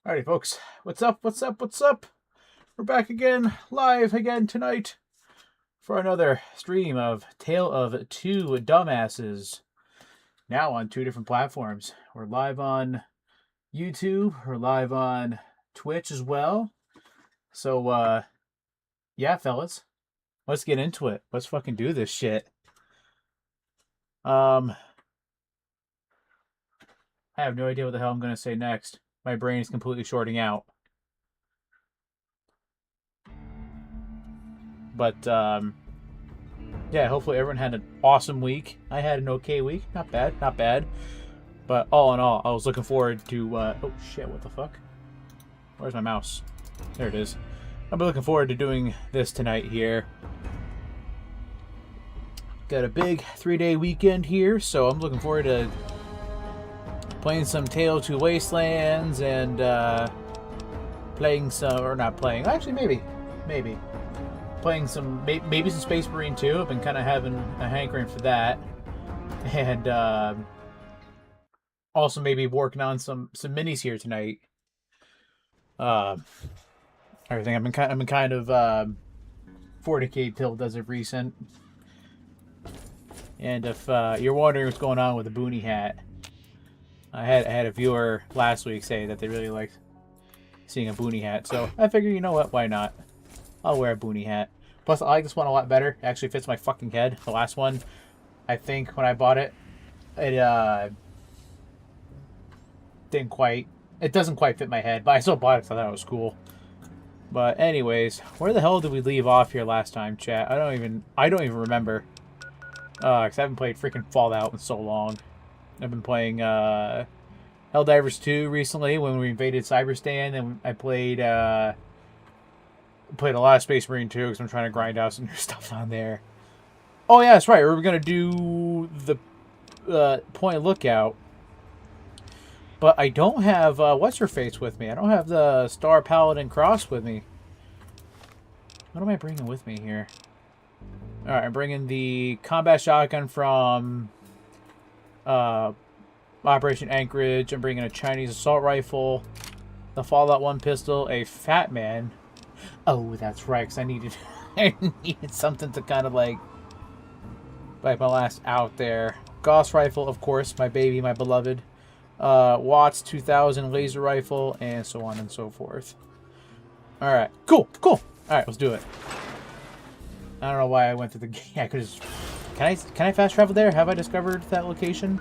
Alrighty, folks. What's up? What's up? What's up? We're back again, live again tonight for another stream of Tale of Two Dumbasses. Now on two different platforms. We're live on YouTube. We're live on Twitch as well. So, yeah, fellas. Let's get into it. Let's fucking do this shit. I have no idea what the hell I'm going to say next. My brain is completely shorting out. But, yeah, hopefully everyone had an awesome week. I had an okay week. Not bad, not bad. But all in all, I was looking forward to, oh shit, what the fuck? Where's my mouse? There it is. I've been looking forward to doing this tonight here. Got a big 3-day weekend here, so I'm looking forward to playing some Tale of Two Wastelands and playing some, or not playing, actually maybe playing some, maybe some Space Marine 2. I've been kind of having a hankering for that, and also maybe working on some minis here tonight. Everything I've been kind of 40k pilled as of recent. And if you're wondering what's going on with the boonie hat, I had a viewer last week say that they really liked seeing a boonie hat, so I figured, you know what, why not? I'll wear a boonie hat. Plus, I like this one a lot better. It actually fits my fucking head. The last one, I think, when I bought it, it doesn't quite fit my head, but I still bought it because I thought it was cool. But anyways, where the hell did we leave off here last time, chat? I don't even remember. Because I haven't played freaking Fallout in so long. I've been playing Helldivers 2 recently when we invaded Cyberstan, and I played a lot of Space Marine 2 because I'm trying to grind out some new stuff on there. Oh yeah, that's right. We were gonna do the Point Lookout, but I don't have what's her face with me. I don't have the Star Paladin Cross with me. What am I bringing with me here? All right, I'm bringing the combat shotgun from Operation Anchorage. I'm bringing a Chinese assault rifle, the Fallout 1 pistol, a Fat Man. Oh, that's right, because I needed something to kind of like my last out there. Gauss rifle, of course, my baby, my beloved. Watts 2000 laser rifle, and so on and so forth. All right, cool. All right, let's do it. I don't know why I went through the... Yeah, I could just... Can I fast travel there? Have I discovered that location?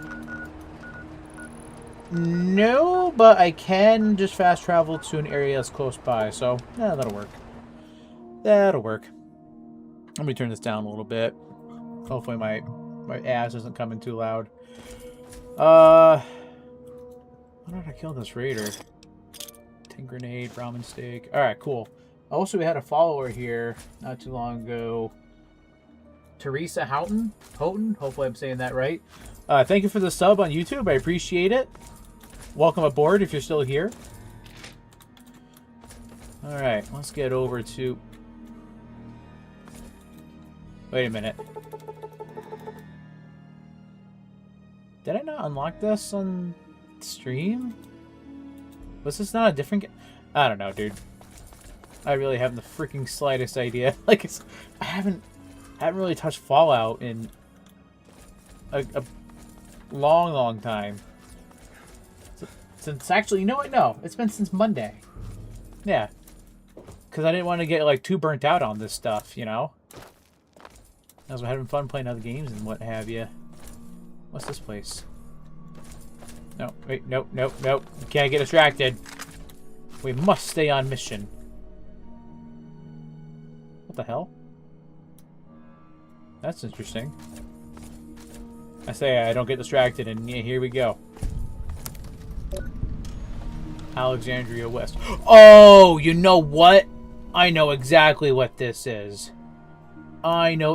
No, but I can just fast travel to an area that's close by, so yeah, that'll work. That'll work. Let me turn this down a little bit. Hopefully my ass isn't coming too loud. Why did I kill this raider? Tin grenade, ramen steak. Alright, cool. Also, we had a follower here not too long ago. Teresa Houghton? Hopefully I'm saying that right. Thank you for the sub on YouTube. I appreciate it. Welcome aboard if you're still here. Alright, let's get over to... Wait a minute. Did I not unlock this on stream? Was this not a different game? I don't know, dude. I really haven't the freaking slightest idea. Like, I haven't really touched Fallout in a long time. Since actually, you know what? No, it's been since Monday. Yeah, because I didn't want to get like too burnt out on this stuff, you know. I was having fun playing other games and what have you. What's this place? No, wait, nope. You can't get distracted. We must stay on mission. What the hell? That's interesting. I say I don't get distracted, and yeah, here we go. Alexandria West. Oh, you know what? I know exactly what this is. This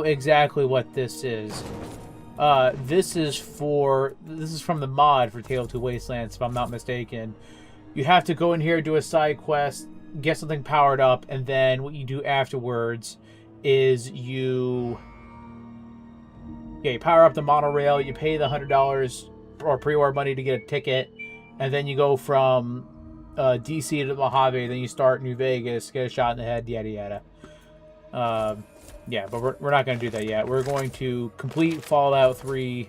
is from the mod for Tale of Two Wastelands, if I'm not mistaken. You have to go in here, do a side quest, get something powered up, and then what you do afterwards is you power up the monorail, you pay the $100 or pre-order money to get a ticket, and then you go from DC to Mojave, then you start New Vegas, get a shot in the head, yada yada. Yeah, but we're not going to do that yet. We're going to complete Fallout 3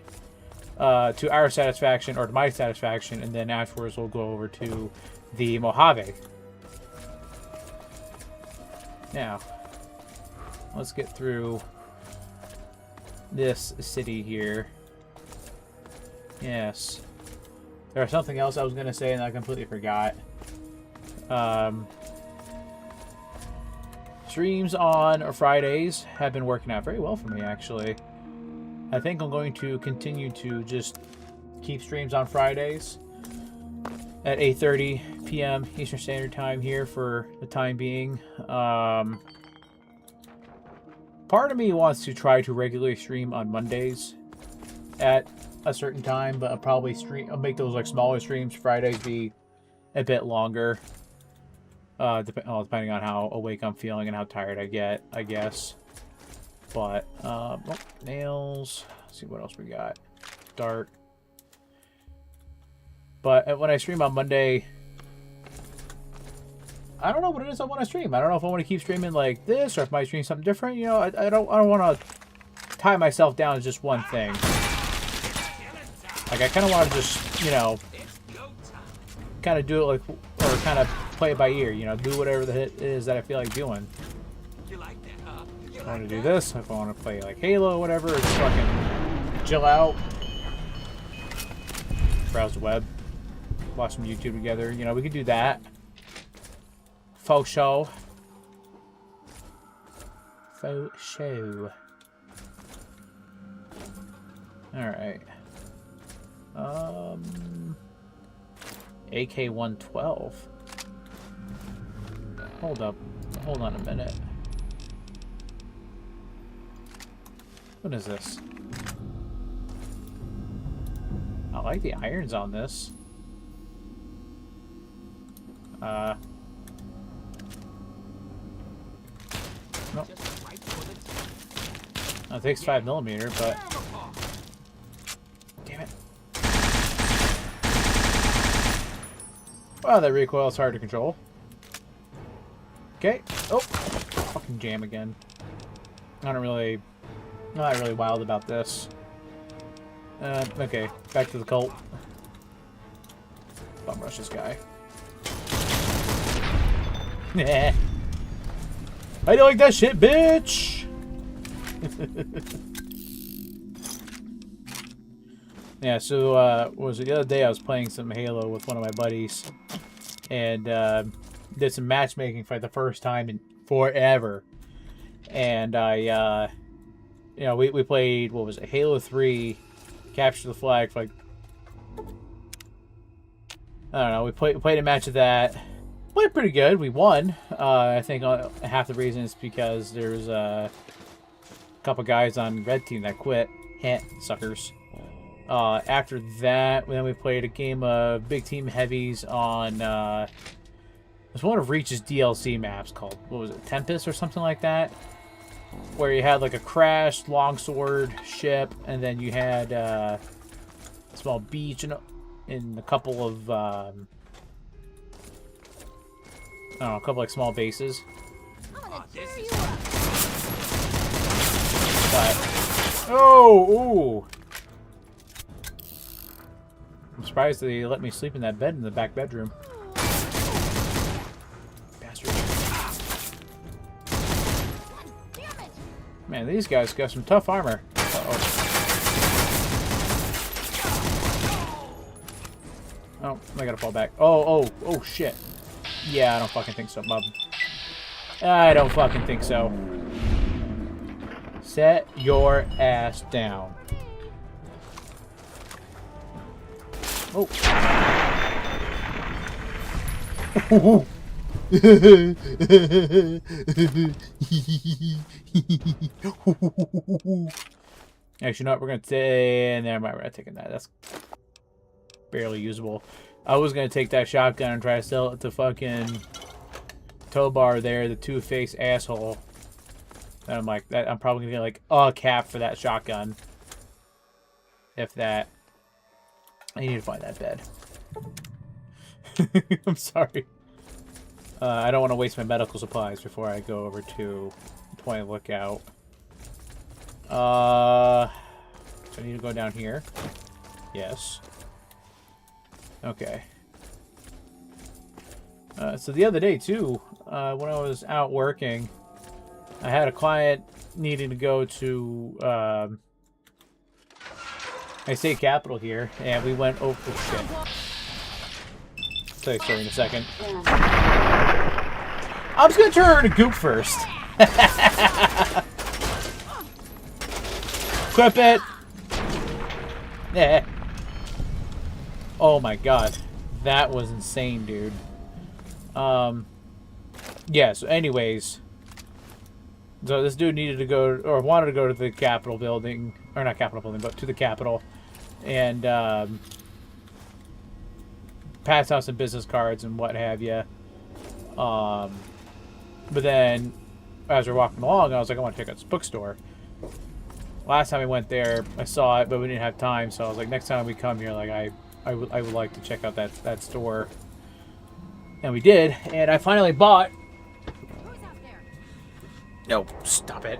to our satisfaction, or to my satisfaction, and then afterwards we'll go over to the Mojave. Now, let's get through this city here. Yes. There was something else I was going to say and I completely forgot. Streams on Fridays have been working out very well for me, actually. I think I'm going to continue to just keep streams on Fridays at 8:30 p.m. Eastern Standard Time here for the time being. Part of me wants to try to regularly stream on Mondays at a certain time, but I'll make those like smaller streams. Fridays be a bit longer. Depending on how awake I'm feeling and how tired I get, I guess. But, nails. Let's see what else we got. Dart. But when I stream on Monday, I don't know what it is I want to stream. I don't know if I want to keep streaming like this or if I might stream something different. You know, I don't want to tie myself down to just one thing. Like, I kind of want to just, you know, kind of do it like, or kind of play it by ear, you know, do whatever the hit is that I feel like doing. If I want to do this, if I want to play like Halo or whatever, or just fucking chill out, browse the web, watch some YouTube together, you know, we could do that. Faux show. Faux show. Alright. AK-112. Hold up. Hold on a minute. What is this? I like the irons on this. Nope. It takes 5mm, but... Damn it. Wow, that recoil is hard to control. Okay. Oh! Fucking jam again. I'm not really wild about this. Okay. Back to the cult. Bum rush this guy. Nah. I don't like that shit, bitch! Yeah, so, what was it? The other day I was playing some Halo with one of my buddies. And, did some matchmaking for the first time in forever. And I, you know, we played, what was it? Halo 3, Capture the Flag for like... I don't know, we played a match of that. Played pretty good. We won. I think half the reason is because there's a couple guys on red team that quit. Heh, suckers. After that, then we played a game of Big Team Heavies on, it was one of Reach's DLC maps called, what was it, Tempest or something like that? Where you had like a crashed longsword ship, and then you had a small beach and a couple of, I don't know, a couple like small bases. But, oh, ooh. I'm surprised they let me sleep in that bed in the back bedroom. Bastard. Man, these guys got some tough armor. Uh-oh. Oh, I gotta fall back. Oh, shit. Yeah, I don't fucking think so, bub. I don't fucking think so. Set your ass down. Oh. Actually, no, we're gonna take. Never mind, we're not taking that. That's barely usable. I was gonna take that shotgun and try to sell it to fucking Tobar there, the two-faced asshole. And I'm like, I'm probably gonna get like a cap for that shotgun, if that. I need to find that bed. I'm sorry. I don't want to waste my medical supplies before I go over to Point Lookout. So I need to go down here. Yes. Okay. So the other day, too, when I was out working, I had a client needing to go to my state capital here, and we went over... Oh, shit. I'll tell you a story in a second. I'm just going to turn her into goop first. Clip it! Yeah. Oh my god. That was insane, dude. Yeah, so anyways. So this dude needed to go, or wanted to go to the Capitol building, or not Capitol building, but to the Capitol, and pass out some business cards and what have you. But then, as we're walking along, I was like, I want to check out this bookstore. Last time we went there, I saw it, but we didn't have time, so I was like, next time we come here, like, I would like to check out that store. And we did, and I finally bought... No, stop it.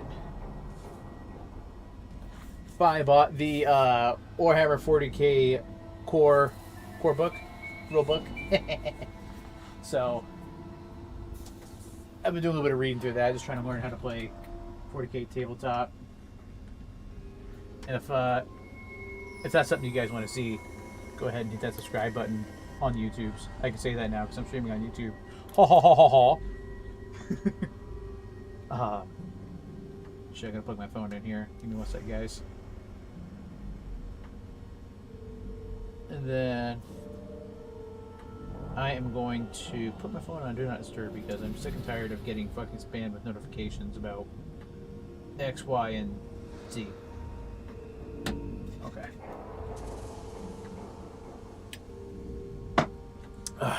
I bought the Warhammer 40k core book, rule book. So I've been doing a little bit of reading through that, just trying to learn how to play 40k tabletop. And if that's something you guys want to see, go ahead and hit that subscribe button on YouTube's. I can say that now because I'm streaming on YouTube. Ha ha ha ha ha. Shit, I gotta plug my phone in here. Give me one sec, guys. And then I am going to put my phone on Do Not Disturb because I'm sick and tired of getting fucking spammed with notifications about X, Y, and Z. Okay.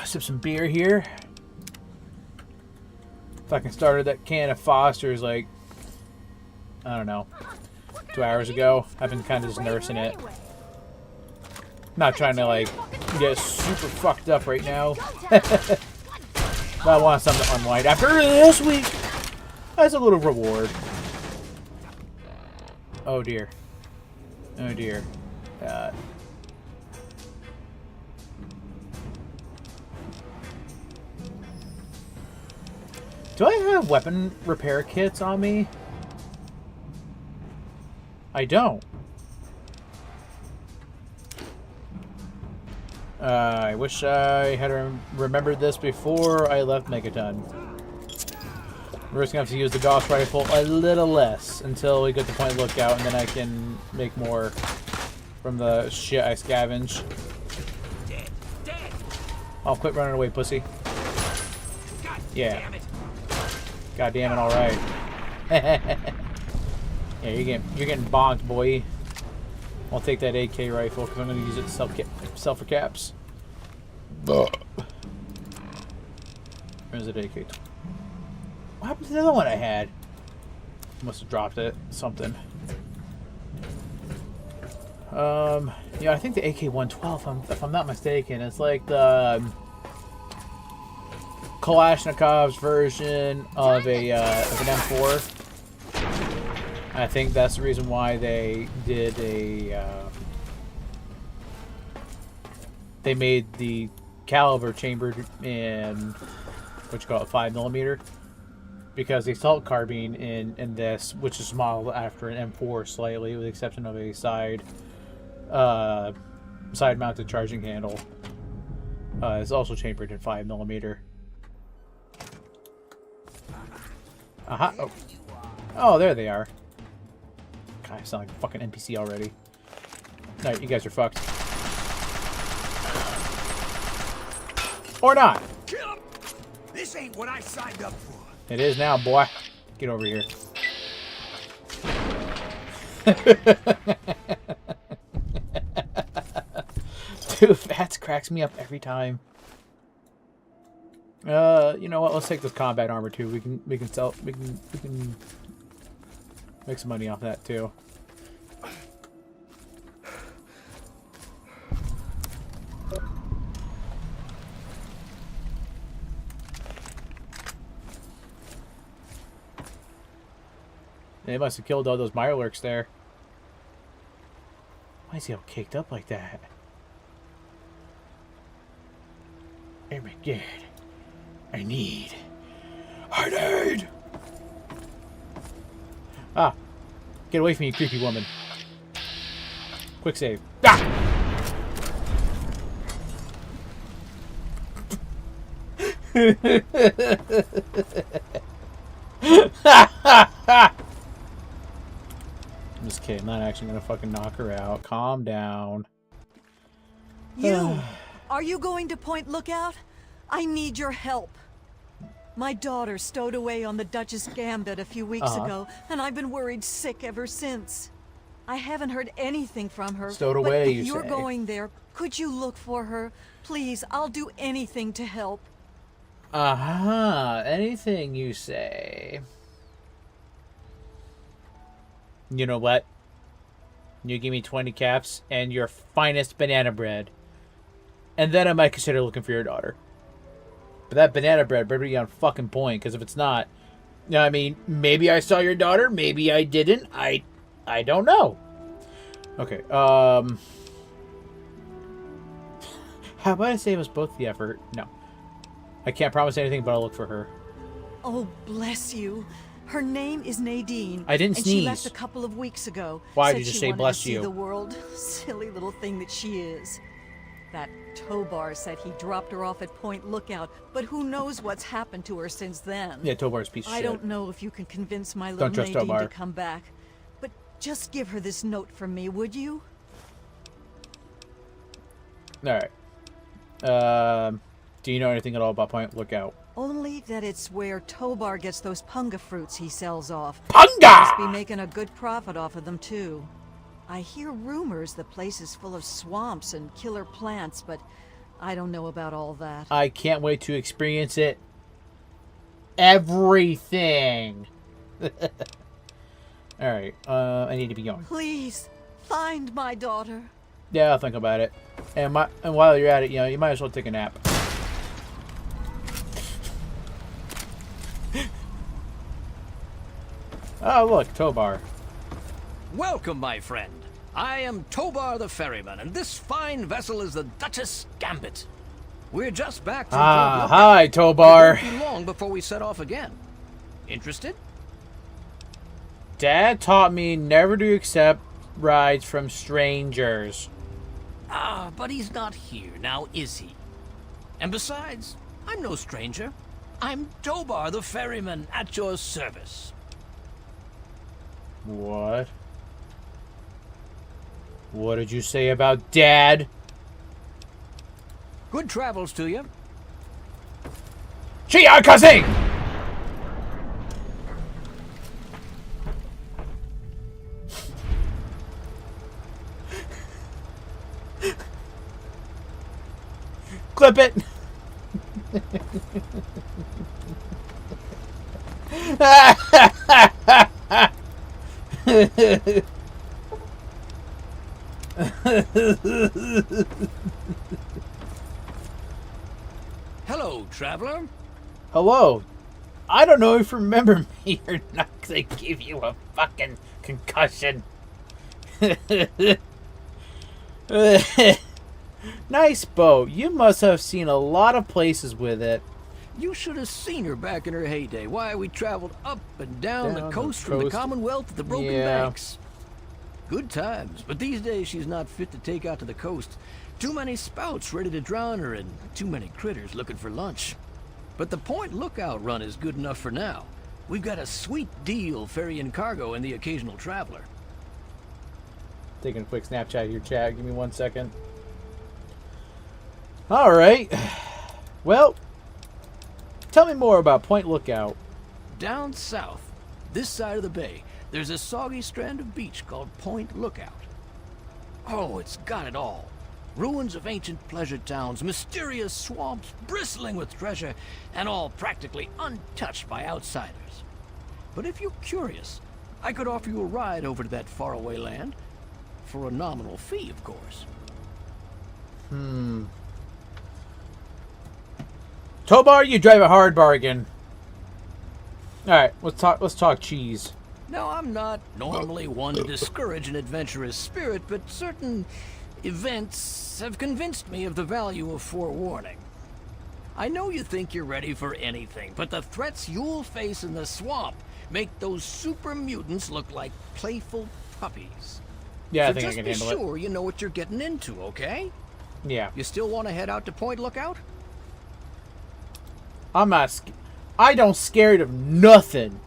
Sip some beer here. Fucking started that can of Foster's like, I don't know, 2 hours ago. I've been kind of just nursing it. Not trying to like get super fucked up right now. But I want something to unwind after this week as a little reward. Oh dear. Oh dear. Do I have weapon repair kits on me? I don't. I wish I had remembered this before I left Megaton. We're just going to have to use the Gauss rifle a little less until we get to Point Lookout, and then I can make more from the shit I scavenge. Oh, quit running away, pussy. Yeah. God damn it, alright. Yeah, you're getting bonked, boy. I'll take that AK rifle because I'm going to use it self for caps. Where's it AK? What happened to the other one I had? Must have dropped it. Something. Yeah, I think the AK-112, if I'm not mistaken, it's like the Kalashnikov's version of an M4. I think that's the reason why they did they made the caliber chambered in what you call it, 5mm, because the assault carbine in this, which is modeled after an M4 slightly, with the exception of a side mounted charging handle, is also chambered in 5mm. Aha! Oh, there they are. God, I sound like a fucking NPC already. Alright, you guys are fucked. Or not. Kill him. This ain't what I signed up for. It is now, boy. Get over here. Dude, Fats cracks me up every time. You know what? Let's take this combat armor too. We can make some money off that too. They must have killed all those Mirelurks there. Why is he all caked up like that? Oh my god. I need. Ah. Get away from me, creepy woman. Quick save. Ah! I'm just kidding. I'm not actually gonna fucking knock her out. Calm down. You! Are you going to Point Lookout? I need your help. My daughter stowed away on the Duchess Gambit a few weeks ago, and I've been worried sick ever since. I haven't heard anything from her. Stowed away, but if you're say. going there, could you look for her? Please, I'll do anything to help. Anything you say. You know what? You give me 20 caps and your finest banana bread. And then I might consider looking for your daughter. But that banana bread better be on fucking point, because if it's not, I mean, maybe I saw your daughter, maybe I didn't. I don't know. Okay, how about I save us both the effort? No. I can't promise anything, but I'll look for her. Oh, bless you. Her name is Nadine. I didn't and sneeze. She left a couple of weeks ago. Why Said did you she say wanted bless to see you? the world. Silly little thing that she is. That Tobar said he dropped her off at Point Lookout, but who knows what's happened to her since then. Yeah, Tobar's a piece of I shit. don't know if you can convince my little trust Nadine Tobar. to come back, but just give her this note from me, would you? Alright. Do you know anything at all about Point Lookout? Only that it's where Tobar gets those punga fruits he sells off. Punga! Must be making a good profit off of them, too. I hear rumors the place is full of swamps and killer plants, but I don't know about all that. I can't wait to experience it. Everything. Alright, I need to be going. Please, find my daughter. Yeah, I'll think about it. And while you're at it, you might as well take a nap. Oh, look, Tobar. Welcome, my friend. I am Tobar the Ferryman, and this fine vessel is the Duchess Gambit. We're just back from Point Lookout. Hi, Tobar. It won't be long before we set off again. Interested? Dad taught me never to accept rides from strangers. Ah, but he's not here, now is he? And besides, I'm no stranger. I'm Tobar the Ferryman, at your service. What? What did you say about Dad? Good travels to you. Chia Kazing! Clip it! Hello, traveler. Hello. I don't know if you remember me or not, 'cause I gave you a fucking concussion. Nice boat. You must have seen a lot of places with it. You should have seen her back in her heyday. Why, we traveled up and down the coast from the Commonwealth to the Broken Banks. Good times, but these days she's not fit to take out to the coast. Too many spouts ready to drown her and too many critters looking for lunch. But the Point Lookout run is good enough for now. We've got a sweet deal ferrying cargo and the occasional traveler. Taking a quick Snapchat here, chat. Give me 1 second. Alright. Well, tell me more about Point Lookout. Down south, this side of the bay, there's a soggy strand of beach called Point Lookout. Oh, it's got it all. Ruins of ancient pleasure towns, mysterious swamps bristling with treasure, and all practically untouched by outsiders. But if you're curious, I could offer you a ride over to that faraway land. For a nominal fee, of course. Tobar, you drive a hard bargain. Alright, let's talk cheese. Now, I'm not normally one to discourage an adventurous spirit, but certain events have convinced me of the value of forewarning. I know you think you're ready for anything, but the threats you'll face in the swamp make those super mutants look like playful puppies. Yeah, So I think I just can be handle it. sure you know what you're getting into, okay? Yeah. You still want to head out to Point Lookout? I'm not I don't scared of nothing.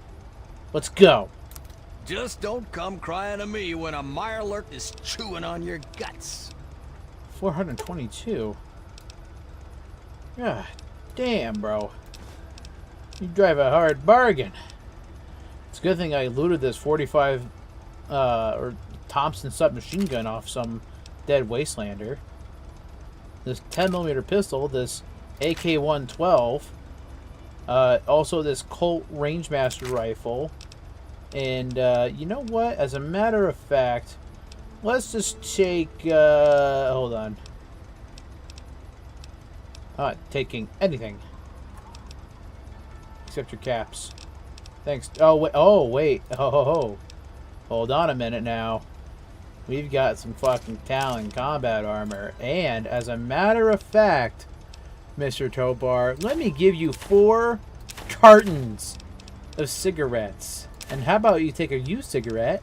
Let's go. Just don't come crying to me when a Mirelurk is chewing on your guts. 422. God damn, bro. You drive a hard bargain. It's a good thing I looted this 45 or Thompson submachine gun off some dead Wastelander. This 10mm pistol, this AK-112, also this Colt Rangemaster rifle, and you know what? As a matter of fact, let's just take. Hold on. Not taking anything except your caps. Thanks. Oh wait. Oh wait. Oh. Hold on a minute now. We've got some fucking Talon combat armor. And as a matter of fact, Mr. Tobar, let me give you 4 cartons of cigarettes. And how about you take a used cigarette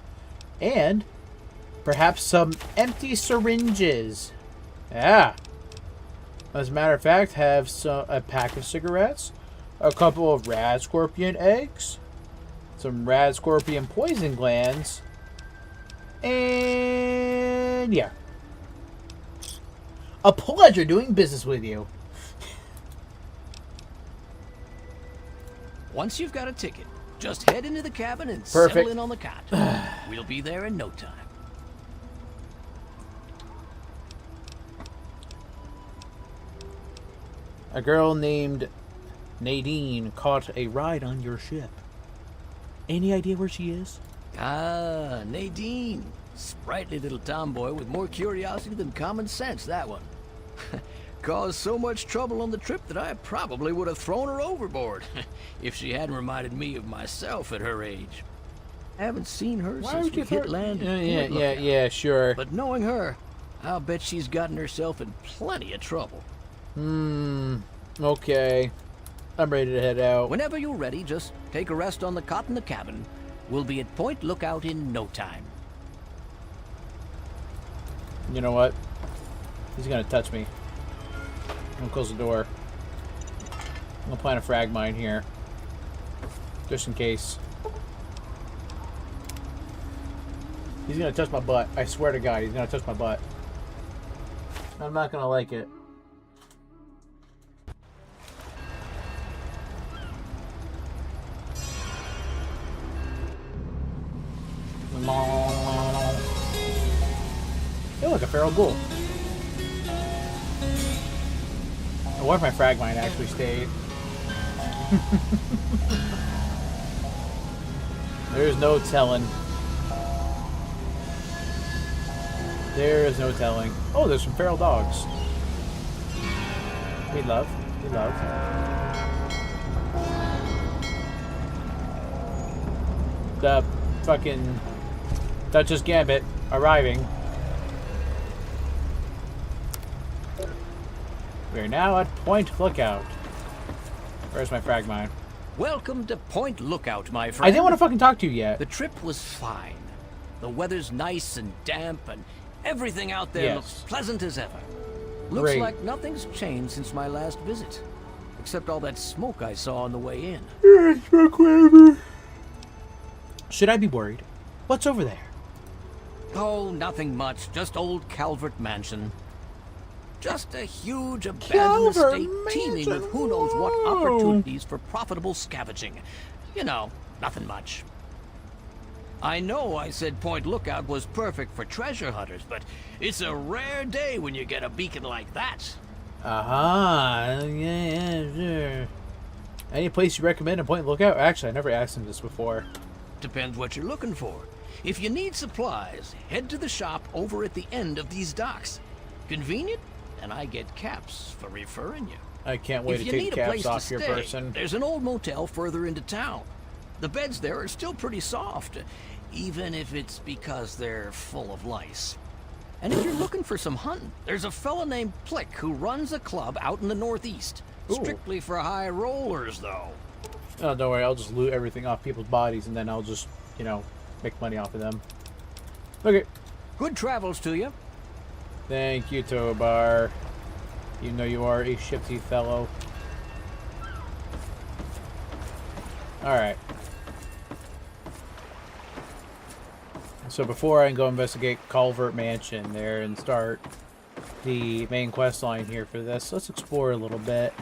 and perhaps some empty syringes? Yeah. As a matter of fact, have a pack of cigarettes, a couple of rad scorpion eggs, some rad scorpion poison glands, and yeah. A pleasure doing business with you. Once you've got a ticket, just head into the cabin and Perfect. settle in on the cot. We'll be there in no time. A girl named Nadine caught a ride on your ship. Any idea where she is? Ah, Nadine. Sprightly little tomboy with more curiosity than common sense, that one. Caused so much trouble on the trip that I probably would have thrown her overboard if she hadn't reminded me of myself at her age. Haven't seen her since we hit land. Yeah, sure. But knowing her, I'll bet she's gotten herself in plenty of trouble. Okay. I'm ready to head out. Whenever you're ready, just take a rest on the cot in the cabin. We'll be at Point Lookout in no time. You know what? He's gonna touch me. I'm gonna close the door. I'm gonna plant a frag mine here. Just in case. He's gonna touch my butt. I swear to God, he's gonna touch my butt. I'm not gonna like it. Hey, look, a feral ghoul. I wonder if my frag mine actually stayed. There's no telling. There is no telling. Oh, there's some feral dogs. We love. We love. The fucking Duchess Gambit arriving. We're now at Point Lookout. Where's my frag mine? Welcome to Point Lookout, my friend. I didn't want to fucking talk to you yet. The trip was fine. The weather's nice and damp, and everything out there looks pleasant as ever. Looks Great. like nothing's changed since my last visit, except all that smoke I saw on the way in. Should I be worried? What's over there? Oh, nothing much. Just old Calvert Mansion. Just a huge abandoned Calvert estate teeming with who knows what Mansion. opportunities for profitable scavenging. You know, nothing much. I know I said Point Lookout was perfect for treasure hunters, but it's a rare day when you get a beacon like that. Yeah, sure. Any place you recommend in Point Lookout? Actually, I never asked him this before. Depends what you're looking for. If you need supplies, head to the shop over at the end of these docks. Convenient? And I get caps for referring you. I can't wait If to you take need the a caps place to off your stay, person. there's an old motel further into town. The beds there are still pretty soft, even if it's because they're full of lice. And if you're looking for some hunting, there's a fella named Plick who runs a club out in the Northeast. Ooh. Strictly for high rollers, though. Oh, don't worry. I'll just loot everything off people's bodies, and then I'll just, you know, make money off of them. Okay. Good travels to you. Thank you, Tobar. Even though you are a shifty fellow. Alright. So before I can go investigate Culvert Mansion there and start the main quest line here for this, let's explore a little bit.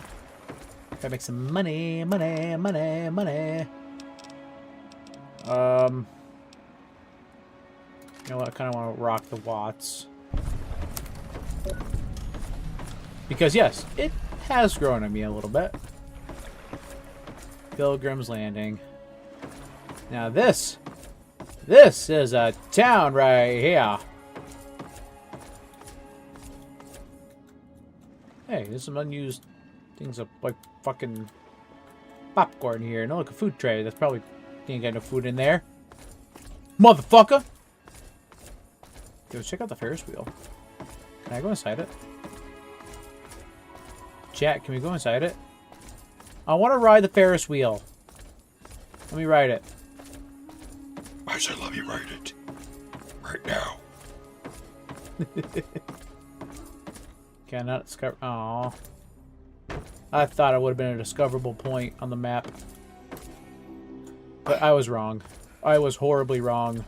Gotta make some money, money, money, money. You know what? I kind of want to rock the Watts. Because, yes, it has grown on me a little bit. Pilgrim's Landing. Now this is a town right here. Hey, there's some unused things of like fucking popcorn here. No, like a food tray. That's probably ain't got no food in there. Motherfucker! Go check out the Ferris wheel. Can I go inside it? Chat, can we go inside it? I want to ride the Ferris wheel. Let me ride it. I said let me ride it. Right now. Cannot discover. Aww. I thought it would have been a discoverable point on the map. But I was wrong. I was horribly wrong.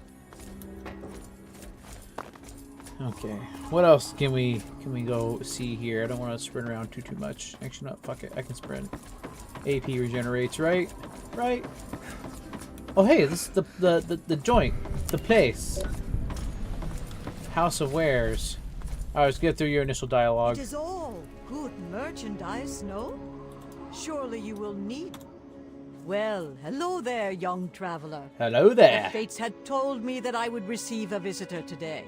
Okay. What else can we go see here? I don't want to sprint around too much. Actually, not. Fuck it. I can sprint. AP regenerates, right? Right? Oh, hey, this is the joint. The place. House of Wares. Alright, let's get through your initial dialogue. It is all good merchandise, no? Surely you will need... Well, hello there, young traveler. Hello there. The fates had told me that I would receive a visitor today.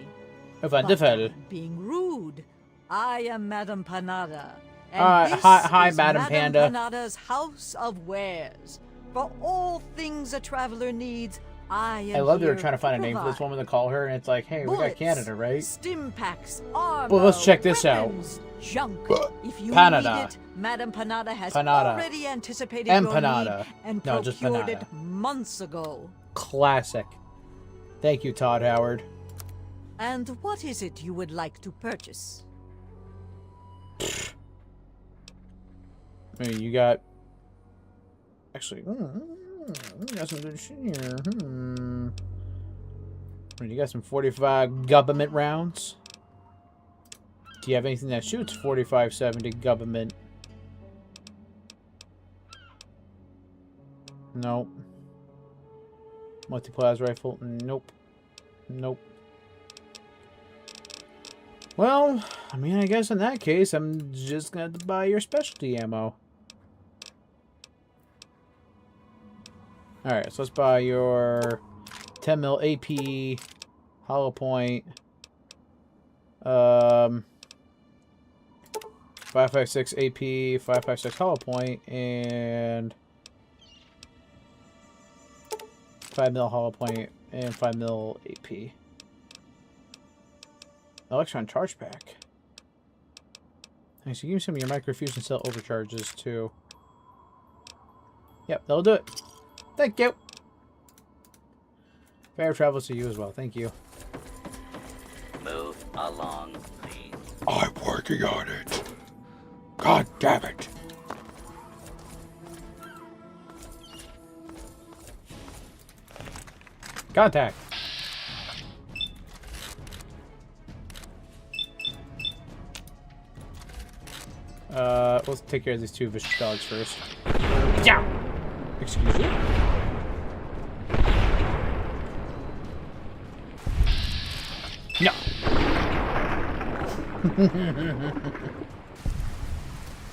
Wonderful. But, being rude, I am Madame Panada. And hi, is Madame Panda. Panada's House of Wares. For all things a traveler needs, I love they were here trying to find a name for this provide. woman to call her, and it's like, hey, we got Bullets, Canada, right? Stim packs, armor, Well, let's check this out. weapons, junk. If you Panada. need it, Madame Panada has Panada. already anticipated your Empanada. need and No, just procured Panada. it months ago. Classic. Thank you, Todd Howard. And what is it you would like to purchase? I mean, you got... Actually, you got some good shit here. You got some 45 government rounds. Do you have anything that shoots 45-70 government? Nope. Multi-plas rifle? Nope. Nope. Well, I mean, I guess in that case, I'm just gonna have to buy your specialty ammo. Alright, so let's buy your 10 mil AP, hollow point, 5.56 AP, 5.56 hollow point, and 5 mil hollow point, and 5 mil AP. Electron charge pack. Nice, so give me some of your microfusion cell overcharges too. Yep, that'll do it. Thank you. Fair travels to you as well. Thank you. Move along, please. I'm working on it. God damn it. Contact. Let's take care of these two vicious dogs first. Yeah. Excuse me. No.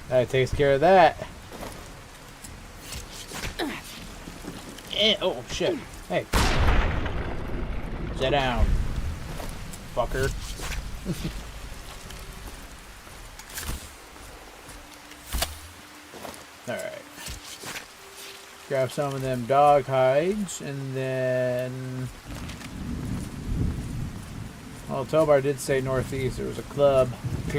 That takes care of that. Oh shit. Hey. Sit down. Fucker. Alright. Grab some of them dog hides, and then... Well, Tobar did say northeast. There was a club. I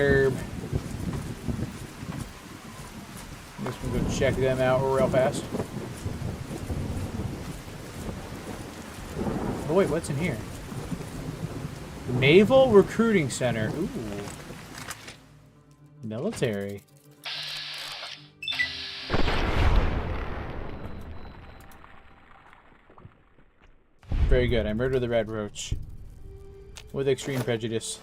guess we'll go check them out real fast. Oh wait, what's in here? Naval Recruiting Center. Ooh. Military. Very good. I murdered the red roach. With extreme prejudice.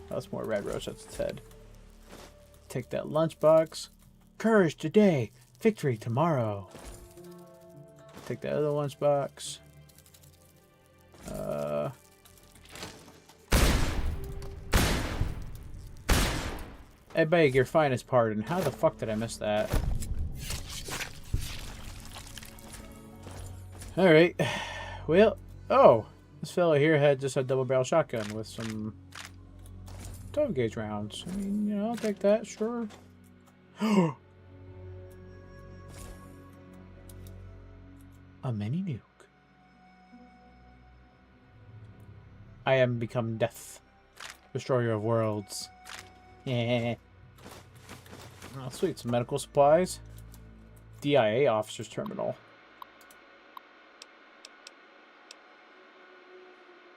That's more red roach. That's its head. Take that lunchbox. Courage today. Victory tomorrow. Take that other lunchbox. I beg your finest pardon. How the fuck did I miss that? Alright. Well, oh. This fella here had just a double barrel shotgun with some 12 gauge rounds. I mean, you know, I'll take that, sure. A mini nuke. I am become death. Destroyer of worlds. Yeah. Oh, sweet. Some medical supplies. DIA officer's terminal.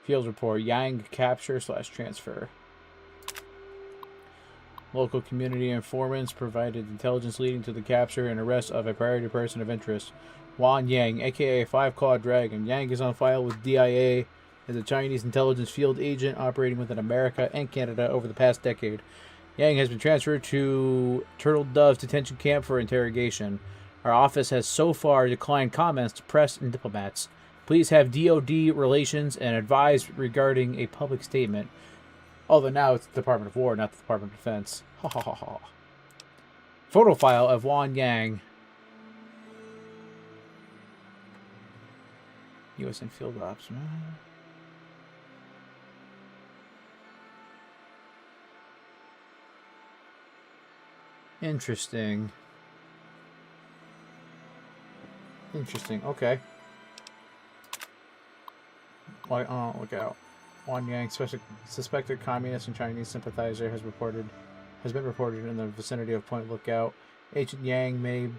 Field report. Yang capture / transfer. Local community informants provided intelligence leading to the capture and arrest of a priority person of interest. Wan Yang, aka Five Clawed Dragon. Yang is on file with DIA as a Chinese intelligence field agent operating within America and Canada over the past decade. Yang has been transferred to Turtle Dove's detention camp for interrogation. Our office has so far declined comments to press and diplomats. Please have DOD relations and advise regarding a public statement. Although now it's the Department of War, not the Department of Defense. Ha ha ha ha. Photo file of Wan Yang. U.S. and field ops. Interesting. Interesting. Okay. Why? Oh, look out. Wan Yang, suspected communist and Chinese sympathizer, has been reported in the vicinity of Point Lookout. Agent Yang may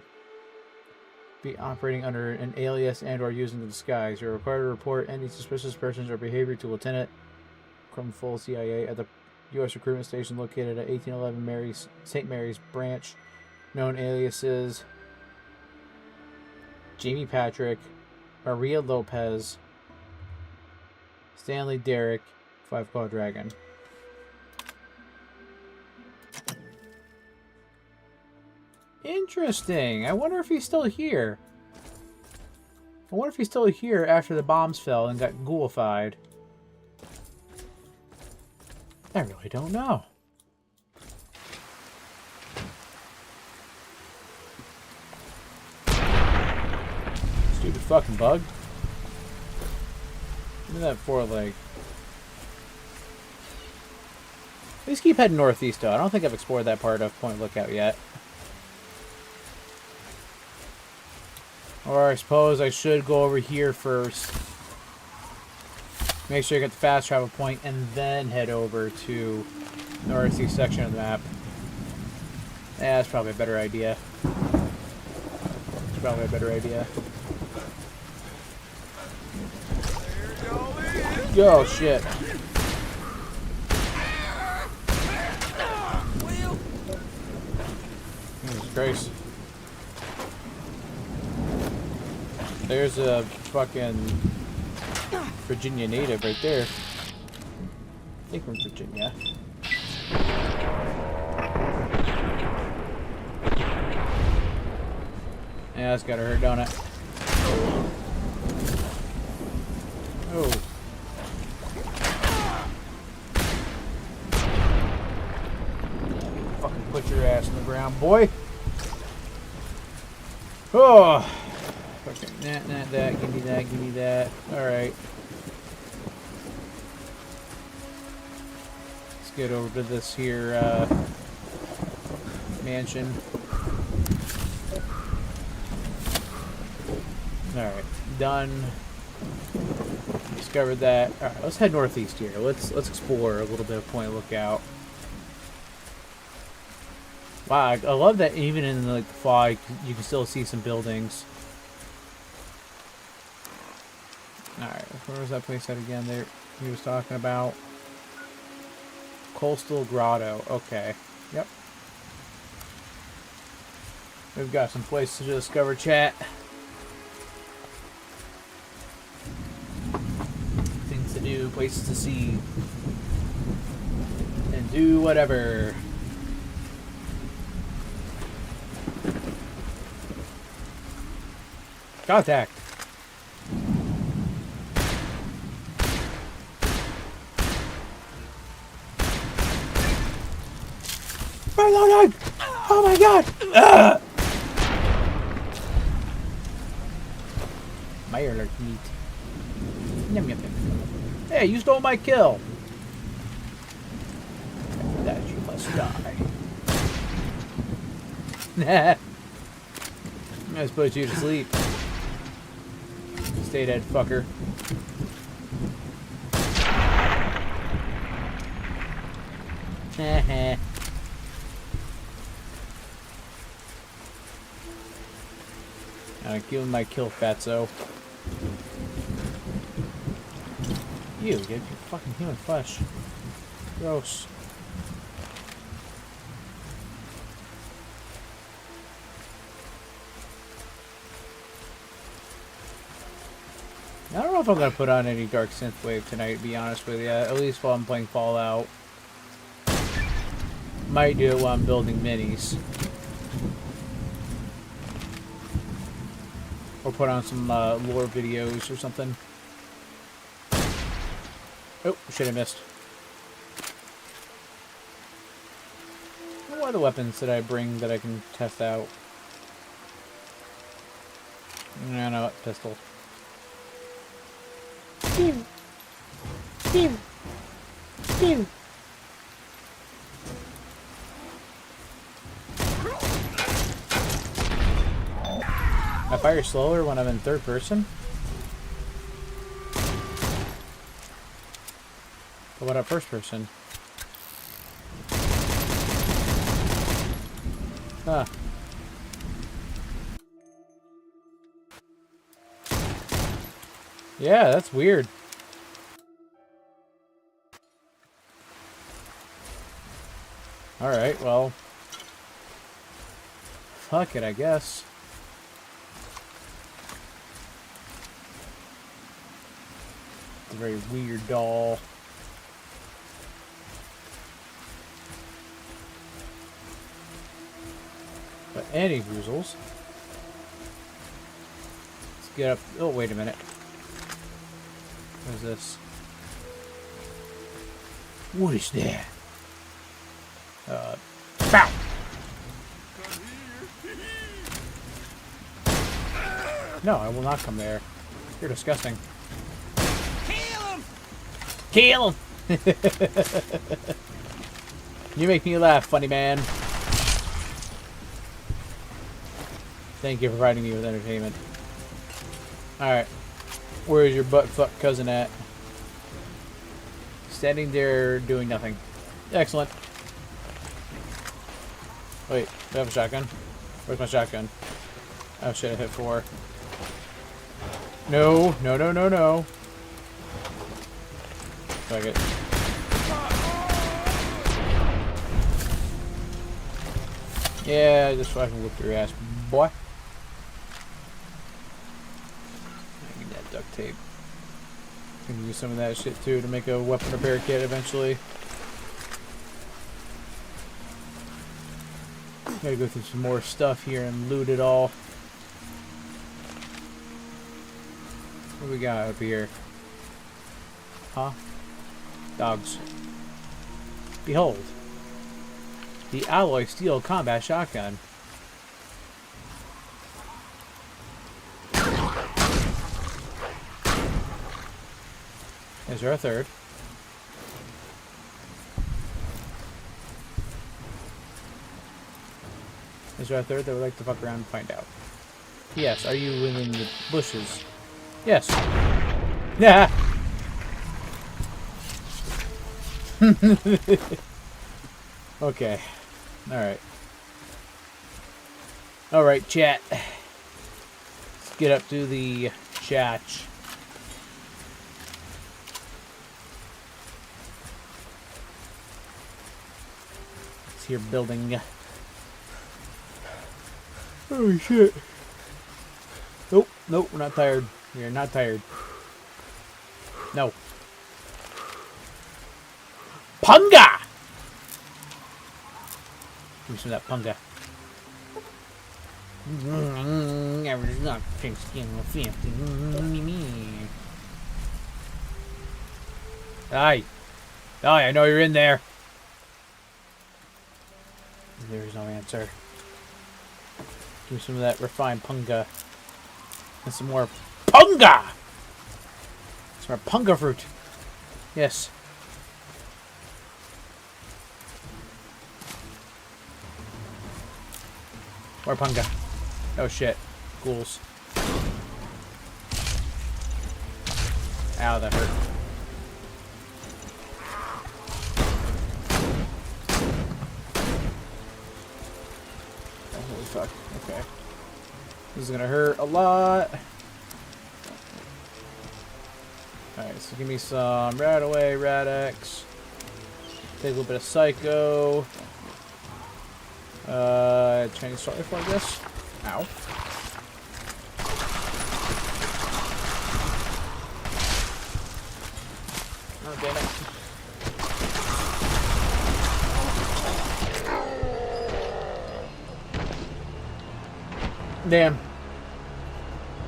be operating under an alias and/or using the disguise. You're required to report any suspicious persons or behavior to Lieutenant Crumfull, CIA, at the U.S. recruitment station located at 1811 St. Mary's Branch. Known aliases: Jamie Patrick, Maria Lopez, Stanley Derrick, Five Claw Dragon. Interesting. I wonder if he's still here. I wonder if he's still here after the bombs fell and got ghoulified. I really don't know. Stupid fucking bug. Give me that foreleg. Let's keep heading northeast, though. I don't think I've explored that part of Point Lookout yet. Or I suppose I should go over here first. Make sure I get the fast travel point and then head over to the northeast section of the map. Yeah, that's probably a better idea. It's probably a better idea. Oh, shit. Jesus Christ. There's a fucking Virginia native right there. I think we're in Virginia. Yeah, that's gotta hurt, don't it? Oh. Fucking put your ass in the ground, boy. Oh. Okay, that, give me that. Alright. Let's get over to this here, mansion. Alright, done. Discovered that. Alright, let's head northeast here. Let's explore a little bit of Point Lookout. Wow, I love that even in like the fog, you can still see some buildings. Alright, where was that place at again there he was talking about? Coastal Grotto. Okay. Yep. We've got some places to discover, chat. Things to do, places to see. And do whatever. Contact. Reloading! Oh my god! Ugh! My alert meat. Yum, yum, yum. Hey, you stole my kill! After that, you must die. Let's put you to sleep. Stay dead, fucker. Heh. Give him my kill, fatso. You get your fucking human flesh. Gross. I don't know if I'm gonna put on any Dark Synthwave tonight, to be honest with you. At least while I'm playing Fallout. Might do it while I'm building minis. Or put on some lore videos or something. Oh, should have missed. What other weapons did I bring that I can test out? No, pistol. Pew! Pew! Pew! I fire slower when I'm in third person? But what about first person? Huh. Yeah, that's weird. Alright, well. Fuck it, I guess. It's a very weird doll. But any woozles. Let's get up. Oh, wait a minute. What is this? What is that? Bow! No, I will not come there. You're disgusting. Kill him! Kill him! You make me laugh, funny man. Thank you for providing me with entertainment. Alright. Where is your butt-fuck cousin at? Standing there doing nothing. Excellent. Wait, do I have a shotgun? Where's my shotgun? Oh shit, I hit 4. No. Fuck it. Yeah, just fucking whoop your ass, boy. I need that duct tape. Can use some of that shit too to make a weapon repair kit eventually. Gotta go through some more stuff here and loot it all. What do we got up here? Huh? Dogs. Behold. The alloy steel combat shotgun. Is there a third? Is there a third that would like to fuck around and find out? Yes. Are you within the bushes? Yes. Yeah. Okay. Alright. Alright, chat. Let's get up to the chatch. It's here building. Holy shit. Nope, nope, we're not tired. We are not tired. No. Punga! Give me some of that punga. Aye. Aye, I know you're in there. There's no answer. Give me some of that refined punga. And some more punga! Some more punga fruit. Yes. More punga. Oh shit. Ghouls. Ow, that hurt. Oh, holy fuck. Okay. This is gonna hurt a lot. Alright, so give me some Radaway, Radex. Take a little bit of Psycho. Chinese Star Rifle, I guess. Ow. Oh, damn it. Damn.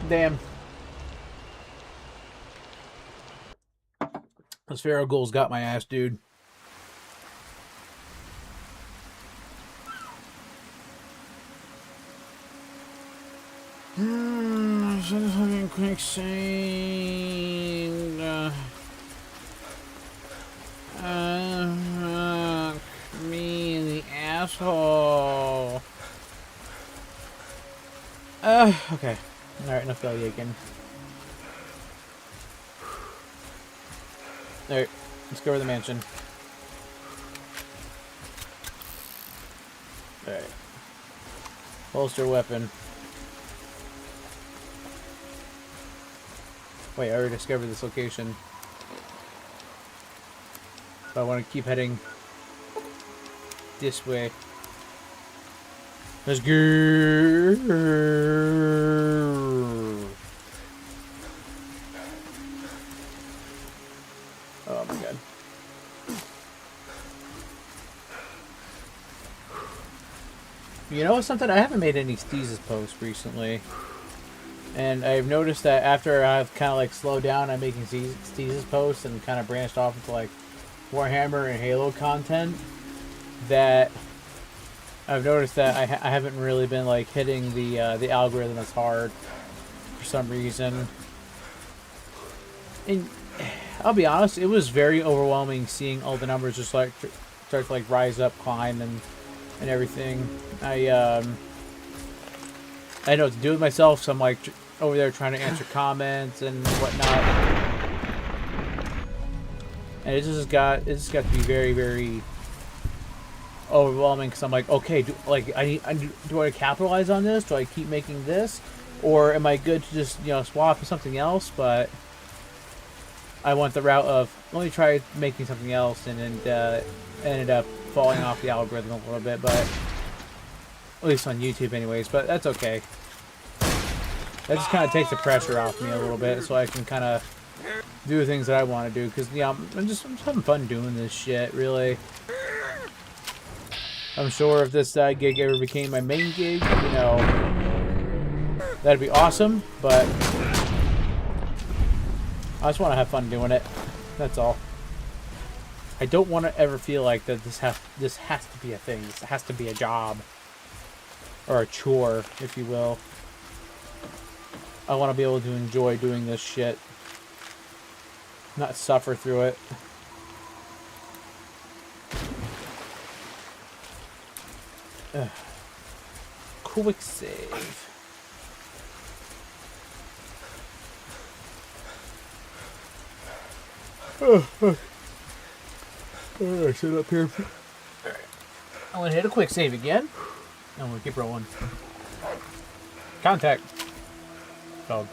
Damn. Those Pharaoh ghouls got my ass, dude. Fucking quicksand. Me in the asshole. Okay. Alright, enough belly again. Alright, let's go to the mansion. Alright. Holster weapon. Wait, I already discovered this location. So I want to keep heading this way. Let's go. Oh my god. You know something? I haven't made any Steezus posts recently. And I've noticed that after I've kind of like slowed down on making Steezus posts and kind of branched off into like Warhammer and Halo content, that I've noticed that I haven't really been like hitting the algorithm as hard for some reason. And I'll be honest, it was very overwhelming seeing all the numbers just like start to like rise up, climb, and everything. I know what to do with myself, so I'm like over there trying to answer comments and whatnot. And it just got to be very, very overwhelming because I'm like, okay, do I capitalize on this? Do I keep making this, or am I good to just swap for something else? But I went the route of let me try making something else, and ended up falling off the algorithm a little bit, but at least on YouTube, anyways. But that's okay. That just kind of takes the pressure off me a little bit, so I can kind of do the things that I want to do. Because I'm just having fun doing this shit. Really, I'm sure if this side gig ever became my main gig, that'd be awesome. But I just want to have fun doing it. That's all. I don't want to ever feel like that this has to be a thing. This has to be a job. Or a chore, if you will. I want to be able to enjoy doing this shit. Not suffer through it. Ugh. quick save. Alright, sit up here. Alright. I'm gonna hit a quick save again. And we'll keep rolling. Contact. Dog.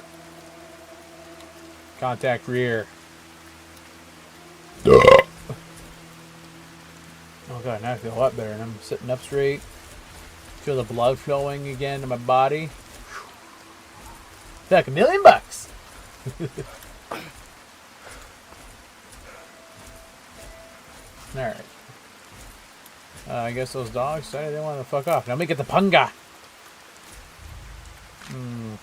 Contact rear. Oh god, now I feel a lot better. And I'm sitting up straight. Feel the blood flowing again to my body. Feel like $1,000,000. Alright. I guess those dogs decided they want to fuck off. Now make it the punga.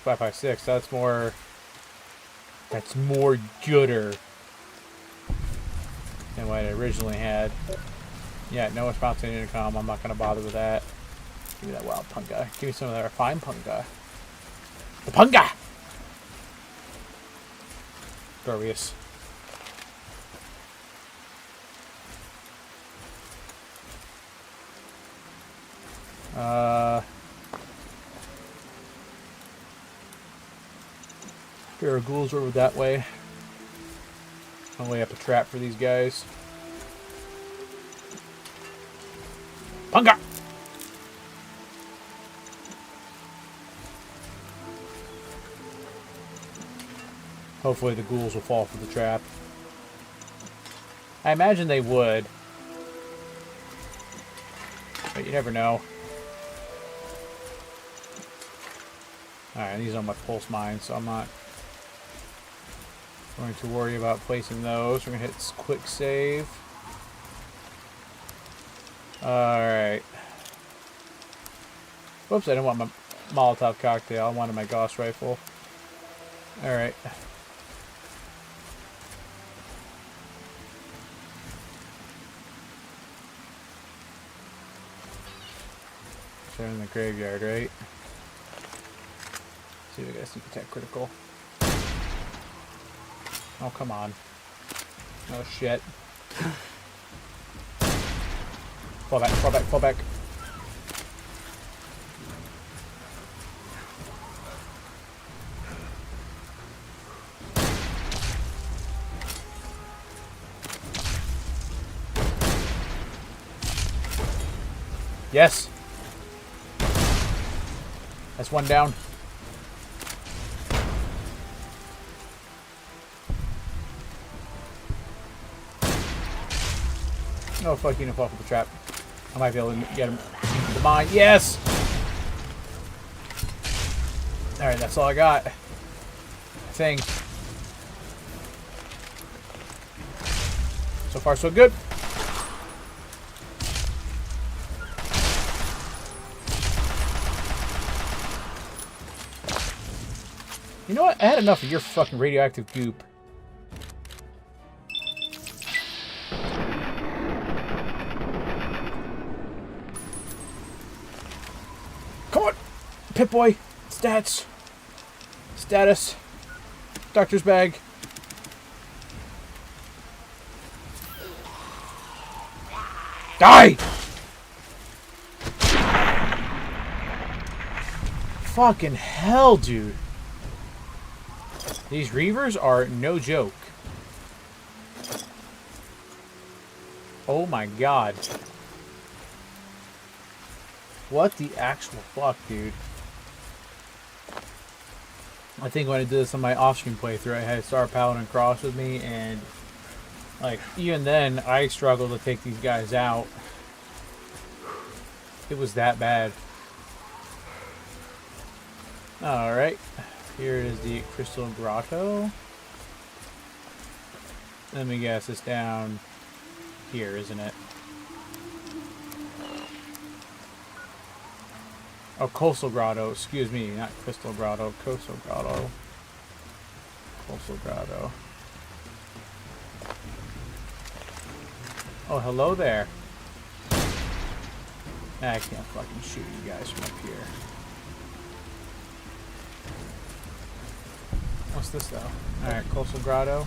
556. That's more. That's more gooder than what I originally had. Yeah, no response to intercom. I'm not gonna bother with that. Give me that wild punga. Give me some of that refined punga. The punga. Glorious. Pair of ghouls over that way. I'll lay up a trap for these guys. Punga! Hopefully the ghouls will fall for the trap. I imagine they would. But you never know. Alright, these are my pulse mines, so I'm not going to worry about placing those. We're going to hit quick save. Alright. Whoops, I didn't want my Molotov cocktail. I wanted my Gauss rifle. Alright. They're in the graveyard, right? See if we got sneak attack critical. Oh, come on. Oh, shit. Fall back, fall back, fall back. Yes! That's one down. No, fuck you, no fall for the trap. I might be able to get him into the mine. Yes! Alright, that's all I got. I think. So far, so good. You know what? I had enough of your fucking radioactive goop. Come on! Pip-Boy! Stats! Status! Doctor's bag! Die! Fucking hell, dude. These Reavers are no joke. Oh my god. What the actual fuck, dude? I think when I did this on my off-screen playthrough, I had Star Paladin Cross with me, and like, even then, I struggled to take these guys out. It was that bad. Alright. Here is the Crystal Grotto. Let me guess, it's down here, isn't it? Oh, Coastal Grotto. Excuse me, not Crystal Grotto. Coastal Grotto. Coastal Grotto. Oh, hello there. I can't fucking shoot you guys from up here. What's this, though? Alright, Coastal Grotto.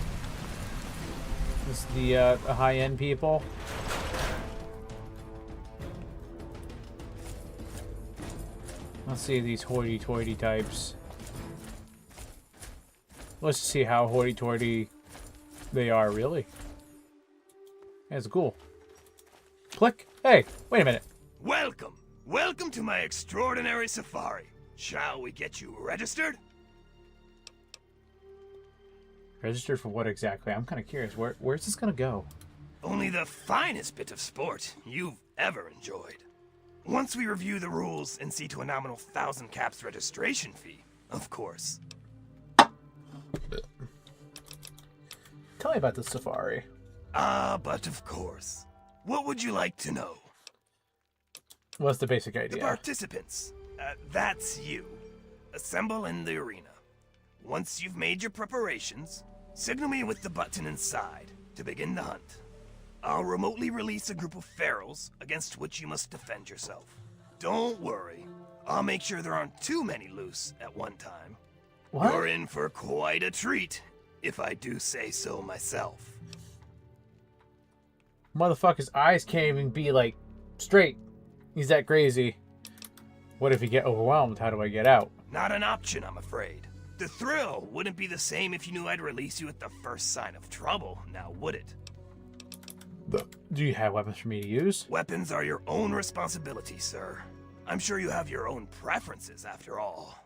This is the high-end people. Let's see these hoity-toity types. Let's see how hoity-toity they are, really. That's cool. Click. Hey, wait a minute. Welcome! Welcome to my extraordinary safari. Shall we get you registered? Registered for what exactly? I'm kind of curious. Where's this gonna go? Only the finest bit of sport you've ever enjoyed. Once we review the rules and see to a nominal 1,000 caps registration fee, of course. Tell me about the safari. But of course. What would you like to know? What's the basic The idea? participants. That's you. Assemble in the arena. Once you've made your preparations, signal me with the button inside to begin the hunt. I'll remotely release a group of ferals against which you must defend yourself. Don't worry. I'll make sure there aren't too many loose at one time. What? You're in for quite a treat, if I do say so myself. Motherfucker's eyes can't even be, like, straight. He's that crazy. What if you get overwhelmed? How do I get out? Not an option, I'm afraid. The thrill wouldn't be the same if you knew I'd release you at the first sign of trouble, now would it? Do you have weapons for me to use? Weapons are your own responsibility, sir. I'm sure you have your own preferences, after all.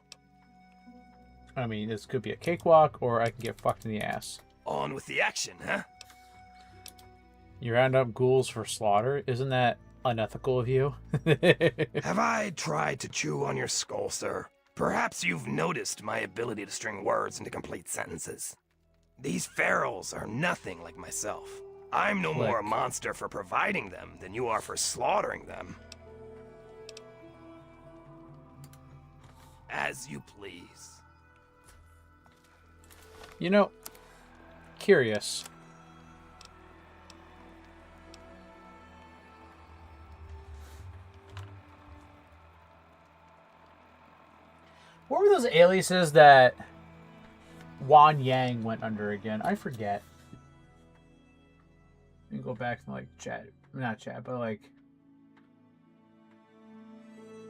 I mean, this could be a cakewalk, or I can get fucked in the ass. On with the action, huh? You round up ghouls for slaughter? Isn't that unethical of you? Have I tried to chew on your skull, sir? Perhaps you've noticed my ability to string words into complete sentences. These ferals are nothing like myself. I'm no more a monster for providing them than you are for slaughtering them. As you please. You know, curious. What were those aliases that Wan Yang went under again? I forget. Let me go back to, like, chat. Not chat, but, like,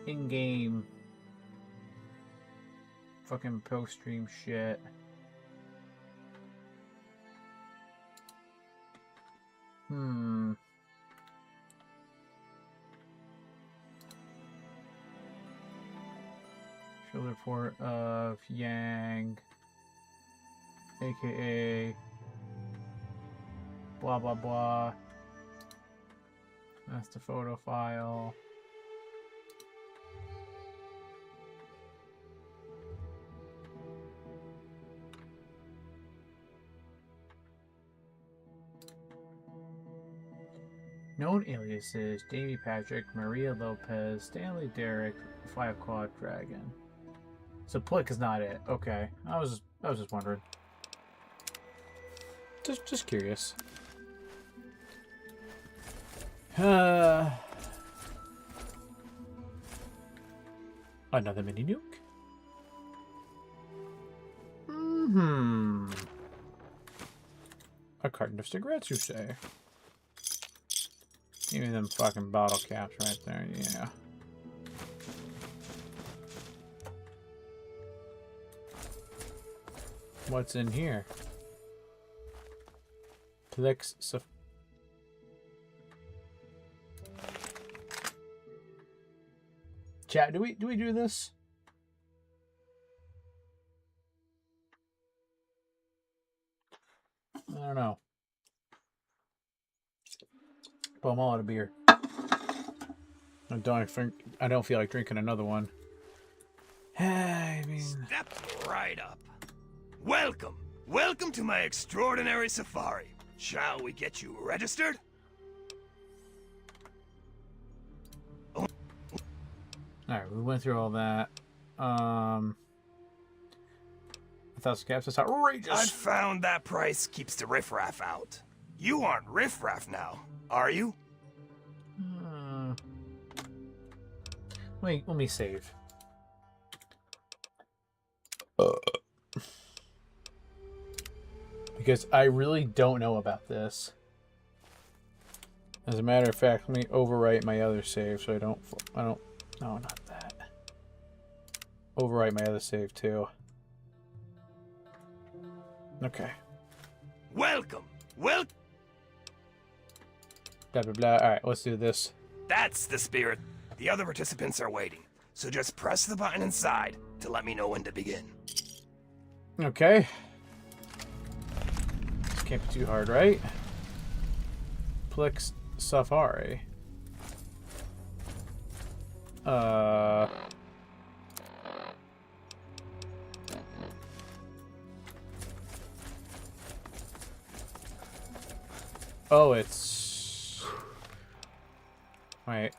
in-game fucking post-stream shit. Field report of Yang, aka blah blah blah. That's the photo file. Known aliases: Davy Patrick, Maria Lopez, Stanley Derrick, 5 Clawed Dragon. So Plick is not it. Okay. I was just wondering. Just curious. Another mini nuke? A carton of cigarettes, you say? Give me them fucking bottle caps right there, yeah. What's in here? Clicks. Chat, do we do this? I don't know. But I'm all out of beer. I don't feel like drinking another one. I mean, Step right up. Welcome. Welcome to my extraordinary safari. Shall we get you registered? Alright, we went through all that. 1,000 caps, that's outrageous. I've found that price keeps the riffraff out. You aren't riffraff now, are you? Let me save. Because I really don't know about this. As a matter of fact, let me overwrite my other save so I don't, no, not that. overwrite my other save too. Okay. Welcome. Well, Blah blah blah. All right, let's do this. that's the spirit. The other participants are waiting, so just press the button inside to let me know when to begin. Okay. This can't be too hard, right? Plix Safari. Oh, it's... Wait.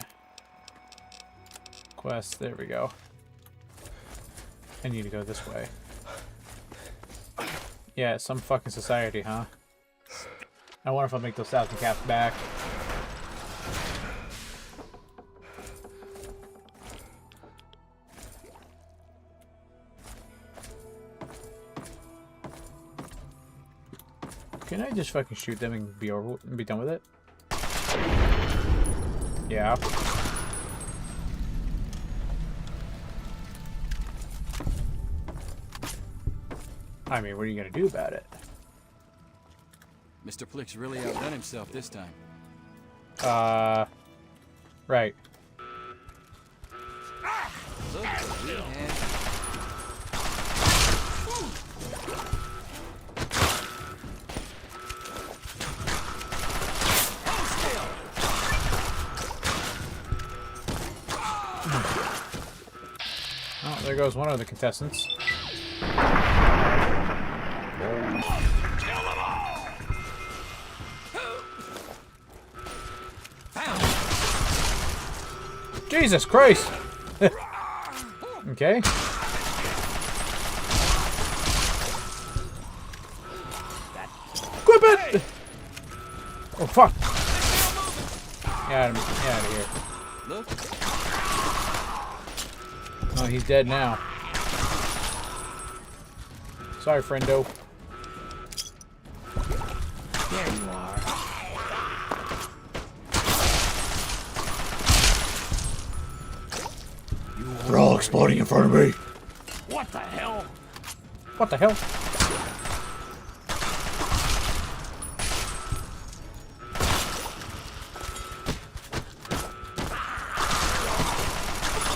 Quest, there we go. I need to go this way. Yeah, some fucking society, huh? I wonder if I'll make those 1,000 caps back. Can I just fucking shoot them and be over and be done with it? Yeah. I mean, what are you gonna do about it? Mr. Plick's really outdone himself this time. Right. Look what we had. Oh, there goes one of the contestants. Jesus Christ! Okay. Equip it! Oh fuck! Get out of here. Look. Oh, he's dead now. Sorry, friendo. There you are. They're all exploding in front of me. What the hell? What the hell?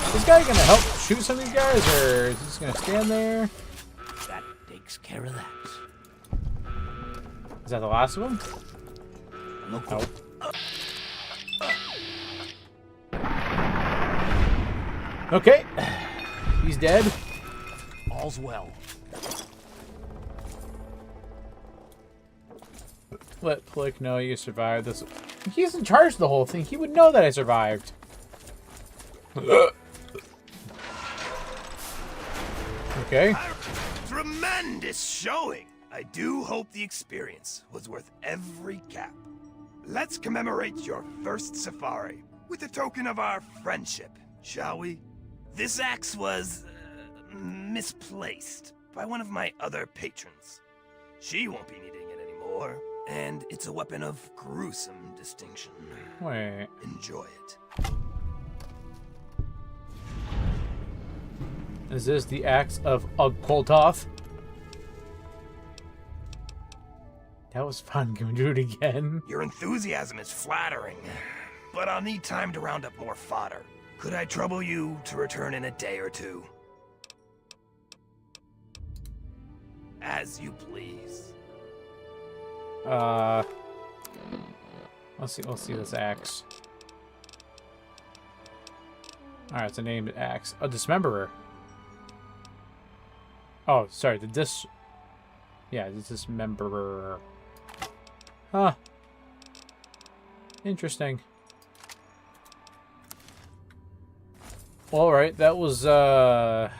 Is this guy gonna help shoot some of these guys, or is he just gonna stand there? That takes care of that. Is that the last of them? Look. Oh. Okay. He's dead. All's well. Let Plick know you survived this. He's in charge of the whole thing. He would know that I survived. Okay. Tremendous showing! I do hope the experience was worth every cap. Let's commemorate your first safari with a token of our friendship, shall we? This axe was misplaced by one of my other patrons. She won't be needing it anymore, and it's a weapon of gruesome distinction. Wait. Enjoy it. Is this the axe of Ugkoltoth? That was fun. Can we do it again? Your enthusiasm is flattering, but I'll need time to round up more fodder. Could I trouble you to return in a day or two? As you please. Let's see this axe. Alright, it's a named axe. A dismemberer. Oh, sorry, the dismemberer. Huh. Interesting. Alright, that was, I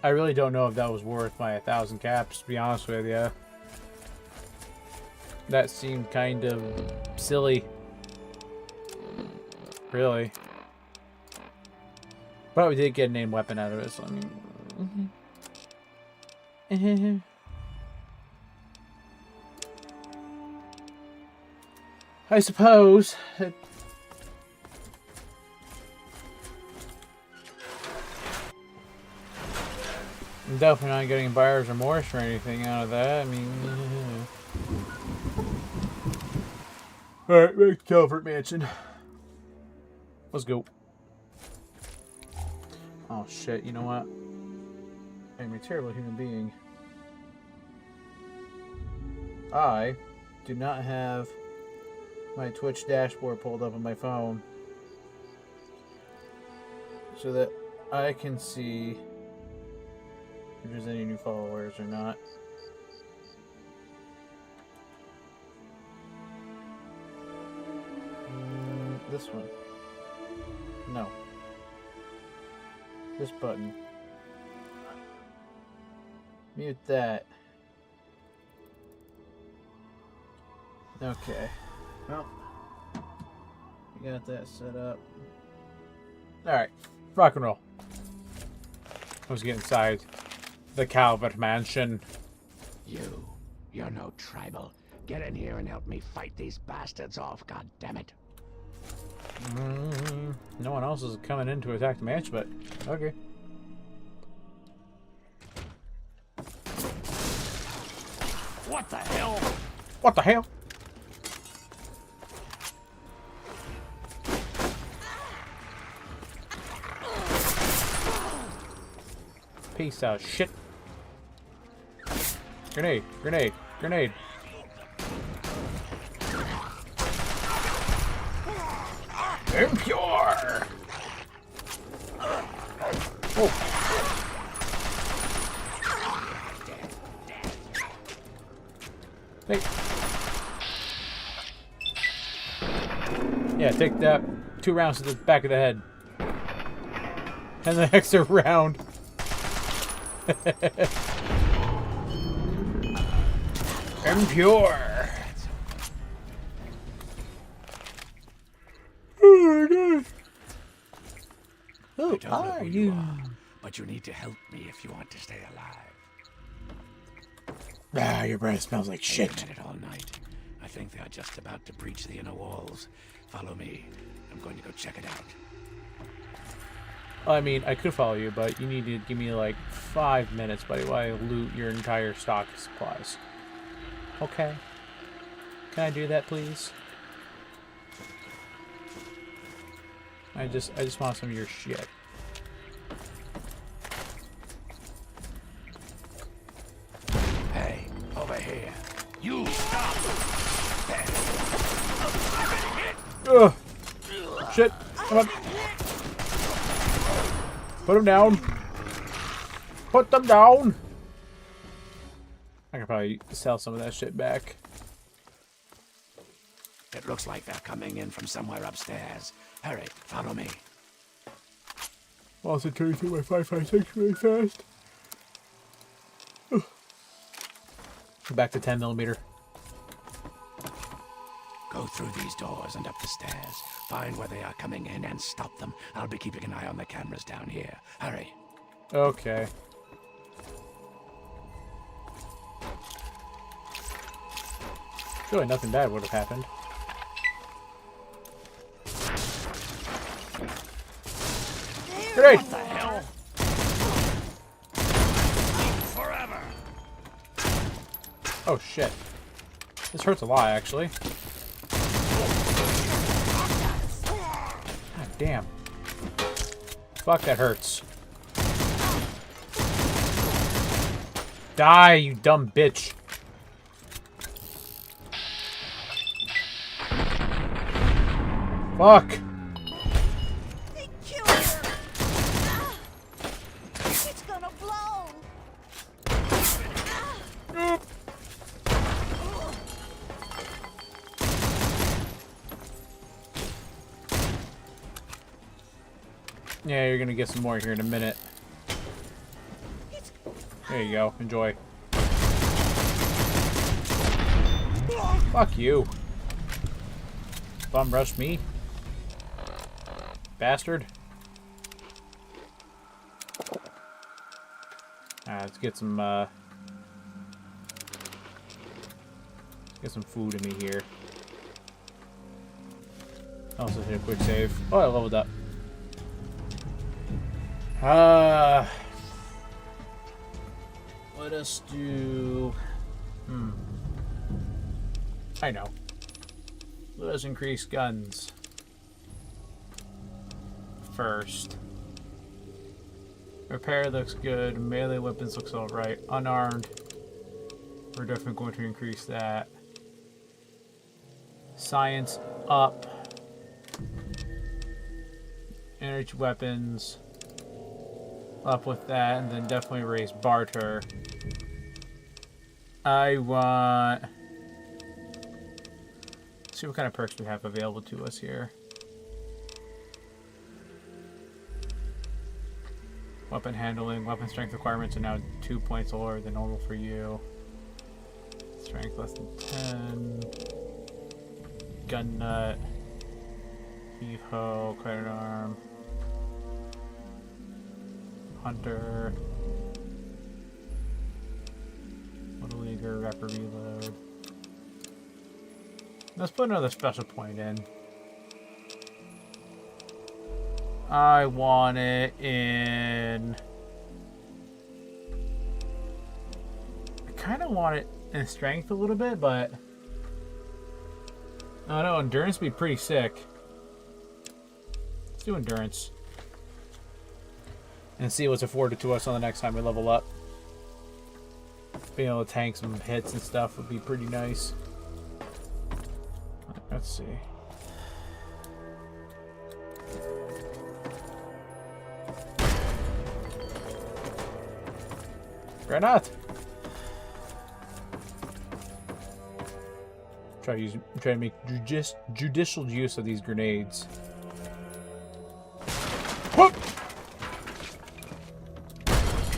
really don't know if that was worth my 1,000 caps, to be honest with you. That seemed kind of silly. Really. But we did get a named weapon out of it, so I mean... I suppose. I'm definitely not getting buyer's remorse or anything out of that. I mean... Alright, back to Calvert Mansion. Let's go. Oh shit, you know what? I'm a terrible human being. I do not have my Twitch dashboard pulled up on my phone so that I can see if there's any new followers or not. This one. No. This button. Mute that. Okay. Well, we got that set up. Alright. Rock and roll. Let's get inside the Calvert Mansion. You're no tribal. Get in here and help me fight these bastards off, goddammit. No one else is coming in to attack the mansion, but okay. What the hell? What the hell? Piece of shit. Grenade, grenade, grenade. Impure! Oh. Hey. Yeah, take that 2 rounds to the back of the head. And the extra round. Impure! Oh my god! Who I don't know are who you? are, but you need to help me if you want to stay alive. Ah, your breath smells like They've shit. been at it all night. I think they are just about to breach the inner walls. Follow me. I'm going to go check it out. I mean, I could follow you, but you need to give me like 5 minutes, buddy, while I loot your entire stock of supplies. Okay. Can I do that, please? I just want some of your shit. Hey, over here. You stop! Ugh! Shit! Come on! Put them down! Put them down! I could probably sell some of that shit back. It looks like they're coming in from somewhere upstairs. Hurry, follow me. Also turning through my 5.56 really fast. Back to 10mm. Go through these doors and up the stairs. Find where they are coming in and stop them. I'll be keeping an eye on the cameras down here. Hurry. Okay. Surely nothing bad would have happened. Grenade! What the hell? Forever. Oh shit. This hurts a lot, actually. God damn. Fuck, that hurts. Die, you dumb bitch. Fuck. They killed her. It's gonna blow. Yeah, you're gonna get some more here in a minute. There you go. Enjoy. Fuck you. Bum rush me. Bastard. Let's get some, get some food in me here. Also hit a quick save. Oh, I leveled up. let us do... I know. Let us increase guns first. Repair looks good. Melee weapons looks alright. Unarmed. We're definitely going to increase that. Science up. Energy weapons up with that, and then definitely raise barter. I want... Let's see what kind of perks we have available to us here. Weapon handling, weapon strength requirements are now 2 points lower than normal for you. Strength less than 10. Gun nut. Heave ho, credit arm. Hunter. Little Leaguer, Rapper Reload. Let's put another special point in. I want it in... I kind of want it in strength a little bit, but... I don't know, endurance would be pretty sick. Let's do endurance. And see what's afforded to us on the next time we level up. Being able to tank some hits and stuff would be pretty nice. Let's see. Granate! Try to make judicial use of these grenades. Whoop!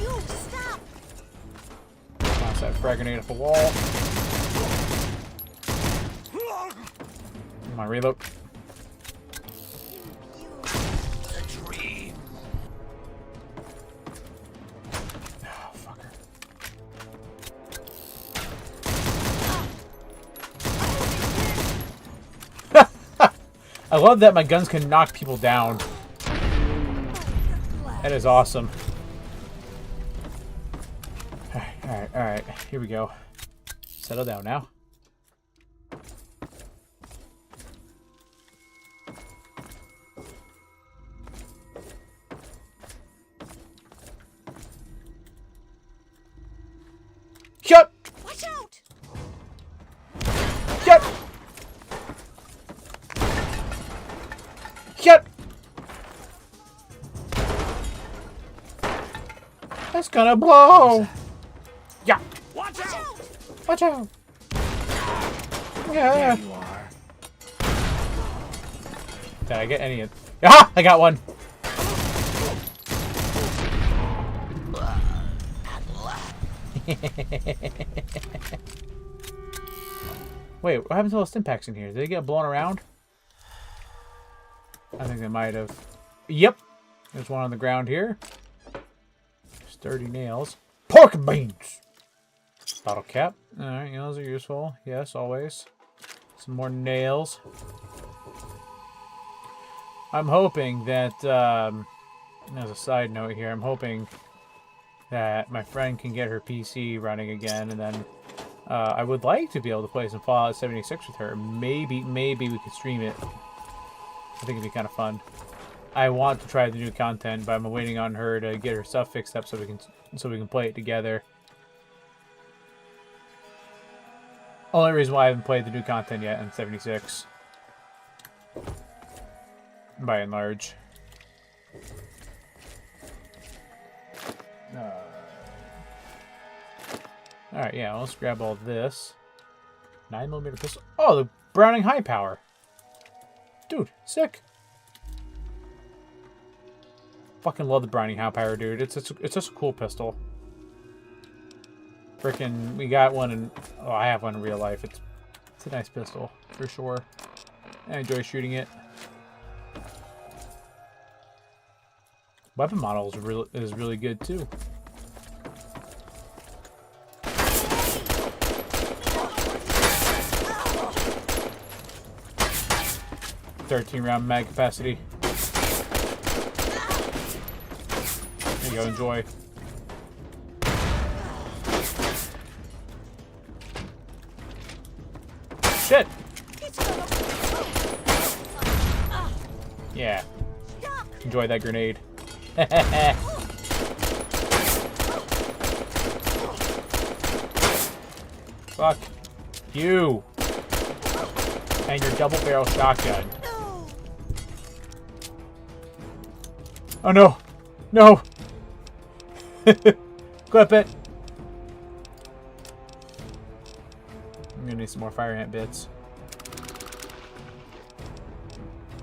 You stop! Bounce that frag grenade off the wall. Come on, reload. The dream. Oh, fucker. I love that my guns can knock people down. That is awesome. Alright. Here we go. Settle down now. Shut! Watch out! Shut! Shut! That's gonna blow! Yeah! Watch out! Watch out! Yeah! There you are. Did I get any of... Ah! I got one! Wait, what happened to those stimpaks in here? Did they get blown around? I think they might have. Yep! There's one on the ground here. Sturdy nails. Pork beans! Bottle cap. Alright, nails are useful. Yes, always. Some more nails. I'm hoping that, as a side note here, I'm hoping that my friend can get her PC running again, and then I would like to be able to play some Fallout 76 with her. Maybe we could stream it. I think it'd be kind of fun. I want to try the new content, but I'm waiting on her to get her stuff fixed up so we can play it together. Only reason why I haven't played the new content yet in 76, by and large. Alright, yeah, let's grab all this. 9mm pistol. Oh, the Browning high power. Dude, sick. Fucking love the Browning high power, dude. It's just a cool pistol. Frickin', we got one in... Oh, I have one in real life. It's a nice pistol, for sure. I enjoy shooting it. Weapon model is really good, too. .13-round mag capacity. There you go, enjoy. Yeah. Enjoy that grenade. Fuck you. And your double barrel shotgun. Oh no! No! Clip it! I'm gonna need some more fire ant bits.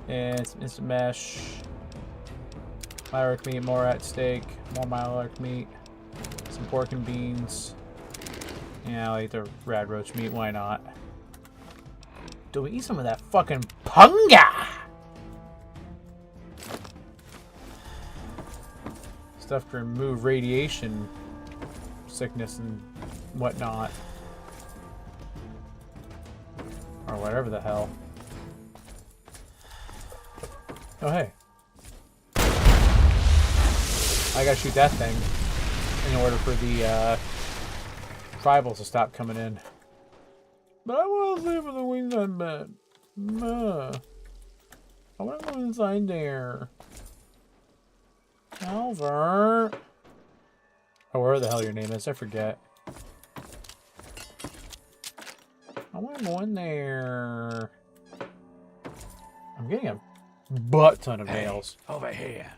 And some instant mesh. Mylark meat, more rat steak, more mylark meat, some pork and beans. Yeah, I'll eat the rad roach meat, why not? Do we eat some of that fucking punga? Stuff to remove radiation sickness and whatnot. Or whatever the hell. Oh, hey. I gotta shoot that thing in order for the tribals to stop coming in. But I want to sleep in the wings on bed. I want to go inside there. Calvert. Oh, where the hell your name is? I forget. I want to go in there. I'm getting a butt ton of nails. Over here.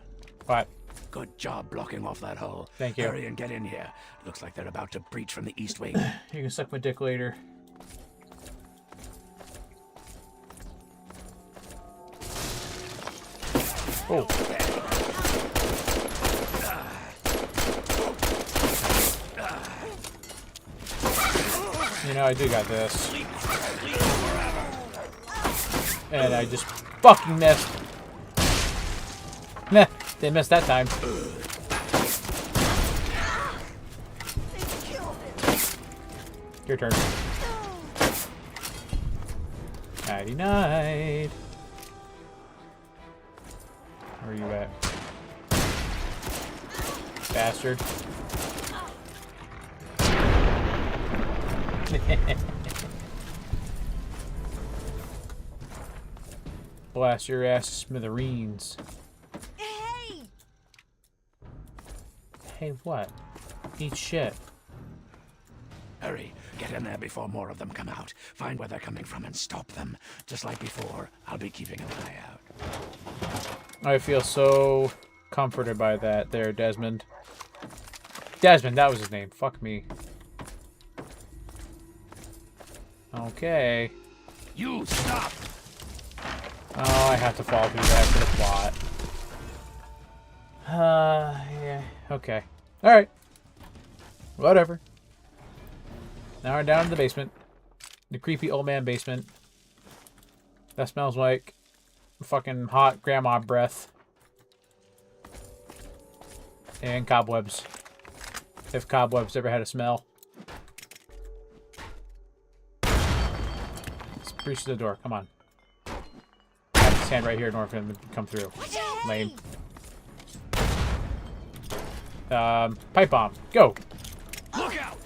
What? Good job blocking off that hole. Thank you. Hurry and get in here. Looks like they're about to breach from the east wing. You can suck my dick later. Oh. You know, I do got this. And I just fucking missed. Nah, didn't miss that time. Your turn. Nighty night. Where are you at? Bastard. Blast your ass to smithereens. Hey! Hey, what? Eat shit. Hurry, get in there before more of them come out. Find where they're coming from and stop them. Just like before, I'll be keeping an eye out. I feel so comforted by that there, Desmond. Desmond, that was his name. Fuck me. Okay. You stop! Oh, I have to follow through that for the plot. Yeah. Okay. Alright. Whatever. Now we're down in the basement. The creepy old man basement. That smells like fucking hot grandma breath. And cobwebs. If cobwebs ever had a smell. Let's breach the door. Come on. Stand right here in order for him to come through. Lame. Pipe bomb. Go. Look out!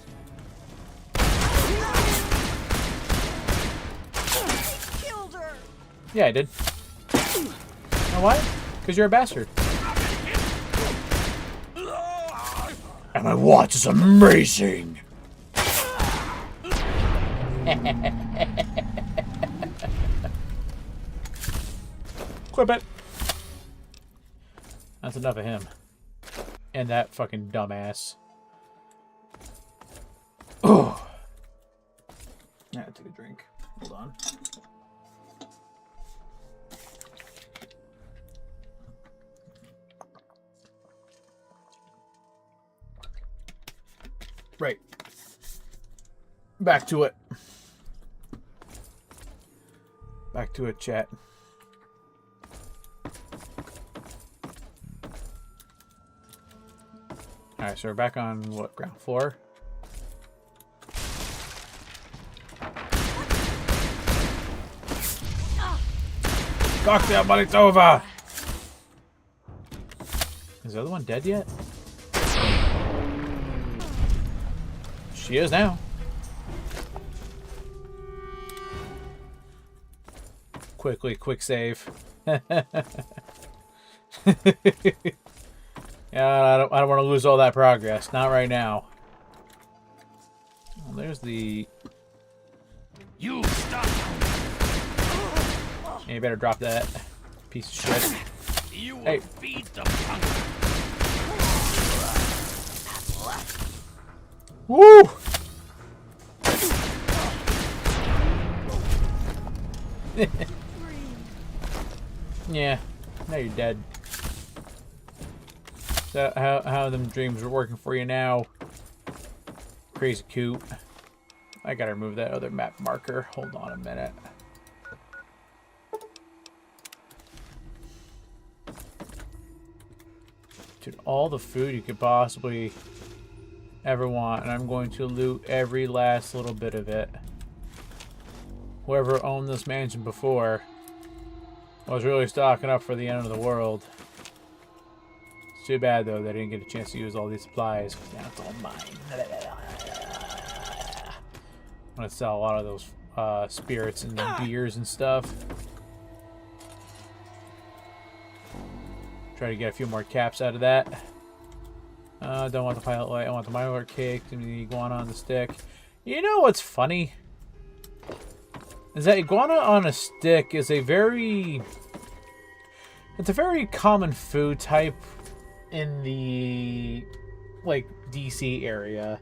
Killed her! Yeah, I did. You know why? Because you're a bastard. And my watch is amazing. Clip it. That's enough of him. And that fucking dumbass. Oh. I gotta take a drink. Hold on. Right. Back to it. Back to it, chat. Alright, so we're back on, what, ground floor? Cocktail, buddy, it's over! Is the other one dead yet? She is now. Quick save. Yeah, I don't want to lose all that progress. Not right now. Well, there's the... You stop! Yeah, you better drop that piece of shit. You will Hey. feed the punk. Woo! Yeah, now you're dead. So how them dreams are working for you now? Crazy coot. I gotta remove that other map marker. Hold on a minute. Dude, all the food you could possibly ever want, and I'm going to loot every last little bit of it. Whoever owned this mansion before was really stocking up for the end of the world. It's too bad though that I didn't get a chance to use all these supplies. Now it's all mine. I'm gonna sell a lot of those spirits and beers and stuff. Try to get a few more caps out of that. Don't want the pilot light. I want the mylar cake. Give me the iguana on the stick. You know what's funny? Is that iguana on a stick is a very... It's a very common food type in the, like, DC area.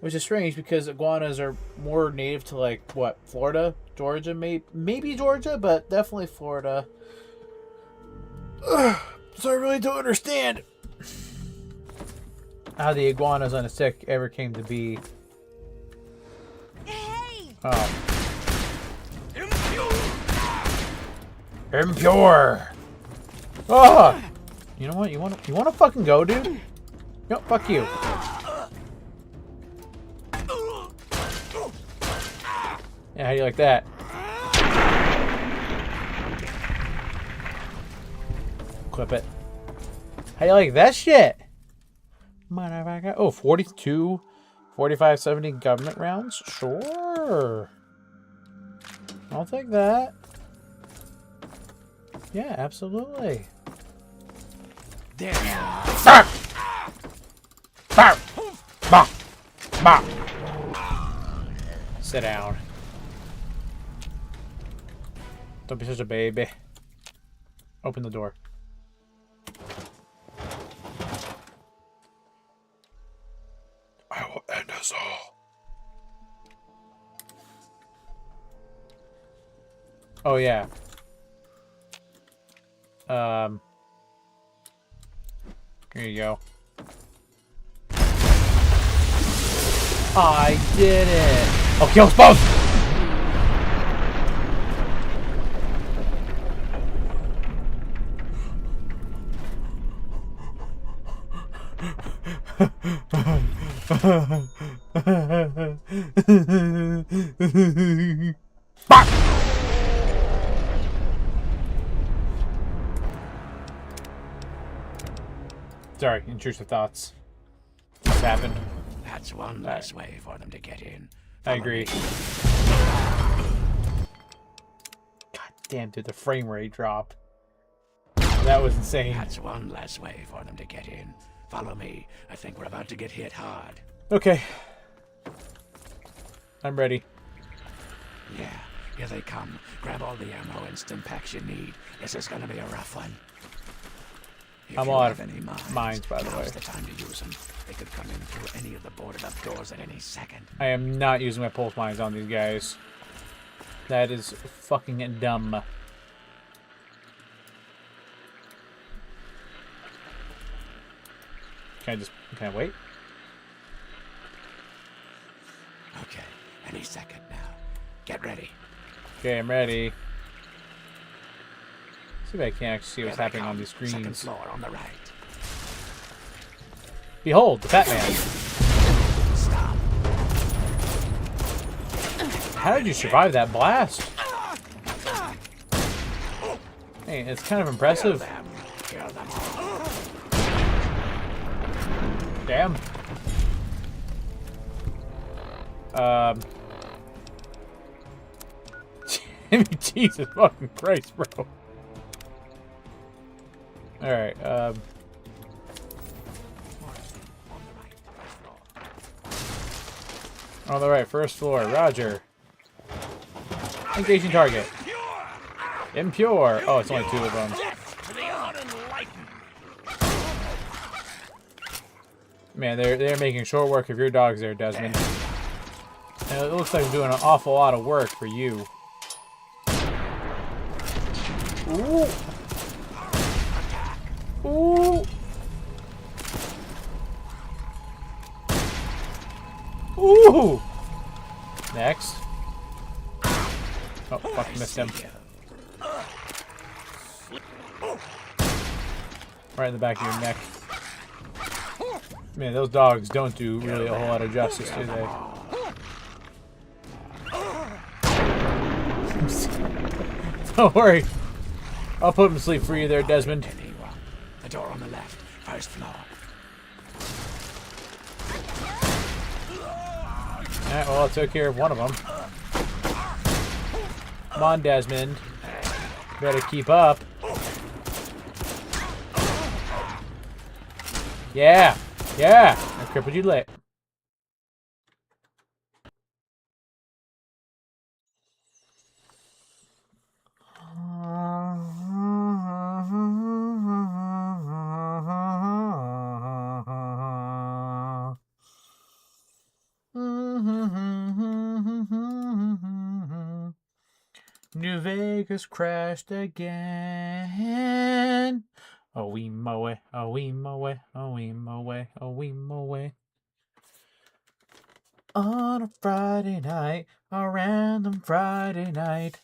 Which is strange because iguanas are more native to, like, what, Florida? Georgia? Maybe Georgia, but definitely Florida. So I really don't understand how the iguanas on a stick ever came to be. Hey! Oh. Impure! Oh! You know what? You wanna fucking go, dude? No, fuck you. Yeah, how do you like that? Clip it. How do you like that shit? Motherfucker. Oh, 42, 45, 70 government rounds? Sure. I'll take that. Yeah, absolutely. There. Bah! Bah! Bah! Bah! Sit down. Don't be such a baby. Open the door. I will end us all. Oh, yeah. Here you go. I did it! Oh, kill us both! Sorry, intrusive thoughts. This happened. That's one less way for them to get in. I agree. God damn, dude, the frame rate drop. That was insane. That's one less way for them to get in. Follow me. I think we're about to get hit hard. Okay. I'm ready. Yeah, here they come. Grab all the ammo and stim packs you need. This is gonna be a rough one. If I'm you all out have of any mines, by the way. now's the time to use them. They could come in through any of the boarded up doors at any second. I am not using my pulse mines on these guys. That is fucking dumb. Can I wait? Okay, any second now. Get ready. Okay, I'm ready. See if I can actually see what's Here they happening on come. these Second screens. floor on the right. Behold, the Fat Man. Stop. How did you survive that blast? Hey, it's kind of impressive. Kill them. Damn. I mean, Jesus fucking Christ, bro. Alright, on the right, first floor, Roger. Engaging target. Impure. Oh, it's only 2 of them. Man, they're making short work of your dogs there, Desmond. And it looks like I'm doing an awful lot of work for you. Ooh. Ooh. Ooh. Next. Oh, fuck, missed him. Right in the back of your neck. Man, those dogs don't do really a whole lot of justice, do they? Don't worry. I'll put him to sleep for you there, Desmond. The door on the left, first floor. Alright, well, I took care of one of them. Come on, Desmond. Better keep up. Yeah! Yeah! I crippled you lit. New Vegas crashed again. Oh, we mow it, oh, we mow it, oh, we mow it, oh, we mow it. On a Friday night, a random Friday night,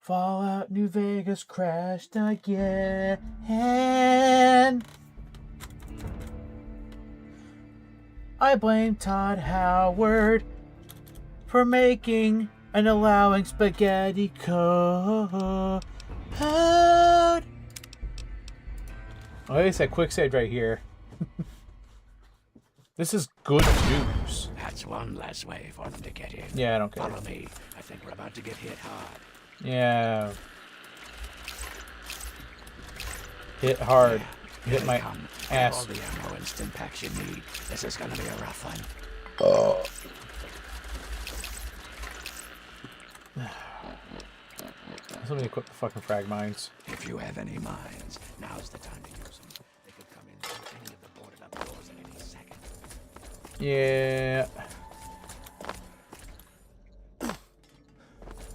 Fallout New Vegas crashed again. I blame Todd Howard for making and allowing spaghetti code. Oh, I said quick save right here. This is good news. That's one less way for them to get in. Yeah, I don't care. Follow me. I think we're about to get hit hard. Yeah. Hit hard. Here Hit they my come. ass. All the ammo and stim packs you need. This is gonna be a rough one. Somebody equip the fucking frag mines. If you have any mines, now's the time to use them. They could come in through any of the boarded up doors at any second. Yeah.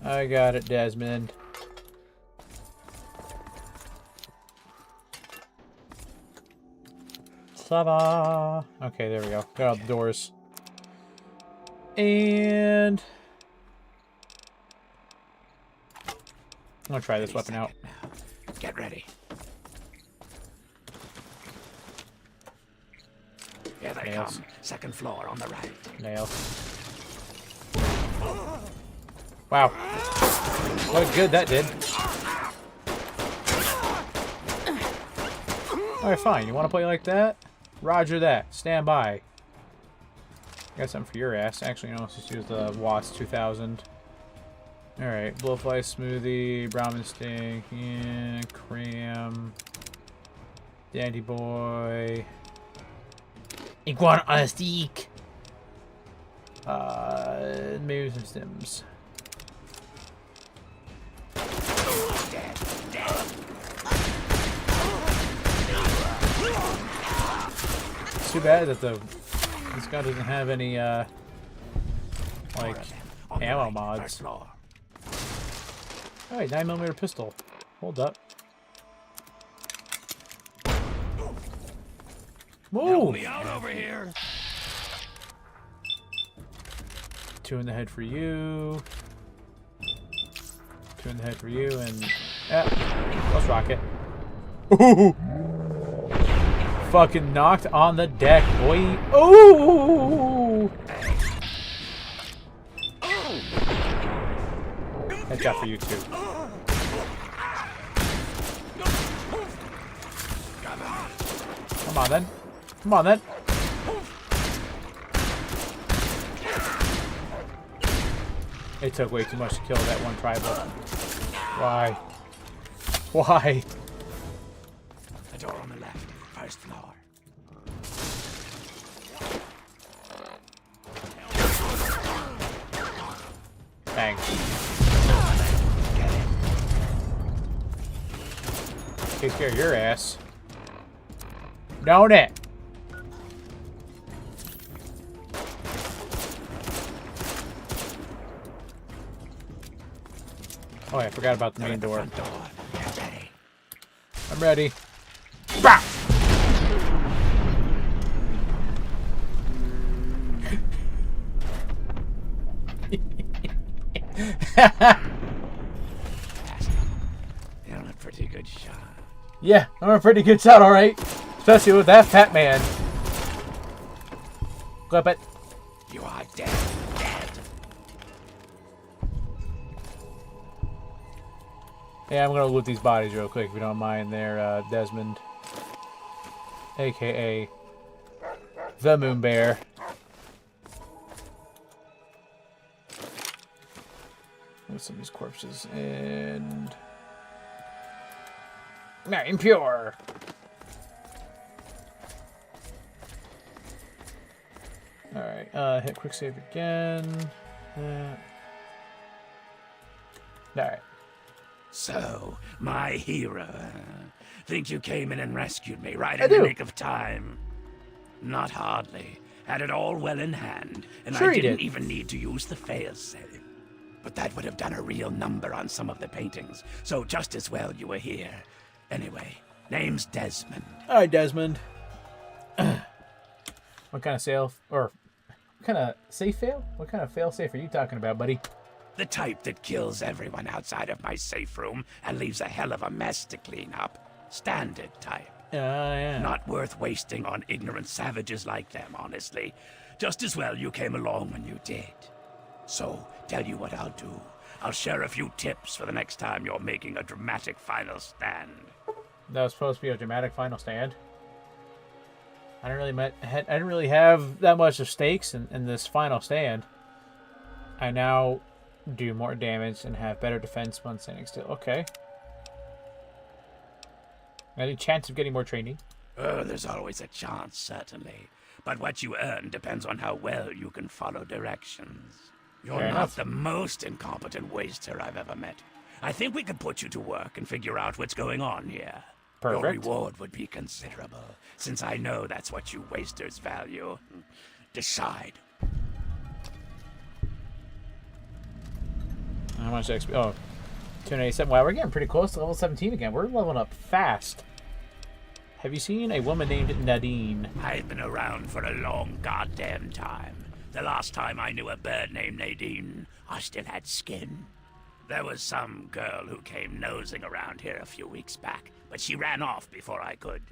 I got it, Desmond. Ta-da! Okay, there we go. Got out the doors. And I'm gonna try this weapon out. Now. Get ready. Here they Nails. come. Second floor on the right. Nail. Wow. What good that did. Alright, fine. You want to play like that? Roger that. Stand by. Got something for your ass. Actually, no, let's just use the Watts 2000. Alright, Blowfly Smoothie, Brahmin Steak, yeah, Cram, Dandy Boy, Iguana on a Steak, maybe some Stims. It's too bad that this guy doesn't have any like ammo mods. Alright, 9mm pistol. Hold up. Move! Out over here. 2 in the head for you. 2 in the head for you, and let's rock it. Ooh! Fucking knocked on the deck, boy. Ooh! Headshot for you too. Come on then. Come on then. It took way too much to kill that one tribal. Why? Why? The door on the left, first floor. Bang. Get it. Takes care of your ass. Don't it? Oh, I forgot about the They're main at the door. front door. Get ready. I'm ready. Bah! You're a pretty good shot. Yeah, I'm a pretty good shot, alright. Especially with that fat man. Clip it. You are dead. Dead. Yeah, I'm gonna loot these bodies real quick if you don't mind there, Desmond. AKA the Moon Bear. With some of these corpses and nah, impure. Alright, hit quick save again. Alright. So, my hero. Think you came in and rescued me right I in the do. nick of time? Not hardly. Had it all well in hand, and Sure I you didn't did. even need to use the failsafe. But that would have done a real number on some of the paintings, so just as well you were here. Anyway, name's Desmond. Alright, Desmond. What kind of safe or what kind of safe fail? What kind of fail safe are you talking about, buddy? The type that kills everyone outside of my safe room and leaves a hell of a mess to clean up. Standard type. Yeah. Not worth wasting on ignorant savages like them, honestly. Just as well you came along when you did. So, tell you what I'll do. I'll share a few tips for the next time you're making a dramatic final stand. That was supposed to be a dramatic final stand. I didn't really have that much of stakes in this final stand. I now do more damage and have better defense when standing still. Okay. Any chance of getting more training? Oh, there's always a chance, certainly. But what you earn depends on how well you can follow directions. You're Fair not enough. the most incompetent waster I've ever met. I think we could put you to work and figure out what's going on here. Your Perfect. reward would be considerable, since I know that's what you wasters value. Decide. How much XP? Oh, 287. Wow, we're getting pretty close to level 17 again. We're leveling up fast. Have you seen a woman named Nadine? I've been around for a long goddamn time. The last time I knew a bird named Nadine, I still had skin. There was some girl who came nosing around here a few weeks back, but she ran off before I could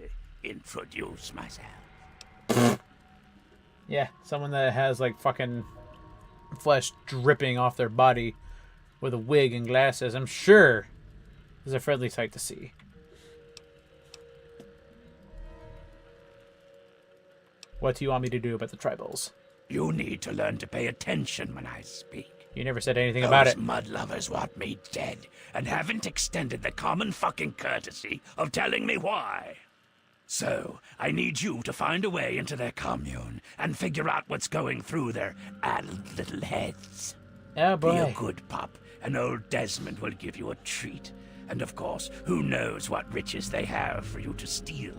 introduce myself. Yeah, someone that has like fucking flesh dripping off their body with a wig and glasses. I'm sure is a friendly sight to see. What do you want me to do about the tribals? You need to learn to pay attention when I speak. You never said anything about Those it. mud lovers want me dead, and haven't extended the common fucking courtesy of telling me why. So, I need you to find a way into their commune and figure out what's going through their addled little heads. Oh Be a boy. good pup, and old Desmond will give you a treat. And of course, who knows what riches they have for you to steal.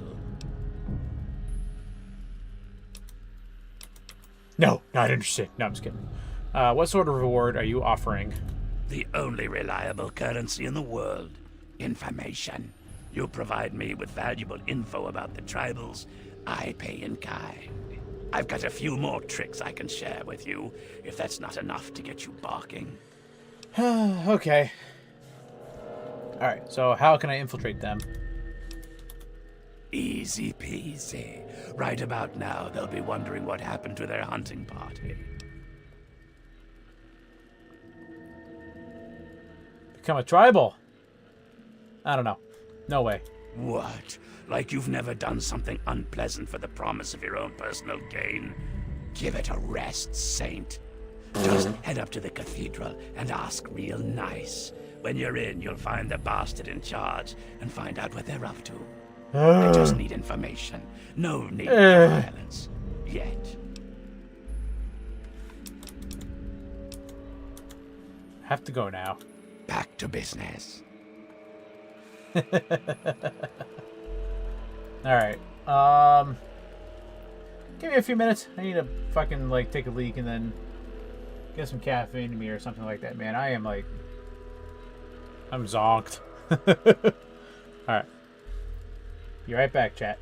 No, not interested. No, I'm just kidding. What sort of reward are you offering? The only reliable currency in the world. Information. You provide me with valuable info about the tribals, I pay in kind. I've got a few more tricks I can share with you, if that's not enough to get you barking. Okay. Alright, so how can I infiltrate them? Easy peasy. Right about now, they'll be wondering what happened to their hunting party. Become a tribal? I don't know. No way. What? Like you've never done something unpleasant for the promise of your own personal gain? Give it a rest, Saint. Just head up to the cathedral and ask real nice. When you're in, you'll find the bastard in charge and find out what they're up to. I just need information. No need for violence. Yet. Have to go now. Back to business. Alright. Give me a few minutes. I need to fucking, like, take a leak and then get some caffeine in me or something like that, man. I am, like... I'm zonked. Alright. Be right back, chat.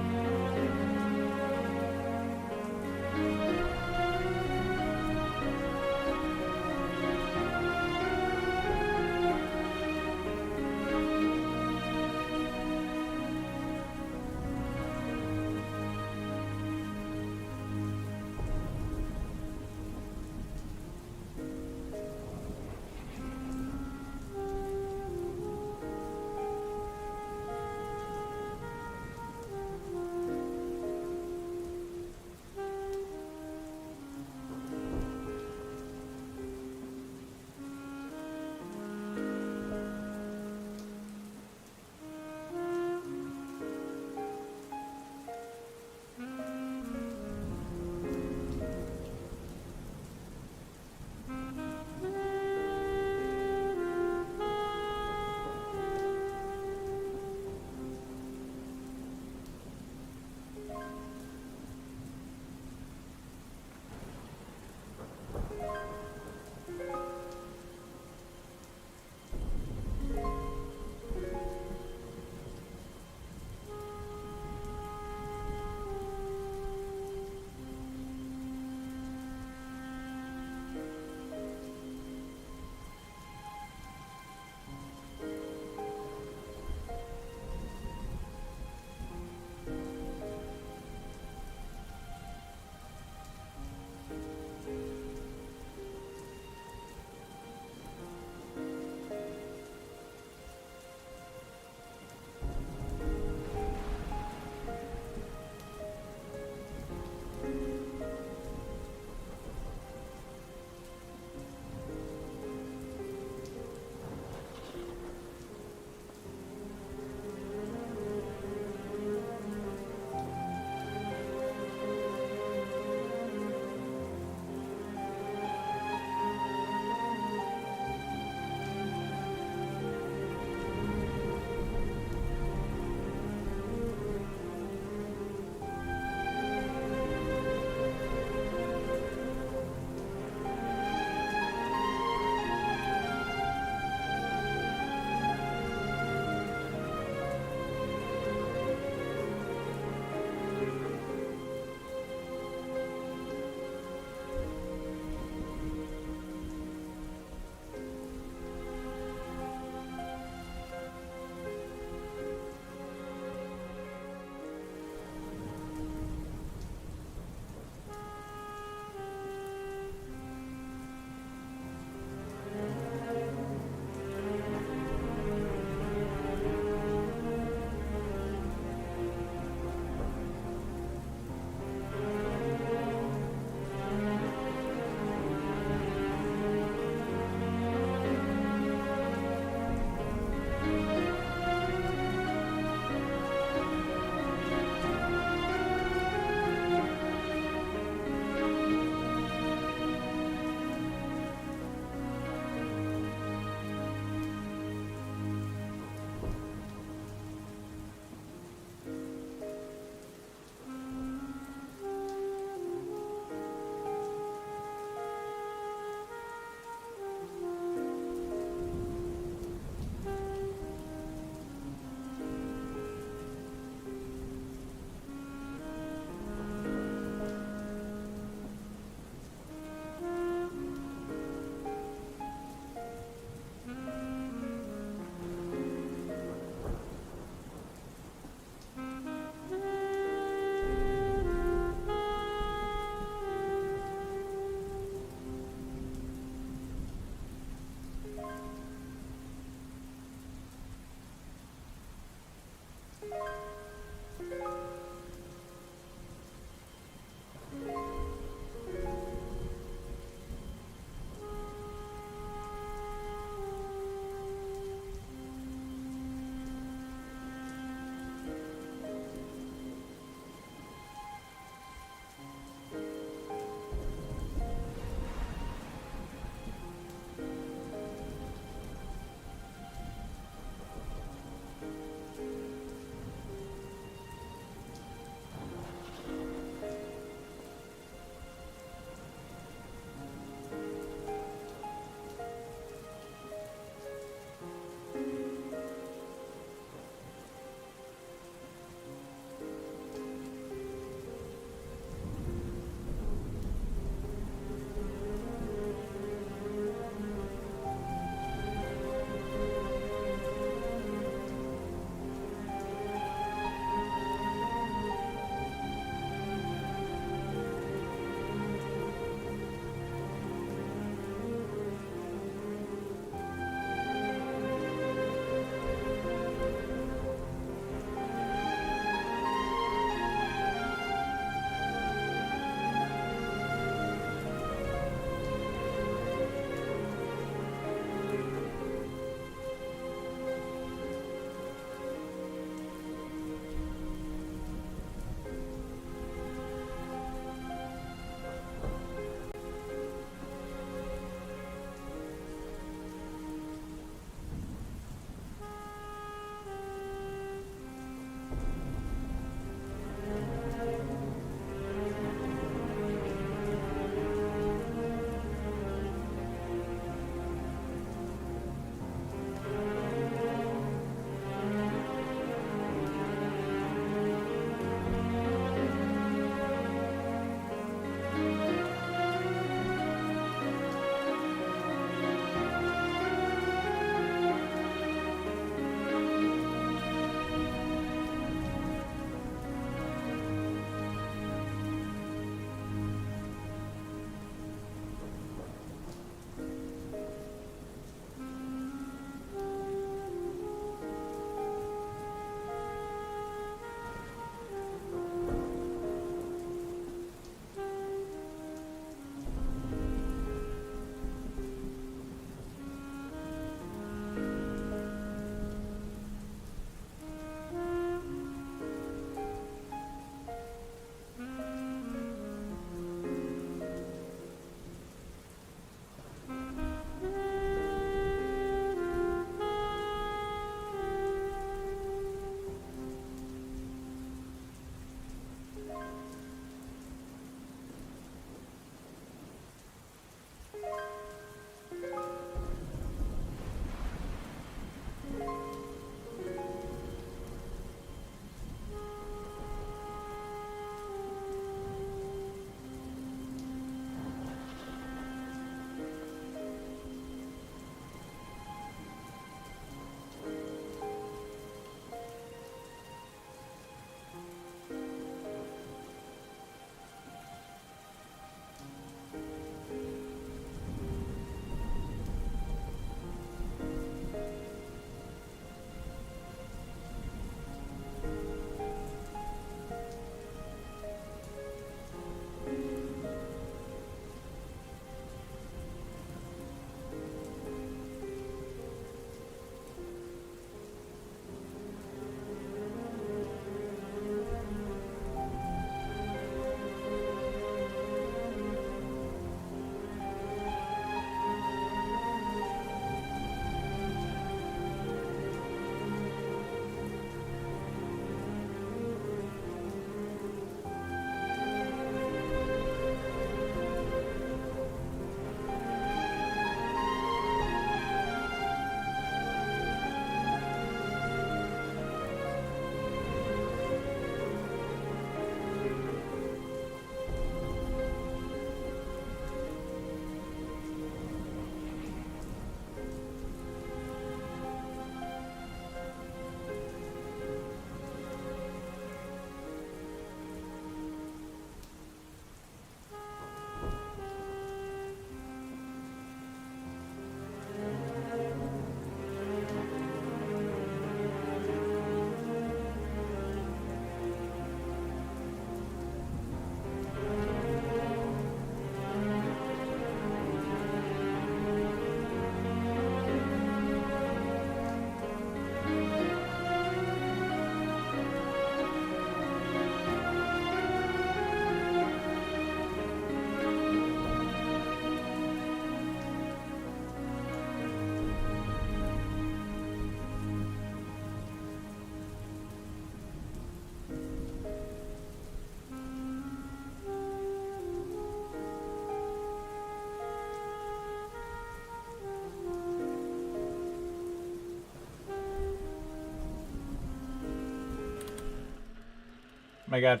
My God.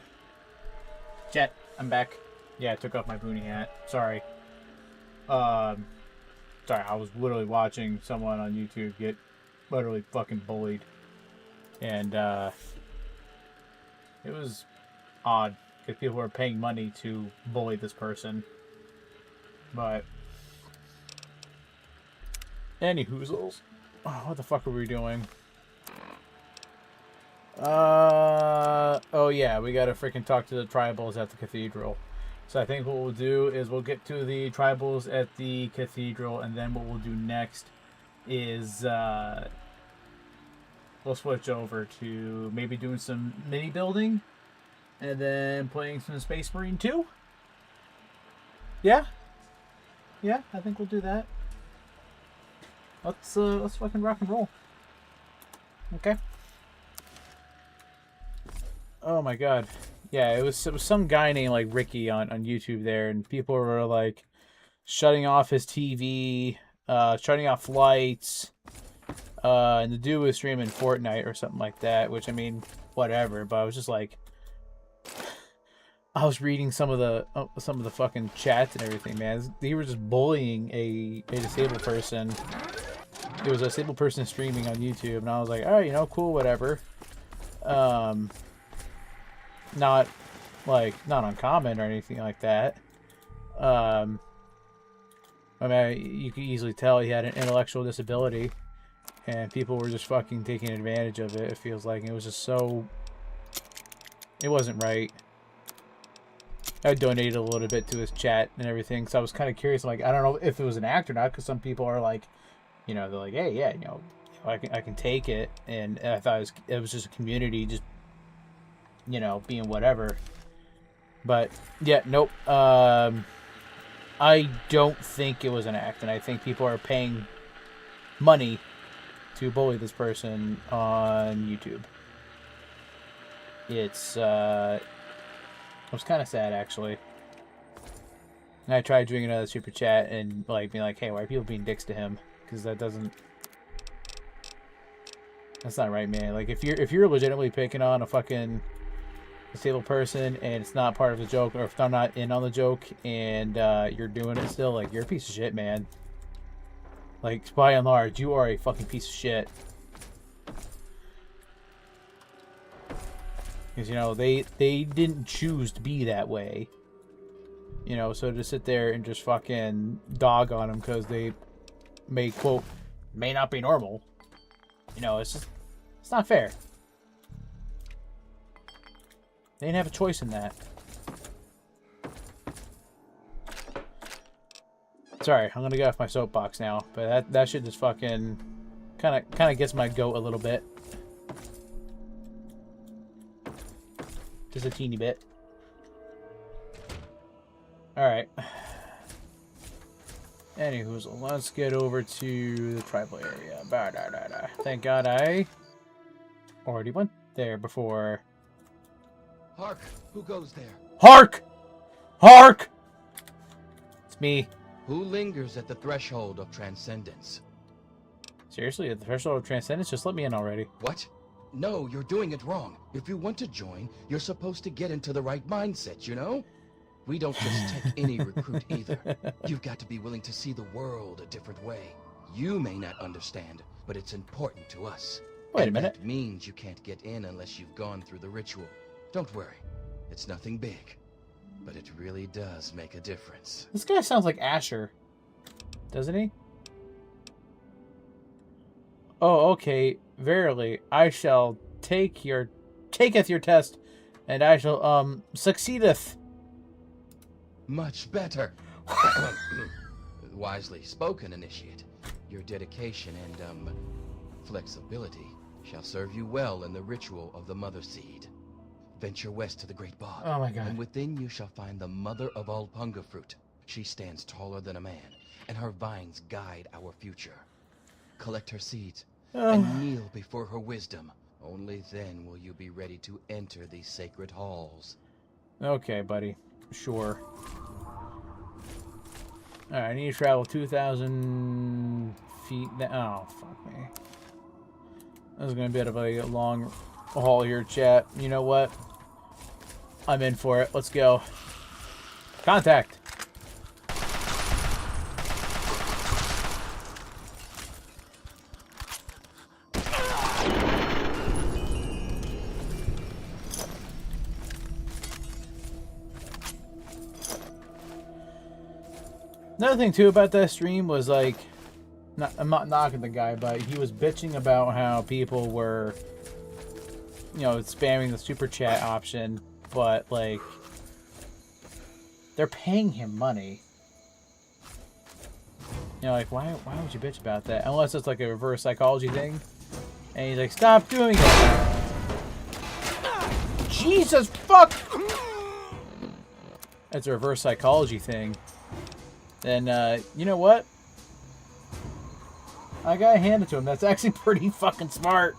Jet, I'm back. Yeah, I took off my boonie hat. Sorry. Sorry, I was literally watching someone on YouTube get literally fucking bullied. And, it was odd. Because people were paying money to bully this person. But... Any hoozles. Oh, what the fuck were we doing? Oh yeah, we gotta freaking talk to the tribals at the cathedral. So I think what we'll do is we'll get to the tribals at the cathedral, and then what we'll do next is we'll switch over to maybe doing some mini building, and then playing some Space Marine 2. Yeah, I think we'll do that. Let's fucking rock and roll. Okay. Oh my God. Yeah, it was some guy named like Ricky on YouTube there, and people were like shutting off his TV, shutting off lights, and the dude was streaming Fortnite or something like that, which I mean, whatever, but I was just like, I was reading some of the fucking chats and everything, man. He was just bullying a disabled person. It was a disabled person streaming on YouTube, and I was like, all right, you know, cool, whatever. Not uncommon or anything like that. I mean, you could easily tell he had an intellectual disability, and people were just fucking taking advantage of it. It feels like it was just so. It wasn't right. I donated a little bit to his chat and everything, so I was kind of curious. Like, I don't know if it was an act or not, because some people are like, you know, they're like, hey, yeah, you know, I can take it, and I thought it was just a community, just, you know, being whatever. But yeah, nope. I don't think it was an act, and I think people are paying money to bully this person on YouTube. It was kind of sad, actually. And I tried doing another super chat and like being like, hey, why are people being dicks to him? Because that's not right, man. Like, if you're legitimately picking on a fucking disabled person and it's not part of the joke, or if they're not in on the joke and you're doing it still, like, you're a piece of shit, man. Like, by and large, you are a fucking piece of shit. Because, you know, they didn't choose to be that way. You know, so to sit there and just fucking dog on them because they may, quote, may not be normal. You know, it's not fair. They didn't have a choice in that. Sorry, I'm gonna get off my soapbox now, but that shit just fucking kind of gets my goat a little bit. Just a teeny bit. Alright. Anywho, let's get over to the tribal area. Thank God I already went there before. Hark! Who goes there? Hark! Hark! It's me. Who lingers at the threshold of transcendence? Seriously, at the threshold of transcendence? Just let me in already. What? No, you're doing it wrong. If you want to join, you're supposed to get into the right mindset, you know? We don't just take any recruit either. You've got to be willing to see the world a different way. You may not understand, but it's important to us. Wait a minute. That means you can't get in unless you've gone through the ritual. Don't worry. It's nothing big. But it really does make a difference. This guy sounds like Asher. Doesn't he? Oh, okay. Verily, I shall taketh your test, and I shall, succeedeth. Much better. Wisely spoken, Initiate. Your dedication and, flexibility shall serve you well in the ritual of the Mother Seed. Venture west to the Great Bog. Oh my God. And within you shall find the mother of all punga fruit. She stands taller than a man, and her vines guide our future. Collect her seeds, and kneel before her wisdom. Only then will you be ready to enter these sacred halls. Okay, buddy. Sure. Alright, I need to travel 2,000 feet. Oh, fuck me. This is going to be a bit of a long haul here, chat. You know what? I'm in for it. Let's go. Contact. Another thing too about that stream was like, I'm not knocking the guy, but he was bitching about how people were, you know, spamming the super chat option, but like, they're paying him money. You know, like, why would you bitch about that? Unless it's like a reverse psychology thing. And he's like, stop doing it. Jesus fuck! It's a reverse psychology thing. Then, you know what? I gotta hand it to him. That's actually pretty fucking smart.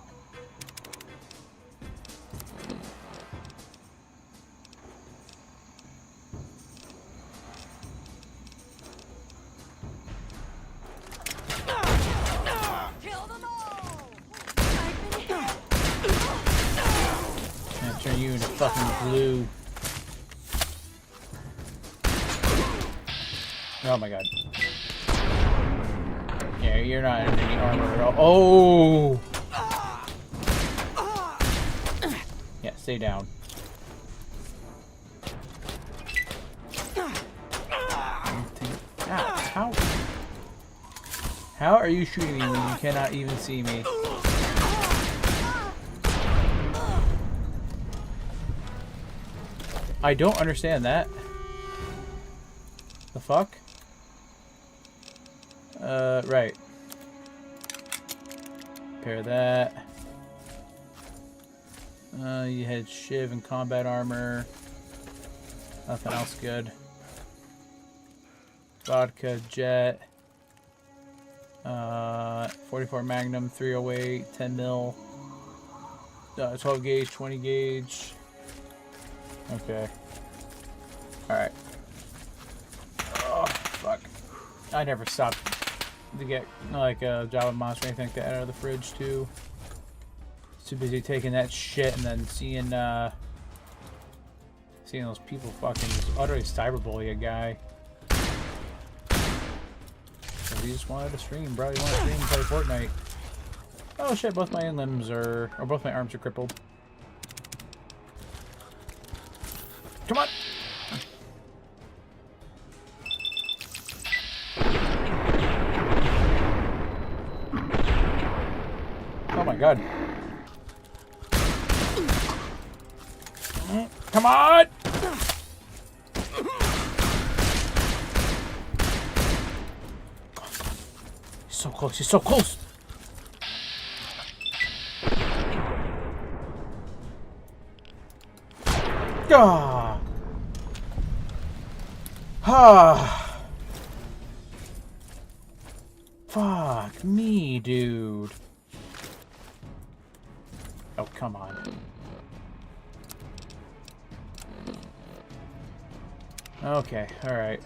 I'll turn you into fucking glue. Oh my god. Yeah, you're not in any armor at all. Oh! Yeah, stay down. Ow, how are you shooting me when you cannot even see me? I don't understand that. The fuck? Right. Repair that. You had shiv and combat armor. Nothing else good. Vodka, jet. 44 Magnum, 308, 10 mil. 12 gauge, 20 gauge. Okay. Alright. Oh, fuck. I never stopped to get, like, a Java monster or anything like that out of the fridge, too. Too busy taking that shit and then seeing those people fucking just utterly cyberbully a guy. So he just wanted to stream, bro. He wanted to stream and play Fortnite. Oh shit, both my limbs are, or both my arms are crippled. Come on! Oh my god. Come on! He's so close, he's so close! Ah! Ah! Fuck me, dude. Oh, come on. Okay, alright.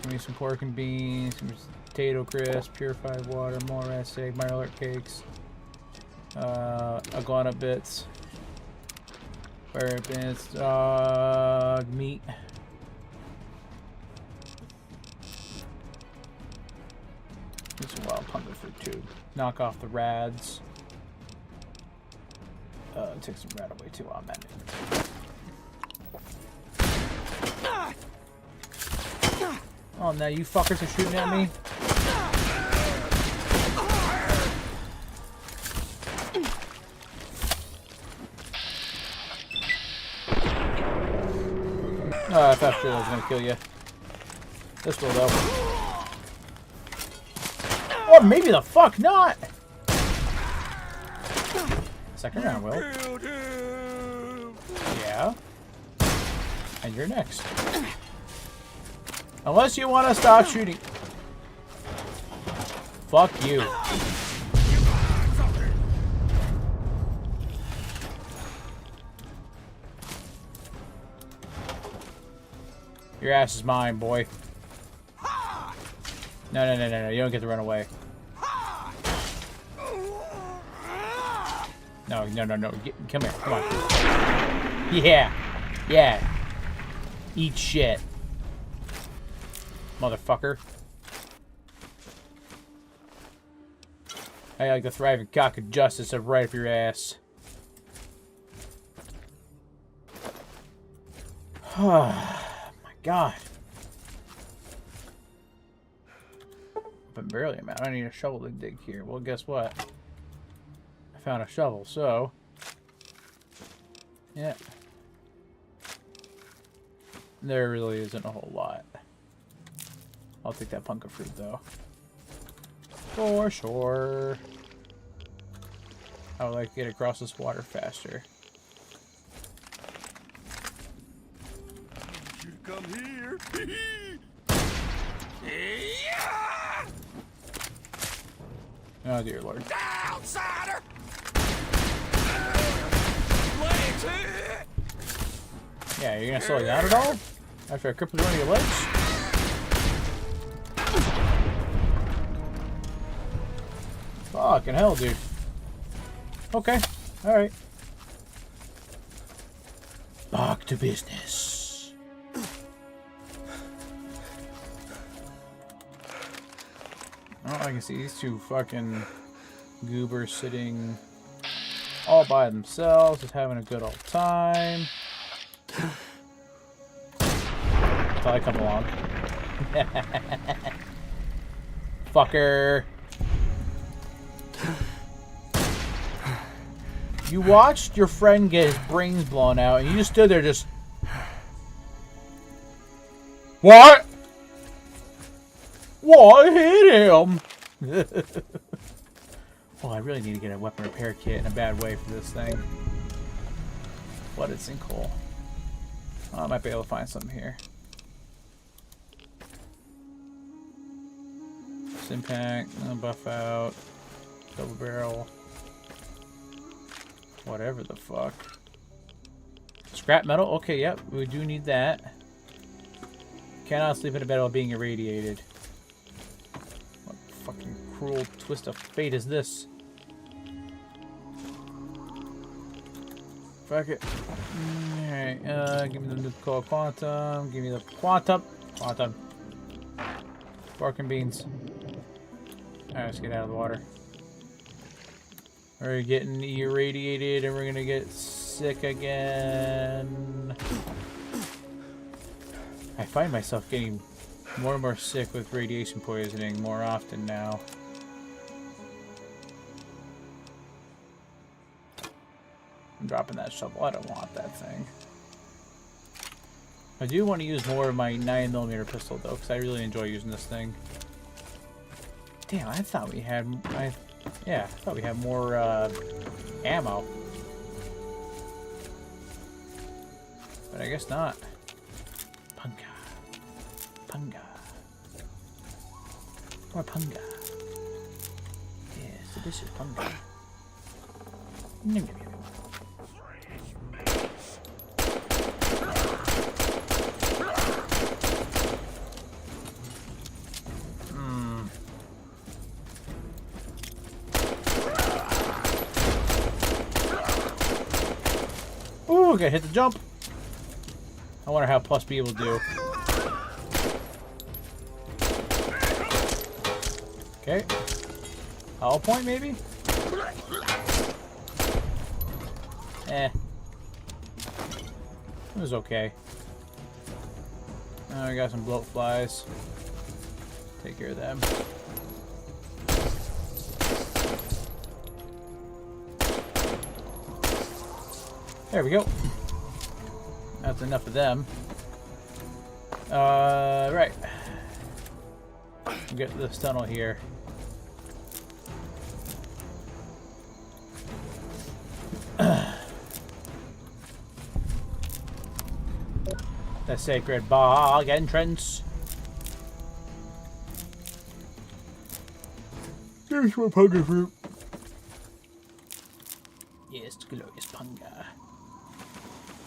Give me some pork and beans, some potato crisp, purified water, more rat egg, Milo cakes, iguana bits, bird bits, dog meat. Get some wild pumpkin fruit too. Knock off the rads. Take some rat away too on that. Oh, now you fuckers are shooting at me? Oh, I thought sure I was gonna kill you. This will though. Or maybe the fuck not! Second round, Will. Yeah. And you're next. Unless you want to stop shooting. Fuck you. Your ass is mine, boy. No. You don't get to run away. No. Come here. Come on. Yeah. Yeah. Eat shit. Motherfucker. I like the thriving cock of justice of right up your ass. Oh my god. But barely a amount. I need a shovel to dig here. Well, guess what? I found a shovel, so yeah. There really isn't a whole lot. I'll take that pumpkin fruit though. For sure. I would like to get across this water faster. You come here. Oh dear lord. Outsider! Yeah, you're gonna slow down at all? After I crippled one of your legs? Fucking hell, dude. Okay, alright. Back to business. Oh, I can see these two fucking goobers sitting all by themselves, just having a good old time. Until I come along. Fucker. You watched your friend get his brains blown out, and you just stood there just... What? What hit him? Well, I really need to get a weapon repair kit in a bad way for this thing. Flooded sinkhole. Oh, I might be able to find something here. Impact, buff out, double barrel, whatever the fuck. Scrap metal? Okay, yep, we do need that. Cannot sleep in a bed while being irradiated. What fucking cruel twist of fate is this? Fuck it. Alright, give me the nuclear quantum, give me the quantum. Pork and beans. Alright, let's get out of the water. We're getting irradiated and we're gonna get sick again. I find myself getting more and more sick with radiation poisoning more often now. I'm dropping that shovel. I don't want that thing. I do want to use more of my 9mm pistol though, because I really enjoy using this thing. Damn, I thought we had... I thought we had more ammo. But I guess not. Punga. More punga. Yes, delicious punga. Nom, nom, nom. Ooh, gotta hit the jump. I wonder how plus B will do. Okay. Hollow point, maybe? Eh. It was okay. Oh, I got some bloat flies. Take care of them. There we go. That's enough of them. Right. Get this tunnel here. The sacred bog entrance. There's my punga fruit. Yes, glorious punga.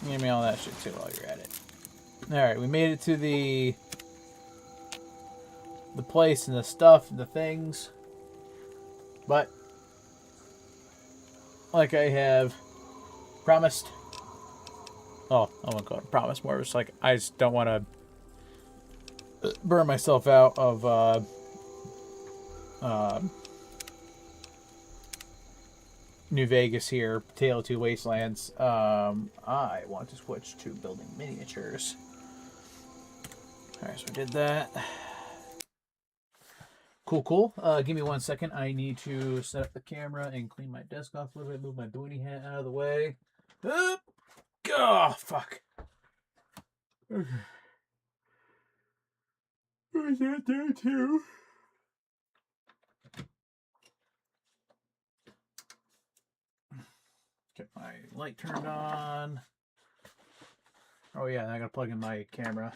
Give me all that shit too while you're at it. Alright, we made it to the place and the stuff and the things. But like I have promised. Oh, I won't call it promise. More just like I just don't want to burn myself out of New Vegas here, Tale of Two Wastelands. I want to switch to building miniatures. Alright, so we did that. Cool, cool. Give me 1 second. I need to set up the camera and clean my desk off a little bit, move my booty hat out of the way. Oh, fuck. Okay. Where's that there too? Get my light turned on. Oh yeah, I gotta plug in my camera.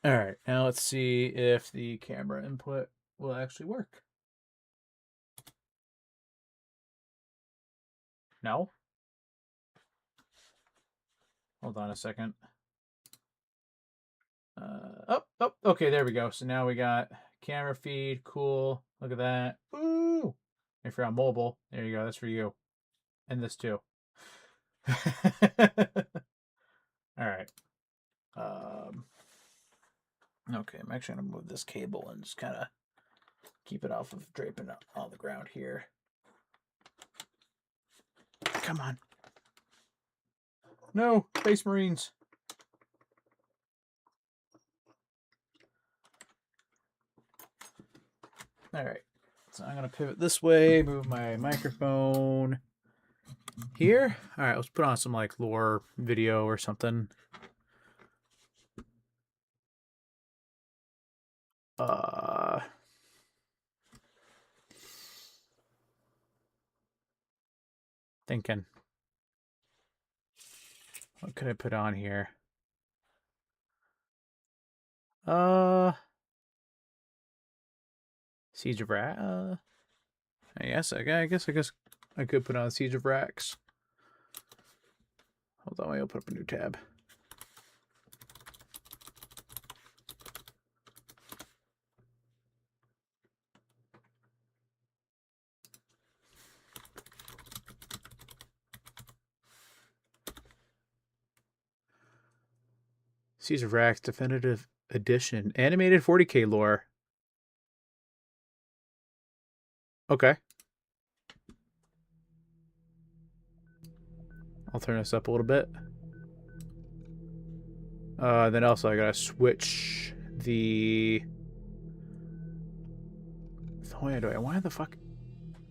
Alright, now let's see if the camera input will actually work. No? Hold on a second. Okay, there we go. So now we got camera feed. Cool. Look at that. Ooh! If you're on mobile, there you go. That's for you. And this too. Alright. Okay, I'm actually going to move this cable and just kind of keep it off of draping on the ground here. Come on. No, Space Marines. Alright, so I'm going to pivot this way, move my microphone here. Alright, let's put on some like lore video or something. Thinking. What could I put on here? Siege of Rax. I guess I could put on Siege of Rax. Hold on, I'll put up a new tab. Siege of Rax Definitive Edition. Animated 40K lore. Okay. I'll turn this up a little bit. Then also I gotta switch the... Why the fuck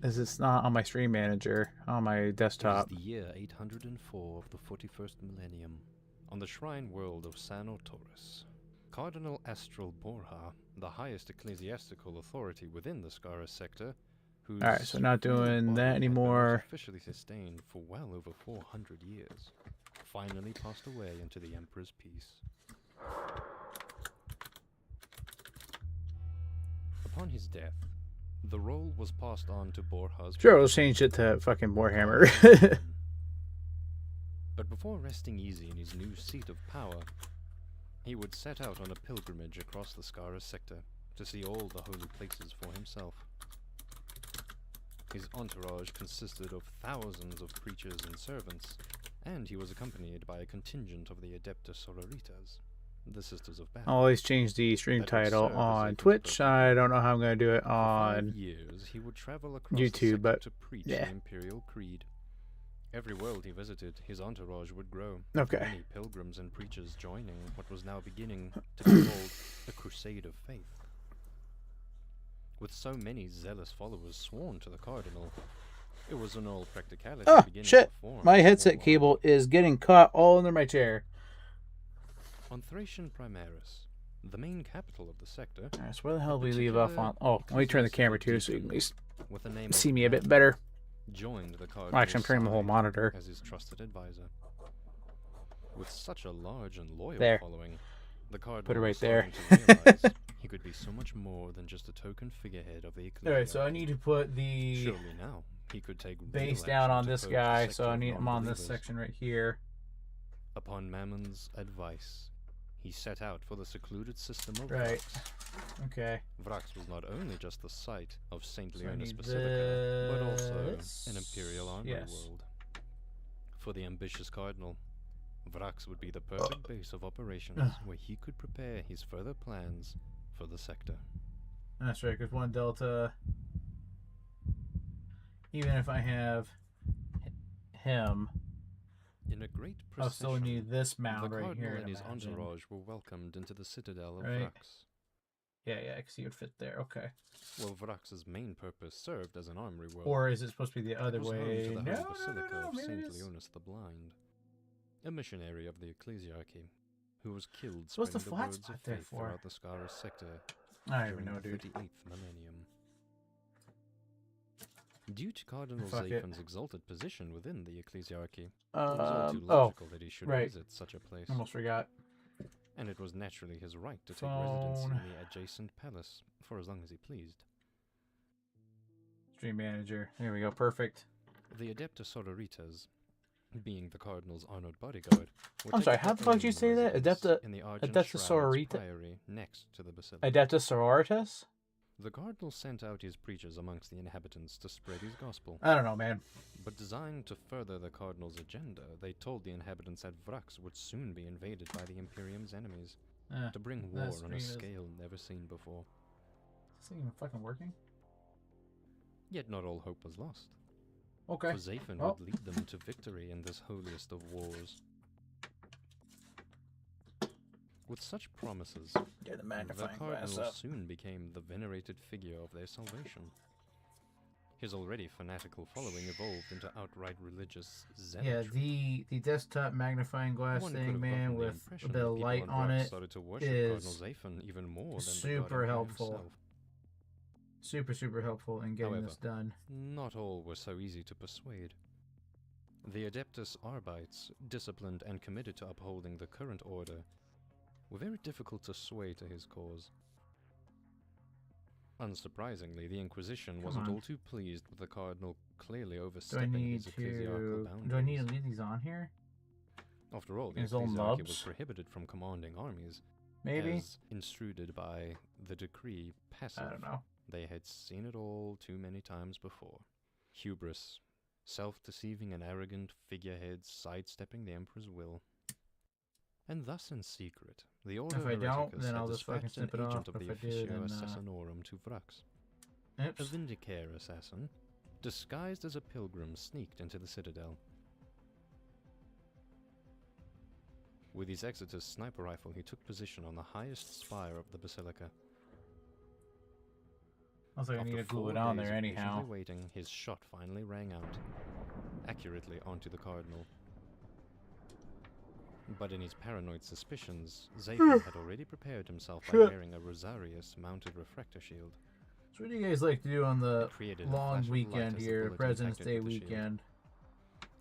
is this not on my stream manager, on my desktop? It is the year 804 of the 41st millennium. On the shrine world of San Taurus, Cardinal Astral Borja, the highest ecclesiastical authority within the Scaris sector, whose Alright, so not doing that anymore. Officially sustained for well over 400 years, finally passed away into the Emperor's peace. Upon his death, the role was passed on to Borja's... Sure, we'll change it to fucking Warhammer. But before resting easy in his new seat of power, he would set out on a pilgrimage across the Scaris sector to see all the holy places for himself. His entourage consisted of thousands of preachers and servants, and he was accompanied by a contingent of the Adeptus Sororitas, the Sisters of Battle. I'll always change the stream title on Twitch. I don't know how I'm going to do it on For 5 years, he would travel across YouTube, but to preach yeah. the Imperial Creed. Every world he visited, his entourage would grow. Okay. Many pilgrims and preachers joining what was now beginning to be called the Crusade of Faith. With so many zealous followers sworn to the Cardinal, it was in all practicality beginning shit! to form My a headset small cable army. is getting caught all under my chair. On Thracian Primaris, the main capital of the sector. Alright, so where the hell do we leave off on? Oh, let me turn the camera too so you can at least with the name see of me a bit Bran, better. joined the Cardinal's Well, actually, I'm turning the whole side monitor. as his trusted advisor. With such a large and loyal There. following, the Cardinal Put it right was there. starting to realize he could be so much more than just a token figurehead of the Ecclesia. Alright, so I need to put the Surely now he could take base real down action on to this purge guy, the so sector I of need him on this non-believers. section right here. Upon Mammon's advice, he set out for the secluded system of Right. Vrax. Okay. Vrax was not only just the site of St. So I Leonis need Basilica, but also this. an Imperial armory Yes. world. For the ambitious Cardinal, Vrax would be the perfect base of operations where he could prepare his further plans for the sector. That's right, because 1 Delta, even if I have him, In a great I'll still procession, need this the mound right Cardinal here. and I'd his imagine. entourage were welcomed into the citadel of Right. Vrax. Yeah, because he would fit there. Okay. Well, Vrax's main purpose served as an armory world. Or is it supposed to be the It other was home way? to the No, holy no, basilica no, of maybe St. it is. Leonis the Blind, a missionary of the ecclesiarchy, who was killed So what's the spreading flat words of spot there faith for? throughout the Scaris sector I don't even during know, the dude. 38th millennium. Due to Cardinal Fuck it. Zaphan's exalted position within the ecclesiarchy, it was all too Oh, logical that he should right. visit such a place, almost forgot. and it was naturally his right to take residence Phone. in the adjacent palace for as long as he pleased. Stream manager. Here we go. Perfect. The Adeptus Sororitas, being the Cardinal's honored bodyguard, would I'm take sorry, up how their the fuck did you own say that? residence in the Argent Adeptus Shrouds Sororita? Priory next to the basilica. Adeptus Sororitas? The Cardinal sent out his preachers amongst the inhabitants to spread his gospel. I don't know, man. But designed to further the Cardinal's agenda, they told the inhabitants that Vrax would soon be invaded by the Imperium's enemies, to bring war that on a stream is- scale never seen before. Is this thing even fucking working? Yet not all hope was lost. Okay. For Zaphan Well. would lead them to victory in this holiest of wars. With such promises, Get the the magnifying glass Cardinal up. soon became the venerated figure of their salvation. His already fanatical following evolved into outright religious Yeah, zealotry. the desktop magnifying glass One could thing, have man, gotten the with a impression bit that of people light on Vrax it, started to worship is Cardinal Zaphan even more than super the God Emperor helpful. himself. super, super helpful in getting However, this done. Not all were so easy to persuade. The Adeptus Arbites, disciplined and committed to upholding the current order, were very difficult to sway to his cause. Unsurprisingly, the Inquisition wasn't on. all too pleased with the Cardinal clearly Do I overstepping need his ecclesiarchal to... boundaries. Do I need to leave these on here? After all, the His own ecclesiarchy was nubs? prohibited from commanding armies, Maybe? as intruded by the decree passive. I don't know. They had seen it all too many times before. Hubris, self-deceiving and arrogant figureheads sidestepping the Emperor's will. And thus in secret, the Order If of I don't, Hereticus then had I'll just fucking dispatched an snip it off. agent of If the I do, Officio then, Assassinorum to Vrax. A Oops. Vindicare assassin, disguised as a pilgrim, sneaked into the citadel. With his Exeter's sniper rifle, he took position on the highest spire of the basilica. I was like, I After need to glue 4 it on days there of anyhow. patiently waiting, his shot finally rang out, accurately onto the Cardinal. But in his paranoid suspicions, Zaphan had already prepared himself by wearing a Rosarius mounted refractor shield. So what do you guys like to do on the It created a long flash of light weekend as the here, bullet President's impacted Day with the shield. weekend?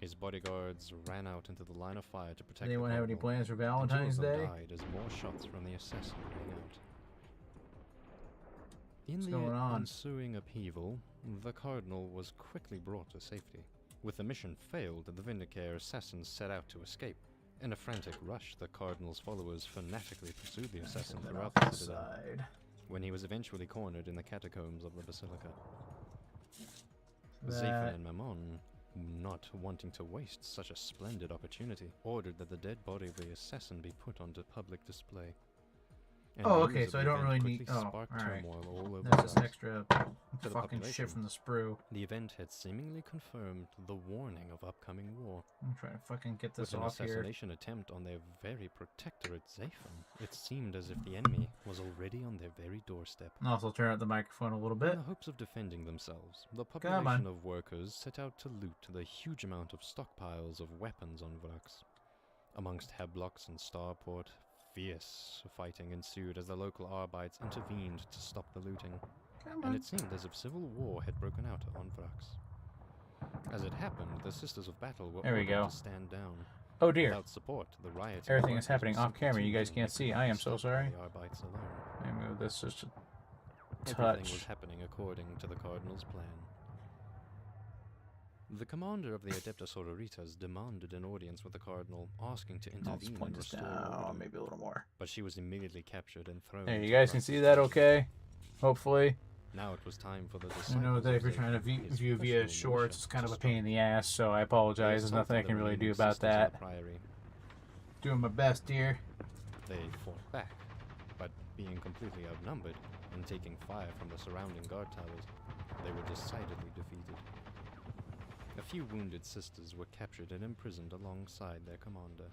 His bodyguards ran out into the line of fire to protect Anyone the have any Cardinal, plans for and 2 of Valentine's them Day? died as more shots from the assassin rang out. In What's the going on? ensuing upheaval, the Cardinal was quickly brought to safety. With the mission failed, the Vindicare assassins set out to escape. In a frantic rush, the Cardinal's followers fanatically pursued the assassin Get that throughout off the the citadel, side. when he was eventually cornered in the catacombs of the basilica. That- Zaphan and Mammon, not wanting to waste such a splendid opportunity, ordered that the dead body of the assassin be put onto public display. And Oh, news okay, of so the I don't event really quickly need... Oh, sparked alright. turmoil all over That's just Vrax. extra the fucking population. shit from the sprue. The event had seemingly confirmed the warning of upcoming war. I'm trying to fucking get this With an off here. assassination attempt on their very protectorate Zaphan, it seemed as if the enemy was already on their very doorstep. And also turn up the microphone a little bit. In the hopes of defending themselves, the Come on. population of workers set out to loot the huge amount of stockpiles of weapons on Vrax. Amongst Hablocks and Starport, fierce fighting ensued as the local Arbites intervened to stop the looting, Come and on. it seemed as if civil war had broken out on Vrax. As it happened, the Sisters of Battle were There we ordered go. to stand down. Oh dear. Without support, the riots Everything is happening off camera. You guys can't see. I am so sorry. The Arbites alone. Let me move this just a Everything touch. was happening according to the Cardinal's plan. The commander of the Adeptus Sororitas demanded an audience with the Cardinal, asking to I'll just intervene point and this restore down, order. maybe a little more. But she was immediately captured and thrown. There, you into guys can Vrux's see that dungeon. okay? Hopefully. Now it was time for the I disciples know that if of you're trying to Zayton, his view via personal shorts, militia, it's kind to of a pain in stop the them. ass, so I They apologize. There's assaulted nothing I the can really do remaining about sisters in that. the priory. Doing my best, dear. They fought back, but being completely outnumbered and taking fire from the surrounding guard towers, they were decidedly defeated. A few wounded sisters were captured and imprisoned alongside their commander.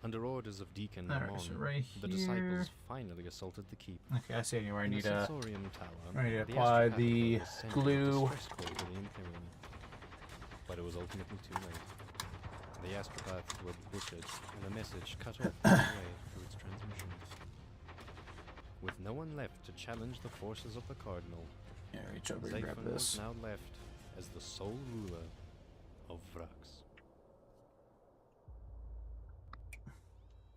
Under orders of Deacon Alright, Amon, so right the here. disciples finally assaulted the keep. Okay, I see anywhere I In need the a... Sensorium Tower, I need to the apply astropath the was sent glue. with distress call to the Imperium. But it was ultimately too late. The astropaths were butchered, and the message cut off all the way through its transmission. With no one left to challenge the forces of the Cardinal, Yeah, reach over and grab Zayton this. was now left as the sole ruler of Vrux.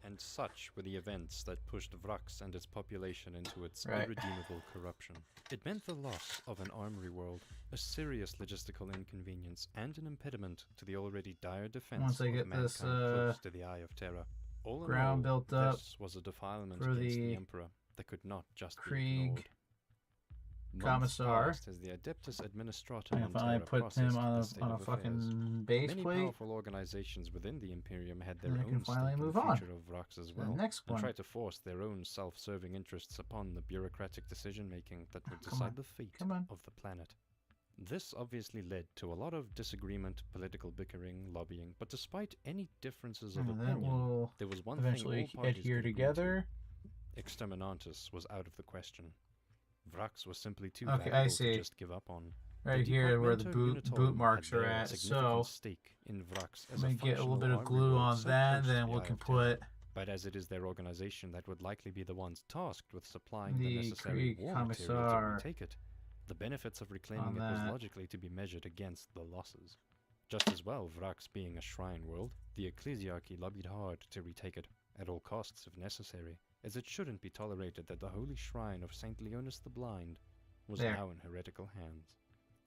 And such were the events that pushed Vrux and its population into its Right. irredeemable corruption. It meant the loss of an armory world, a serious logistical inconvenience, and an impediment to the already dire defense Once I of get mankind this, close to the Eye of Terror. All in ground all, built up this was a defilement for against the the Emperor that could not just be Krieg ignored. Months Commissar. passed as the Adeptus Administratum And on finally Terra put processed him on the a, state on a of affairs. fucking base Many plate. powerful organizations within the Imperium had their And I can own finally stake in move the on future of Vrux as The well, next and one. tried to force their own self-serving interests upon the bureaucratic decision-making that would Come decide on, the fate come on. of the planet. This obviously led to a lot of disagreement, political bickering, lobbying, but despite any differences of And that opinion, will there was one eventually thing all parties adhere could agree together. to. Exterminantus was out of the question. Vrux was simply too Okay, I valuable see. to just give up on. Right The here where the Departamento boot Unitorum marks had are there a at. significant So stake in Vrux I'm as gonna get a little functional bit of armory glue world on so that, close to then the we Eye can of Terror. put But as it is their organization that would likely be the ones tasked with supplying the the necessary Krieg war material to Commissar retake it, the benefits of reclaiming on it was that. logically to be measured against the losses. Just as well, Vrux being a shrine world, the ecclesiarchy lobbied hard to retake it, at all costs if necessary, as it shouldn't be tolerated that the holy shrine of Saint Leonis the Blind was There. now in heretical hands.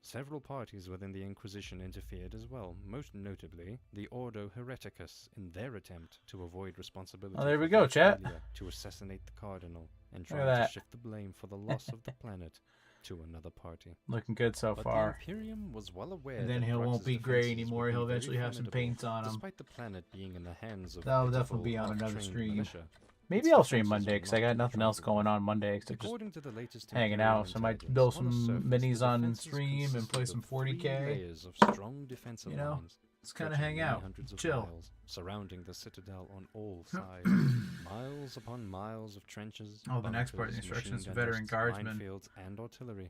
Several parties within the Inquisition interfered as well, most notably the Ordo Hereticus in their attempt to avoid responsibility there for we go, their chat. failure to assassinate the Cardinal and Look at trying that. to shift the blame for the loss of the planet to another party. Looking good so But far. the Imperium was well aware And then that he won't Vrux's be gray defenses anymore. would be He'll very eventually have some formidable, paint on him. despite the planet being in the hands of That'll pitiful, definitely be on another half-trained stream. militia. Maybe Its I'll stream defenses Monday were because I not got to be nothing else trifled going with. on Monday except just According to the latest hanging Imperial out. So I might intelligence, build on the some surface, minis the on defenses stream and play consisted some of 3 40k. layers of strong defensive You know, lines, let's kind of stretching hang many out, hundreds of chill. miles, surrounding the citadel on all sides. Miles upon miles of trenches, Oh, the next part of the bunkers, instructions, machine gun veteran nests, guardsman. minefields, and artillery.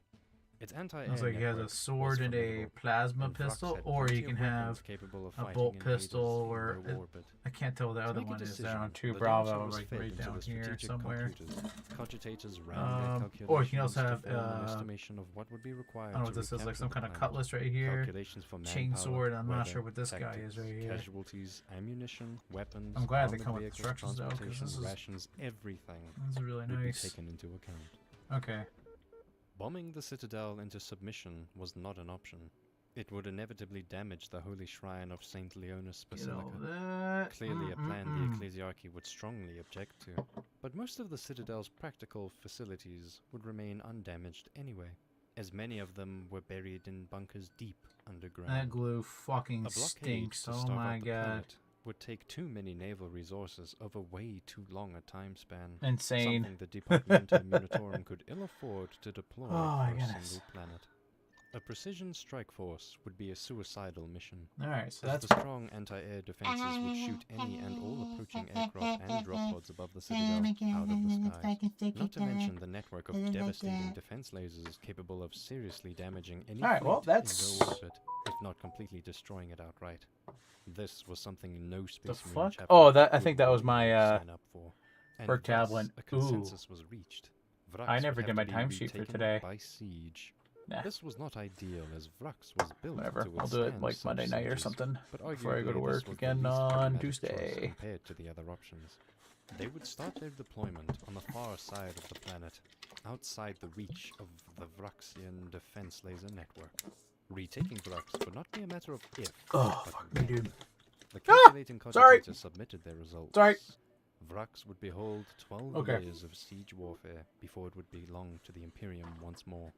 Its anti-air Looks like he has a network sword was and a formidable, plasma and Vrux pistol, had or plenty he of can weapons have capable of a fighting bolt invaders pistol in or their war bit. I can't tell what the To other make a one is. decision, They're on 2 the Bravo, data was like fed right into down the here strategic somewhere. computers. Cogitators ran their calculations Or you can also to have, form an estimation of what would be I required don't know what to this is, like recapture some the kind of planet. cutlass right here. Calculations for Chain manpower, sword, I'm not weather, sure what this guy is tactics, right here. Casualties, ammunition, weapons, I'm glad they armored come with vehicles, instructions though, 'cause transportation, this is- rations, everything This is really would be nice. taken into account. Okay. Bombing the citadel into submission was not an option. It would inevitably damage the holy shrine of Saint Leonis You know Basilica. that. Clearly a plan the ecclesiarchy would strongly object to, but most of the citadel's practical facilities would remain undamaged anyway, as many of them were buried in bunkers deep underground. That glue fucking A blockade stinks. to Oh starve my out the god. planet would take too many naval resources over way too long a time span. Insane. Something the Departamento Unitorum could ill afford to deploy Oh my for a goodness. single planet. A precision strike force would be a suicidal mission, Alright, so as that's the strong anti-air defenses would shoot any and all approaching aircraft and drop pods above the citadel out of the sky. Not to mention the network of devastating defense lasers capable of seriously damaging any Alright, well, fleet in that's- low orbit, if not completely destroying it outright. This was something no Space Marine fuck? chapter Oh, that I would think that was willingly my sign up for. And perk thus, tablet. a Ooh. consensus was reached. Vrux I would never have did to my be timesheet for retaken today. by siege. Nah. This was not ideal, as Vrux was built Whatever. to I'll do it withstand like such Monday night or sieges, something but before I go to arguably work this was the again least on pragmatic Tuesday. choice compared to the other options. They would start their deployment on the far side of the planet, outside the reach of the Vruxian defense laser network. Retaking Vrux would not be a matter of if, Oh, but fuck me, when. dude. The calculating Sorry. cogitators submitted their results. Sorry. Vrux would behold 12 Okay. years of siege warfare before it would belong to the Imperium once more.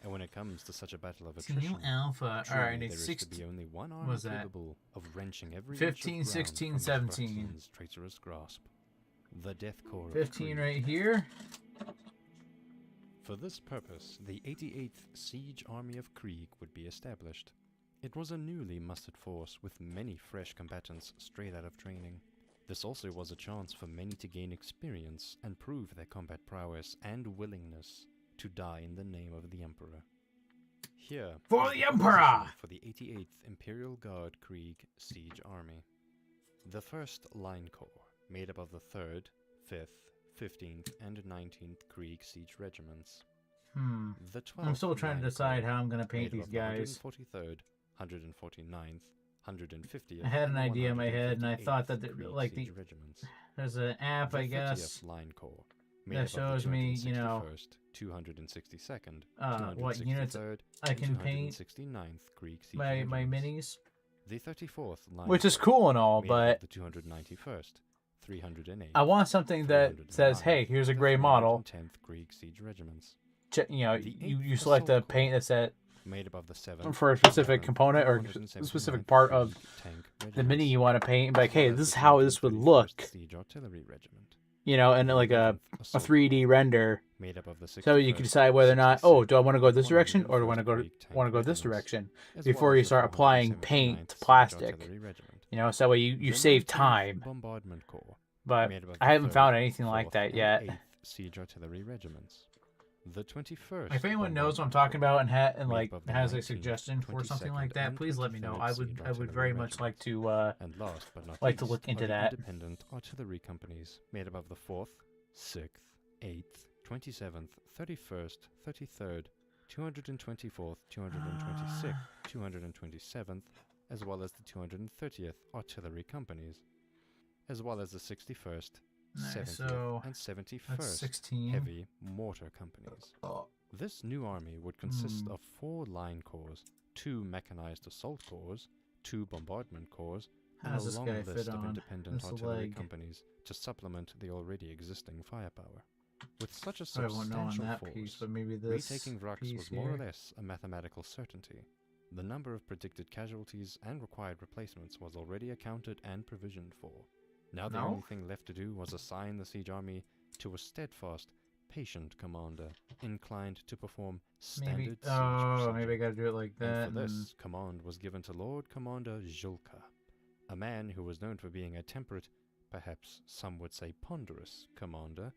And when it comes to such a battle of attrition, Alpha. truly Alright, there it's is 16. to be only one what army was that? capable of wrenching every 15, inch of ground 16, from the 17. Vruxians' traitorous grasp. The Death Corps of 15 Krieg. right here. For this purpose, the 88th Siege Army of Krieg would be established. It was a newly mustered force with many fresh combatants straight out of training. This also was a chance for many to gain experience and prove their combat prowess and willingness to die in the name of the Emperor. Here For is the composition Emperor! For the 88th Imperial Guard Krieg Siege Army. The 1st Line Corps, made up of the 3rd, 5th, 15th, and 19th Krieg Siege Regiments. The 12th I'm still trying to Line decide Corps, how I'm going to paint made these up of the guys. 143rd, 149th, 150th, I had an and idea in my head, and I 158th thought that, Krieg like, Siege regiments. there's an app, I The guess, 50th Line Corps, made that up of the shows me, you know, 261st, 262nd, what units 263rd, I can and paint 269th Krieg Siege my regiments. minis, The 34th Line which is Corps, cool and all, made up but of the 291st, 308th, I want something that says, hey, here's a gray model. 10th Krieg Siege regiments. You know, The you 8th select a Assault paint that's at made up of the 7th, for a specific 7th, component or 479th a specific part of Krieg tank the mini regiments, you want to paint, and be like, as well hey, as this is the how this would 231st look, Siege Artillery Regiment, you know, and like a 11th Assault 3D render, made up of the so you can 61st, decide whether or not, oh, do I want to go 62nd, this direction or do I 101st want to go Krieg tank want to go this regiments, direction as before well you as the start applying 479th paint to Siege plastic. Artillery Regiment. You know, so that way you The save 19th time. Bombardment Corps, But made up of I the haven't 3rd, found anything like 4th, that and yet. 8th Siege Artillery Regiments. The 21st. If anyone knows what I'm Bombardment talking about and made like up of the has a 19th, suggestion for something 22nd, like that, and please let me know. 23rd I Siege would very Artillery much like Regiments. to And last but not like to least look into are the that. independent artillery companies made up of the 4th, 6th, 8th, 27th, 31st, 33rd, 224th, 226th, 227th, as well as the 230th artillery companies, as well as the 61st, Nice, 70th, so and that's 71st 16. heavy mortar companies. Oh. This new army would consist of 4 line corps, 2 mechanized assault corps, 2 bombardment corps, How and does a this long guy list fit of on independent this artillery leg? companies to supplement the already existing firepower. With such a I won't know on substantial that force, piece, but maybe this retaking Vrux piece was more or here. less a mathematical certainty. The number of predicted casualties and required replacements was already accounted and provisioned for. Now the No? only thing left to do was assign the siege army to a steadfast, patient commander, inclined to perform standard Maybe siege maybe I procedure. gotta do it like that. And for this, command was given to Lord Commander Julka, a man who was known for being a temperate, perhaps some would say ponderous, commander,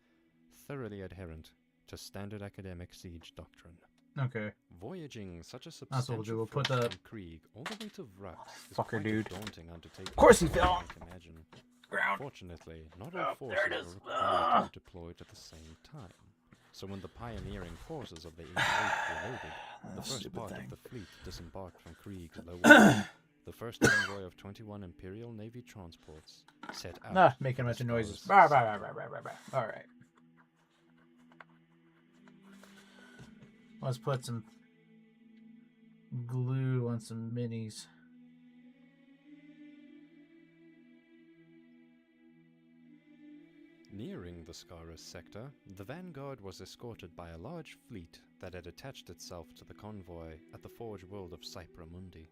thoroughly adherent to standard academic siege doctrine. Okay. Voyaging such a That's what we'll substantial do. We'll put force the from Krieg all the way to Vrux is fucker, quite dude. a daunting undertaking. Of course he as fell one on can imagine. ground. Fortunately, not all Oh, forces there it were is. required to be deployed at the same time. So when the pioneering forces of the 88th were loaded, the first stupid part thing. of the fleet disembarked from Krieg's lower deck. The first convoy of 21 Imperial Navy transports set out. Ah, making a for bunch the of noises. Scarus All right. Let's put some glue on some minis. Nearing the Scarus sector, the vanguard was escorted by a large fleet that had attached itself to the convoy at the Forge World of Cypra Mundi.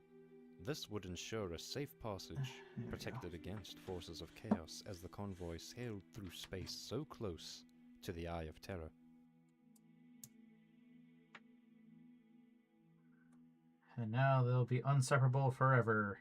This would ensure a safe passage, protected against forces of chaos as the convoy sailed through space so close to the Eye of Terror. And now they'll be inseparable forever.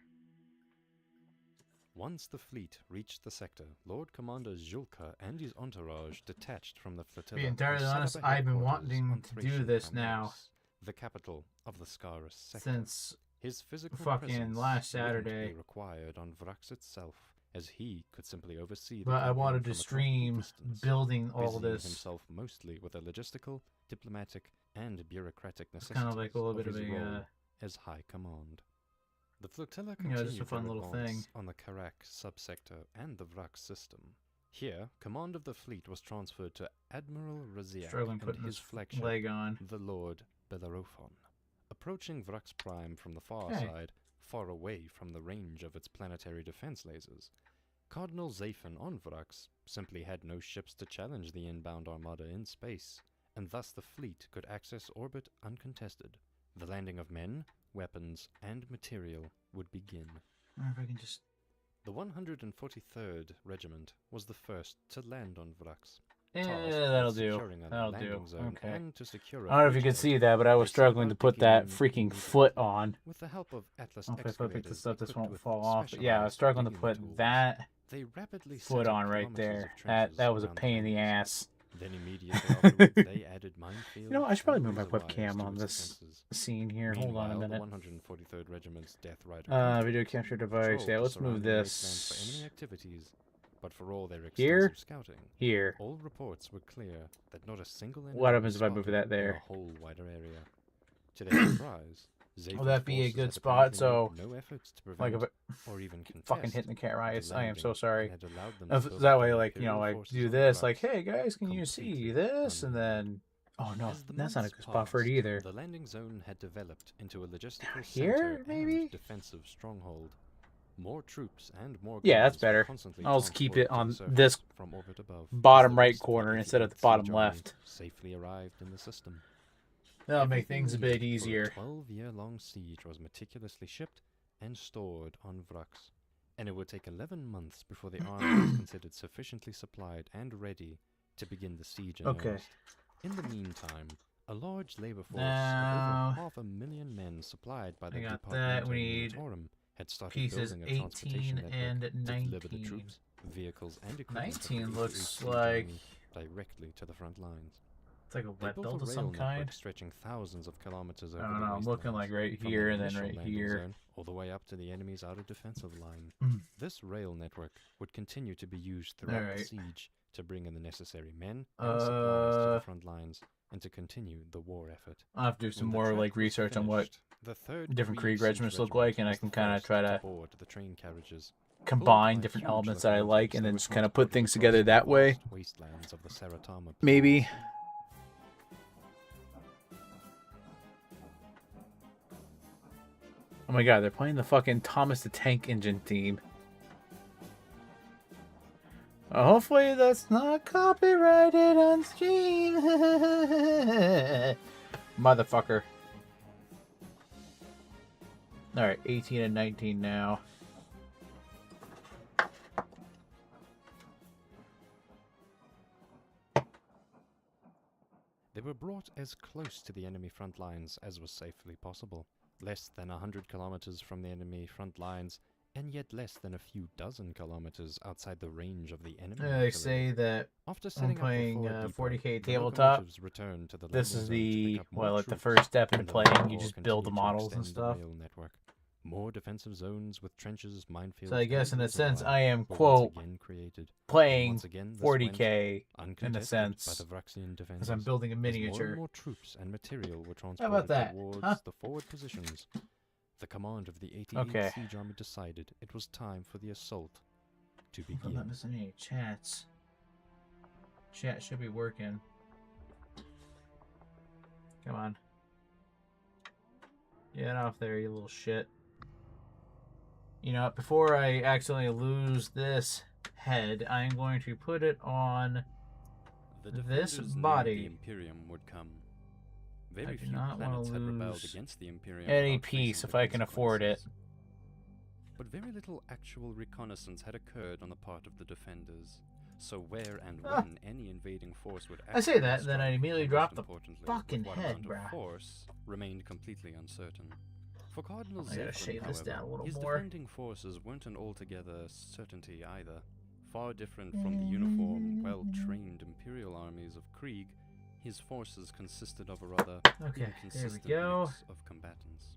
Once the fleet reached the sector, Lord Commander Julka and his entourage detached from the flotilla. To be and entirely set up honest, a I've been headquarters wanting on to do Thracian this now Camnos, the capital of the Scarus sector. since His physical fucking presence last wouldn't Saturday. be required on Vrux itself, as he could simply oversee the But I campaign wanted to from a stream comfortable distance, building all busying this. himself mostly with the logistical, diplomatic, and bureaucratic It's necessities kind of like a little bit his of role a as High Command. The flotilla You know, continued just a fun their little advance thing. on the Karak subsector and the Vrux system. Here, command of the fleet was transferred to Admiral Raziak struggling and putting his this flagship, leg on. the Lord Bellerophon, Approaching Vrux Prime from the far Hey. side, far away from the range of its planetary defense lasers, Cardinal Zaphon on Vrux simply had no ships to challenge the inbound armada in space, and thus the fleet could access orbit uncontested. The landing of men, weapons, and material would begin. I wonder if I can just... The 143rd Regiment was the first to land on Vrux. that'll do. That'll do. Okay. And to secure I don't know if you could see that, but I was struggling to put that freaking foot on. With the help of Atlas If I pick this up, this excavators won't equipped fall with off. But yeah, I was specialized struggling to digging put tools, that they rapidly foot set up on right kilometers there. of trenches That was a around the pain in the enemies. ass. Then immediately afterwards, they added minefields. You know, I should probably move my and razor webcam wires on to its this defenses. scene here. Hold on a Meanwhile, minute. The 143rd Regiment's Death Rider Video capture device. patrolled Yeah, the let's move surrounding wastelands for this enemy activities, but for all their Here? extensive scouting, here. all reports were clear that not a single enemy What happens was if I move spotted that in there? the whole wider area. To their surprise, Will that be a Zaphon's good forces spot? had apparently made no efforts to Like prevent if or even fucking contest hitting the camera. I the am so landing sorry. and had allowed them If to it's build that up way, the like, you know, Imperial like forces do on this, like, Vrux hey guys, can you see completely this? And unknown. then, oh no, As the that's not a months good spot for it passed, either. The landing zone had developed into a logistical Here, center maybe? and defensive stronghold. More troops and more Yeah, that's guns were better. constantly I'll just keep it transported to on the this surface from orbit above. bottom As the right rest of the corner instead of the 88th bottom Siege Army left. Safely arrived in the system. That'll make Everything things a bit needed easier. For a 12-year-long siege was meticulously shipped and stored on Vrux, and it would take 11 months before the army was considered sufficiently supplied and ready to begin the siege in Okay. earnest. In the meantime, a large labor force Now, of over 500,000 men supplied by the I got Department that. of We need Militarum had started pieces building a transportation 18 network and to deliver the 19. troops, vehicles, and equipment of the 19 88th looks Siege like Army directly to the front lines. it's like a They wet built belt a of rail some network kind. stretching thousands of kilometers I over don't the know. I'm looking like wastelands, right from here the and then initial right landing here. zone all the way up to the enemy's outer defensive line. Mm. This rail network would continue to be used throughout the Alright. siege to bring in the necessary men and supplies to the front lines and to continue the war effort. I'll have to do some When the more track like was research on what finished, the third different Krieg Krieg regiments siege look like, and I was can the kind of first try to board the train carriages. combine Pulled by different huge elements that I locomotives, like, and they then were just kind of put transported things across together the that way. vast wastelands of the Saratama Maybe. Oh my god, they're playing the fucking Thomas the Tank Engine theme. Hopefully that's not copyrighted on stream. Motherfucker. Alright, 18 and 19 now. They were brought as close to the enemy front lines as was safely possible. Less than 100 kilometers from the enemy front lines, and yet less than a few dozen kilometers outside the range of the enemy. They artillery. say that After I'm setting up the playing forward depot, 40k the tabletop. locomotives returned to the This landing is zone to pick the, up more well, like the troops, first step in and the playing. Land You Corps just build the continued to models and extend the stuff. rail network. More defensive zones with trenches, minefields. So I guess in and a sense razor I am, wire were quote, once again created. And playing once again, this went 40k in a uncontested sense, by the Vraxian defenders. as I'm building a As miniature. more and more troops and material were How about transported that? towards Huh? the forward positions. The command of the 88th Okay. Siege Army decided it was time for the assault to I'm begin. not missing any chats. Chat should be working. Come on. Get off there, you little shit. You know, before I accidentally lose this head, I'm going to put it on The this defenders knew body. the Imperium would come. I Very do few not wanna planets had rebelled lose against the Imperium any without facing piece the if I can afford it. consequences. But very little actual reconnaissance had occurred on the part of the defenders. So where and Ah. when any invading force would I say actually that, then I strike, immediately and drop most the importantly, fucking with what head, amount of bruh. force remained completely uncertain. For Cardinal I gotta Zaphon, shave this however, down a little his more. defending forces weren't an altogether certainty either. Far different from the uniform, well-trained Imperial armies of Krieg, his forces consisted of a rather Okay, there we inconsistent go. mix of combatants.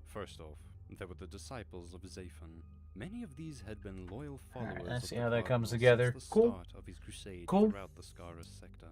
First off, there were the disciples of Zaphon. Many of these had been loyal followers let's of see the how that comes Cardinal together. since the Cool. start of his crusade Cool. throughout the Scarus sector.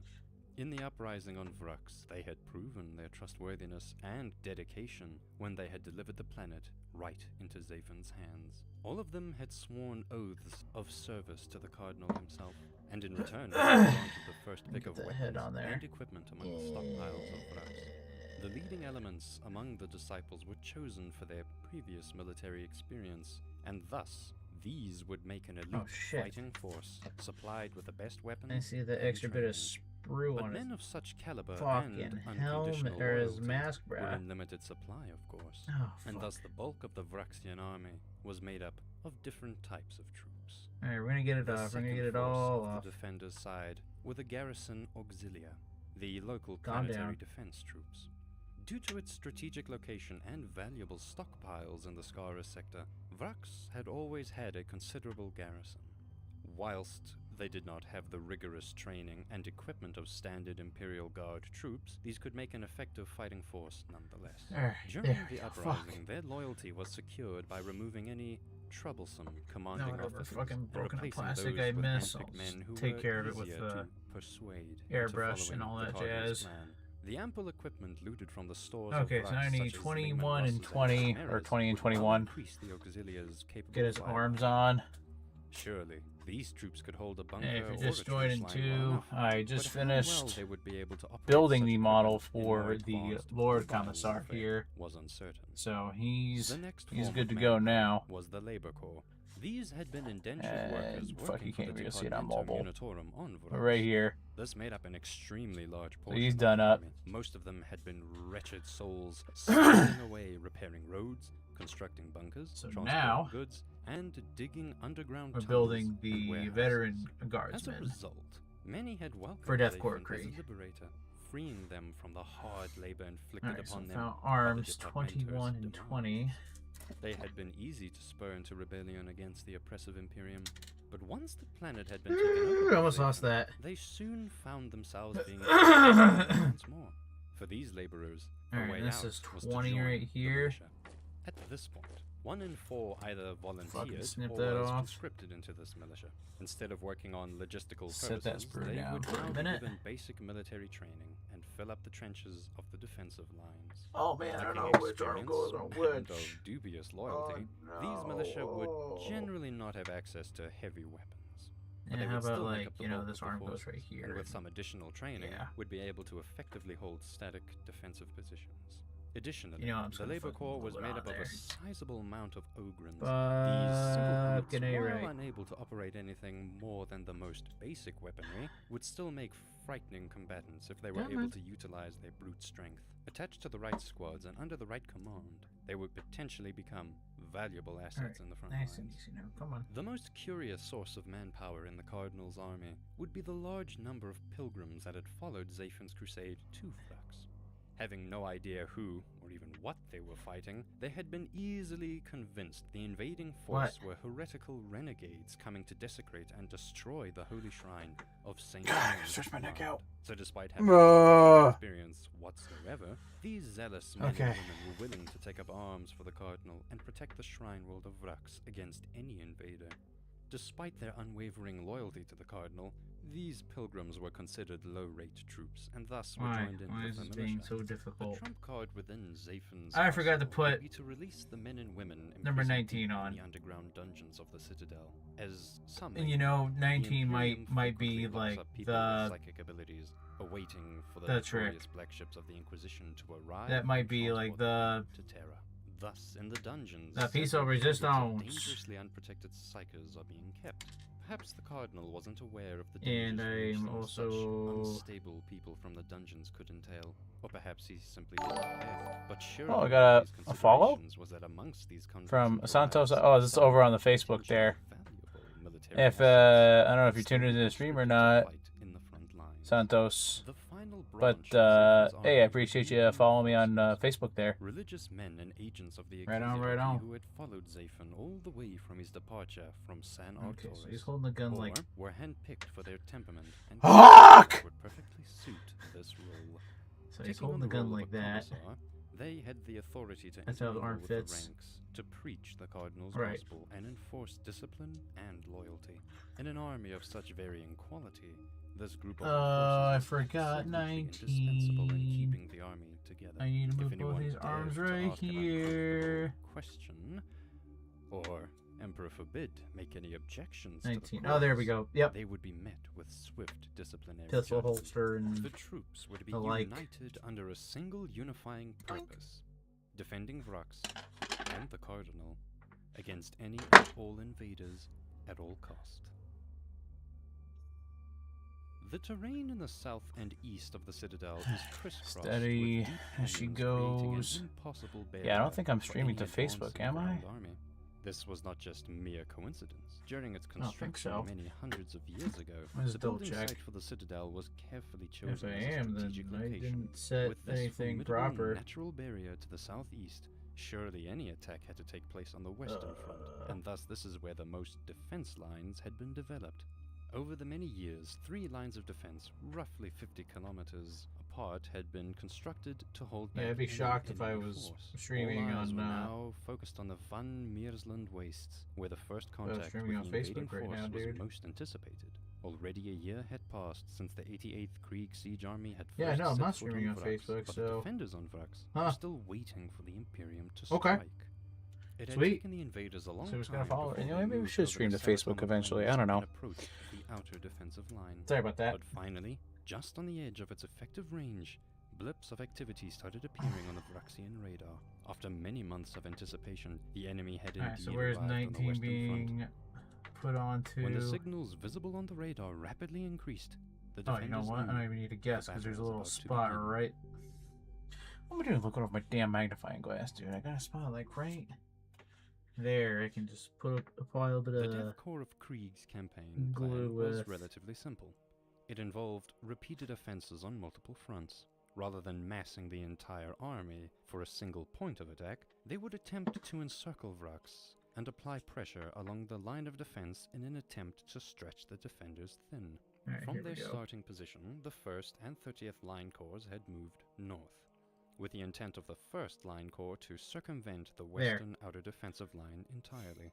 In the uprising on Vrux, they had proven their trustworthiness and dedication when they had delivered the planet right into Zaphon's hands. All of them had sworn oaths of service to the Cardinal himself, and in return, had granted the first pick Get of the weapons head on there. and equipment among the stockpiles of Vrux. The leading elements among the disciples were chosen for their previous military experience, and thus these would make an elite fighting force supplied with the best weapons. I see the and extra bit of training. sprue But on his men of such caliber fucking and helmet unconditional or his loyalty mask, were bruh. in limited supply, of course, Oh, and fuck. thus the bulk of the Vraxian army was made up of different types of troops. Alright, we're gonna get it The off. We're gonna second get it force all of off. the defenders' side were the garrison auxilia, the local Calm planetary down. defense troops. Due to its strategic location and valuable stockpiles in the Skara sector, Vrax had always had a considerable garrison. Whilst they did not have the rigorous training and equipment of standard Imperial Guard troops, these could make an effective fighting force nonetheless. During There we the go. uprising, their loyalty was secured by removing any troublesome commanding whatever officers fucking and broken up replacing plastic those I with miss, handpicked I'll men who take were care of it with, easier to persuade into airbrush and following all the that Cardinal's jazz. plan. The ample equipment looted from the stores Okay, of so now I Vrax, need such as 21 Lehman and Russes 20, or Chimeras, 20 and would well 21. increase the auxiliaries' capable Get his fighting. arms on. Surely, these troops could hold a bunker Hey, if or you're just a trench joining line too, well enough, I just but how well finished they would be able to operate building such the model equipment in more for the advanced Lord mobile Commissar warfare here. was uncertain. So he's The next good form to of go manpower now. was the labor corps. These had been indentured And workers fuck, working you for can't the really see it on Departmentum mobile. Unitorum on But Vrax. right here. This made up an extremely large So portion. he's of done the up. army. Most of them had been wretched souls, slaving away repairing roads, constructing bunkers, So transporting now, goods, and digging underground we're tunnels building and the warehouses. veteran As a guardsmen. result, many had welcomed For Death Zafin Corps as Krieg. a liberator, freeing them from the hard labor inflicted Alright, so upon them found by the arms Departmento's 21 and demands. 20. They had been easy to spur into rebellion against the oppressive Imperium, but once the planet had been taken over, I by almost lost Zafin, that. they soon found themselves being exploited once more. For these laborers, the Alright, way this out is was to 20 join right the here. militia. At this point, 1 in 4 either volunteered snip or that was off. conscripted into this militia. Instead of working on logistical Set that purposes, sprue they down would for a now be minute. given basic military training and fill up the trenches of the defensive lines. Oh man, I don't Lacking know which arm experience goes on and which. of dubious loyalty, Oh, these militia no. would generally not have access to heavy weapons. But Yeah, they how would about still make like, up the you know, bulk this of the arm goes forces, right here. and with some additional training, Yeah. would be able to effectively hold static defensive positions. Additionally, You know, I'm just the gonna labor fucking corps was glue it made on up of there. a sizable amount of ogrins. These simple brutes, Fucking A, while right. unable to operate anything more than the most basic weaponry, would still make frightening combatants if they were Come able on. to utilize their brute strength. Attached to the right squads and under the right command, they would potentially become valuable assets Alright, in the front nice and lines. easy now. Come on. The most curious source of manpower in the Cardinal's army would be the large number of pilgrims that had followed Zafin's crusade to Vrax. Having no idea who, or even what they were fighting, they had been easily convinced the invading force were heretical renegades coming to desecrate and destroy the holy shrine of Saint God, I James stretched my neck Bard. out. So despite having Uh. no experience whatsoever, these zealous men Okay. and women were willing to take up arms for the Cardinal and protect the shrine world of Vrax against any invader. Despite their unwavering loyalty to the Cardinal, these pilgrims were considered low-rate troops, and thus were Why? joined in Why with is the this militia. being so The difficult? trump card within Zafin's I forgot to arsenal put would be to release the men and women number imprisoned 19 deep on. in the underground dungeons of the Citadel, as some And may you know, the 19 Imperium might be frequently locks like up people with the psychic abilities, awaiting for the the trick. notorious black ships of the Inquisition to arrive. that might and be like transport the them to Terra. Thus, in the dungeons, The piece several of hundreds resistance. dangerously unprotected psychers are being kept. Perhaps the Cardinal wasn't aware of the And dangers which I'm some also- such unstable people from the dungeons could entail, or perhaps he simply didn't care. But surely Oh, I got these a follow? considerations was that amongst these countries from and Santos. tribes, Oh, this is some over on the had Facebook potentially there. valuable military If assets I don't know if that you're still tuned into the needed stream or to not, fight in the front lines. Santos. The final branch But of Zafin's hey, I army appreciate would you be following me on forces. Facebook there. Religious men and agents of the Right on, right ecclesiarchy on. who had followed Zafin all the way from his departure from San Okay, Arcturus, so he's holding the gun or like. were handpicked for their temperament and Fuck! would perfectly suit this role. So he's Taking on holding the the gun role of like a that. commissar, they had the authority to That's how the intermingle arm with fits. the ranks, to preach the Cardinal's Right. gospel and enforce discipline and loyalty. In an army of such varying quality, this group of I enforcers was forgot absolutely indispensable in 19. keeping the army together. I need to If move both anyone these dared arms to right ask an here. uncomfortable question, or Emperor forbid, make any objections 19. to the Oh, there we cross, go. Yep. they would be met with swift disciplinary Pistol judgment. holster and The troops would be the like. united under a single unifying purpose, defending Vrax and the Cardinal against any and all invaders at all cost. The terrain in the south and east of the Citadel is crisscrossed Steady with deep as she canyons, creating an goes. impossible Yeah, I don't barrier think I'm for streaming any to Facebook, advancing am I? ground army. This was not just mere coincidence. During its I don't think construction so. many hundreds of years ago, Let's the double building check. site for the Citadel was carefully chosen If I as a am, then strategic I location. didn't set With this anything formidable proper. natural barrier to the southeast, surely any attack had to take place on the western front, and thus this is where the most defense lines had been developed. Over the many years, 3 lines of defense, roughly 50 kilometers apart, had been constructed to hold back Yeah, I'd be any shocked if I enemy was force. streaming All eyes on, were now focused on the Van Meersland Wastes, where the first contact streaming with on the invading Facebook right force now, was dude. most anticipated. Already a year had passed since the 88th Krieg siege army had Yeah, first no, I'm set not foot streaming on Vrax, Facebook, but so- the defenders on Vrax Huh. were still waiting for the Imperium to Okay. strike. It had Sweet. taken the invaders a long So who's time gonna follow? before You know, they maybe we moved should over stream the to Facebook Saracen eventually. I lines don't know. and approached the outer defensive line. Sorry about that. But finally, just on the edge of its effective range, blips of activity started appearing on the Vraxian radar. After many months of anticipation, the enemy had Alright, indeed so where's arrived on the 19 western being front. put onto? When the signals visible on the radar rapidly increased, the Oh, you know defenders what? I knew don't even need to guess the because there's a battle little was about to spot begin. right. What am I doing looking over my damn magnifying glass, dude? I got a spot like right there. I can just apply a bit The of. Death Corps of Krieg's campaign glue plan was with- relatively simple. It involved repeated offenses on multiple fronts. Rather than massing the entire army for a single point of attack, they would attempt to encircle Vrax and apply pressure along the line of defense in an attempt to stretch the defenders thin. Alright, From here we their go. starting position, the 1st and 30th Line Corps had moved north, with the intent of the 1st Line Corps to circumvent the western outer defensive line entirely.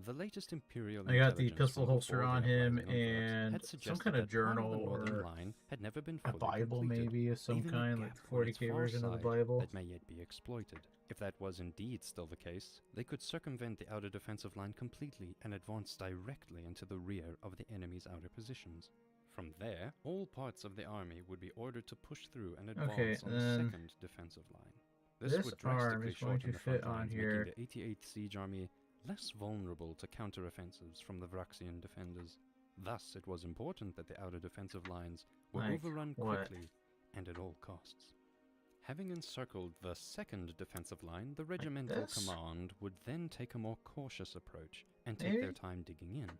The latest Imperial I got the intelligence pistol from holster before on the him uprising on Vrax and had some suggested kind of that part journal the northern or line had never been a fully Bible, completed, maybe of some leaving a kind, gap like the on its 40K far version of the side Bible. that may yet be exploited. If that was indeed still the case, they could circumvent the outer defensive line completely and advance directly into the rear of the enemy's outer positions. From there, all parts of the army would be ordered to push through and advance Okay, on the then second defensive line. this would arm drastically is going to shorten the fit front on lines, here. making the 88th Siege Army less vulnerable to counter-offensives from the Vraxian defenders. Thus, it was important that the outer defensive lines were Like overrun what? quickly and at all costs. Having encircled the second defensive line, the regimental this? command would then take a more cautious approach and take Maybe? their time digging in.